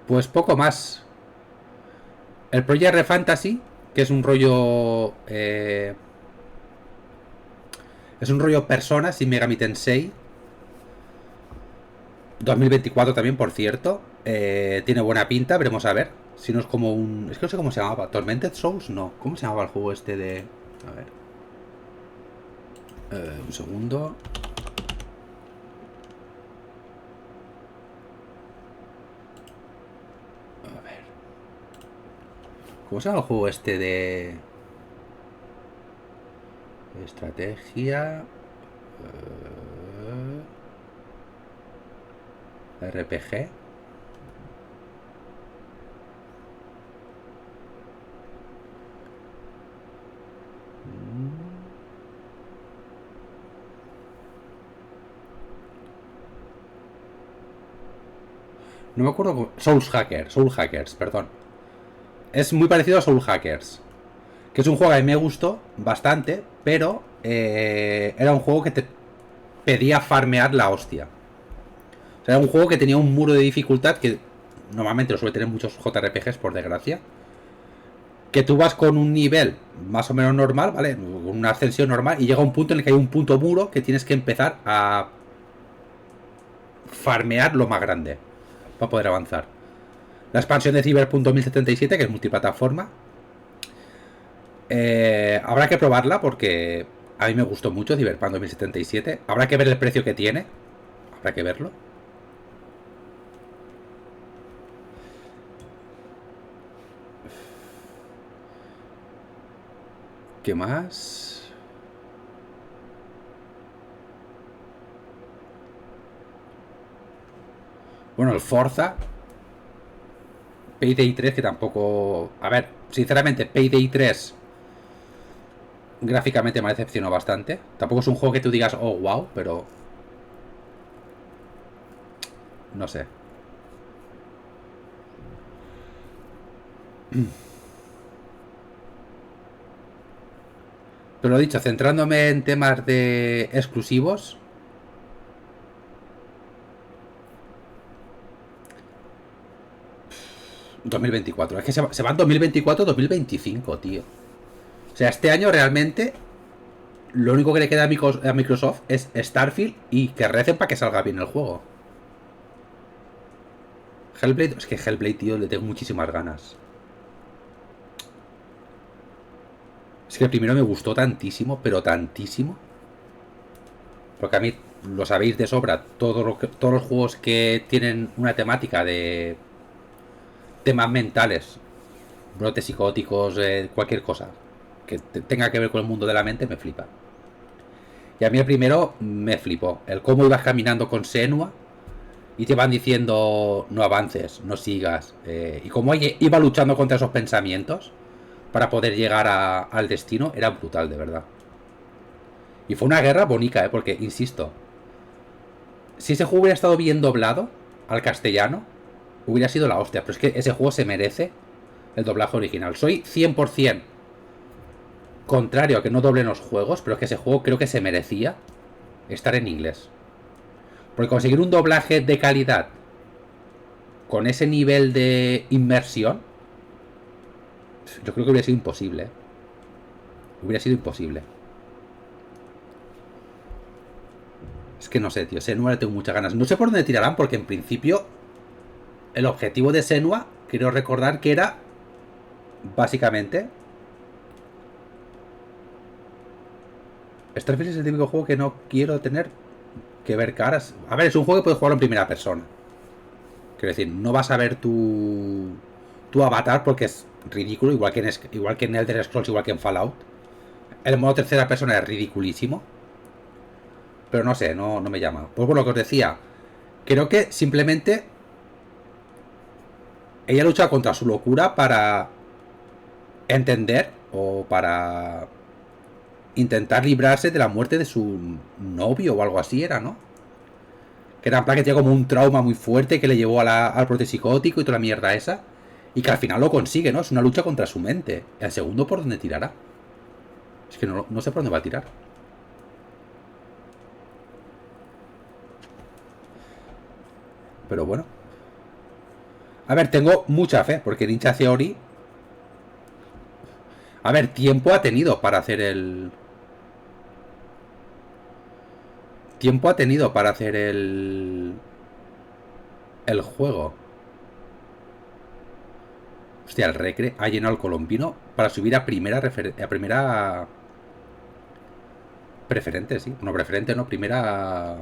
Pues poco más. El Project Re Fantasy, que es un rollo... es un rollo Persona sin Megami Tensei. 2024 también, por cierto. Tiene buena pinta, veremos a ver. Si no es como un... Es que no sé cómo se llamaba. ¿Tormented Souls? No. ¿Cómo se llamaba el juego este de...? A ver. Un segundo. A ver. ¿Cómo se llama el juego este de...? Estrategia... RPG. No me acuerdo cómo... Soul Hackers, perdón. Es muy parecido a Soul Hackers, que es un juego que a mí me gustó bastante, pero era un juego que te pedía farmear la hostia. O sea, era un juego que tenía un muro de dificultad que normalmente lo suele tener muchos JRPGs, por desgracia. Que tú vas con un nivel más o menos normal, ¿vale? Una ascensión normal, y llega un punto en el que hay un punto muro que tienes que empezar a farmear lo más grande para poder avanzar. La expansión de Cyberpunk 2077, que es multiplataforma, habrá que probarla porque A mí me gustó mucho Cyberpunk 2077. Habrá que ver el precio que tiene. Habrá que verlo. ¿Qué más? Bueno, el Forza. Payday 3, que tampoco... A ver, sinceramente, Payday 3 gráficamente me decepcionó bastante. Tampoco es un juego que tú digas, oh, wow, pero... No sé. Pero lo dicho, centrándome en temas de exclusivos... 2024. Es que se van 2024-2025, tío. O sea, este año realmente lo único que le queda a Microsoft es Starfield y que recen para que salga bien el juego. Hellblade, es que Hellblade, tío, le tengo muchísimas ganas. Es que el primero me gustó tantísimo, pero tantísimo. Porque a mí, lo sabéis de sobra, todos los juegos que tienen una temática de temas mentales, brotes psicóticos, cualquier cosa que tenga que ver con el mundo de la mente, me flipa. Y a mí el primero me flipó. El cómo ibas caminando con Senua y te van diciendo no avances, no sigas. Y cómo iba luchando contra esos pensamientos para poder llegar al destino, era brutal, de verdad. Y fue una guerra bonita, porque, insisto, si ese juego hubiera estado bien doblado al castellano, hubiera sido la hostia. Pero es que ese juego se merece el doblaje original. Soy 100% contrario a que no doblen los juegos, pero es que ese juego creo que se merecía estar en inglés. Porque conseguir un doblaje de calidad con ese nivel de inmersión, yo creo que hubiera sido imposible. Hubiera sido imposible. Es que no sé, tío. Senua le tengo muchas ganas. No sé por dónde tirarán, porque en principio el objetivo de Senua, quiero recordar que era básicamente... Starfield es el típico juego que no quiero tener que ver caras. A ver, es un juego que puedes jugar en primera persona. Quiero decir, no vas a ver tu avatar porque es ridículo, igual que en Elder Scrolls, igual que en Fallout. El modo tercera persona es ridiculísimo. Pero no sé, no me llama. Pues bueno, lo que os decía, creo que simplemente ella lucha contra su locura para entender o para intentar librarse de la muerte de su novio o algo así era, ¿no? Que era en plan que tenía como un trauma muy fuerte que le llevó al brote psicótico y toda la mierda esa. Y que al final lo consigue, ¿no? Es una lucha contra su mente. ¿El segundo por dónde tirará? Es que no sé por dónde va a tirar. Pero bueno. A ver, tengo mucha fe, porque Ninja Theory... A ver, tiempo ha tenido para hacer el... Tiempo ha tenido para hacer el juego. Hostia, el Recre ha llenado el colombino para subir a primera preferente, sí. No, preferente, no. Primera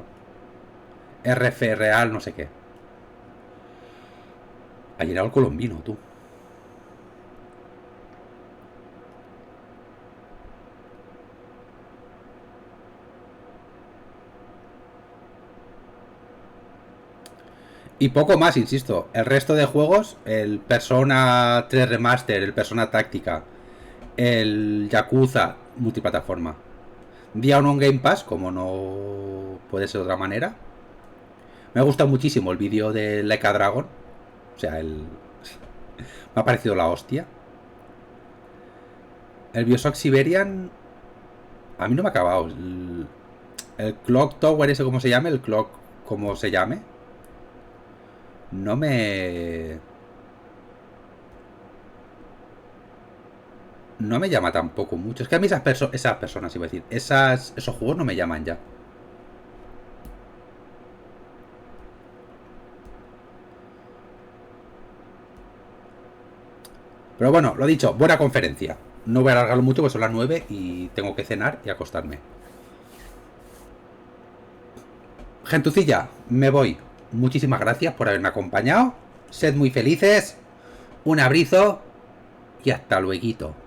RF real, no sé qué. Ha llenado el colombino, tú. Y poco más, insisto. El resto de juegos, el Persona 3 Remaster, el Persona Táctica, el Yakuza multiplataforma. Día uno en Game Pass, como no puede ser de otra manera. Me ha gustado muchísimo el vídeo de Like a Dragon. O sea, me ha parecido la hostia. El Bioshock Siberian... A mí no me ha acabado. El Clock Tower, ese como se llame, el Clock como se llame, no me llama tampoco mucho. Es que a mí esas personas, iba a decir, esos juegos no me llaman ya. Pero bueno, lo dicho, buena conferencia. No voy a alargarlo mucho porque son las 9 y tengo que cenar y acostarme. Gentucilla, me voy. Muchísimas gracias por haberme acompañado. Sed muy felices. Un abrazo y hasta luego.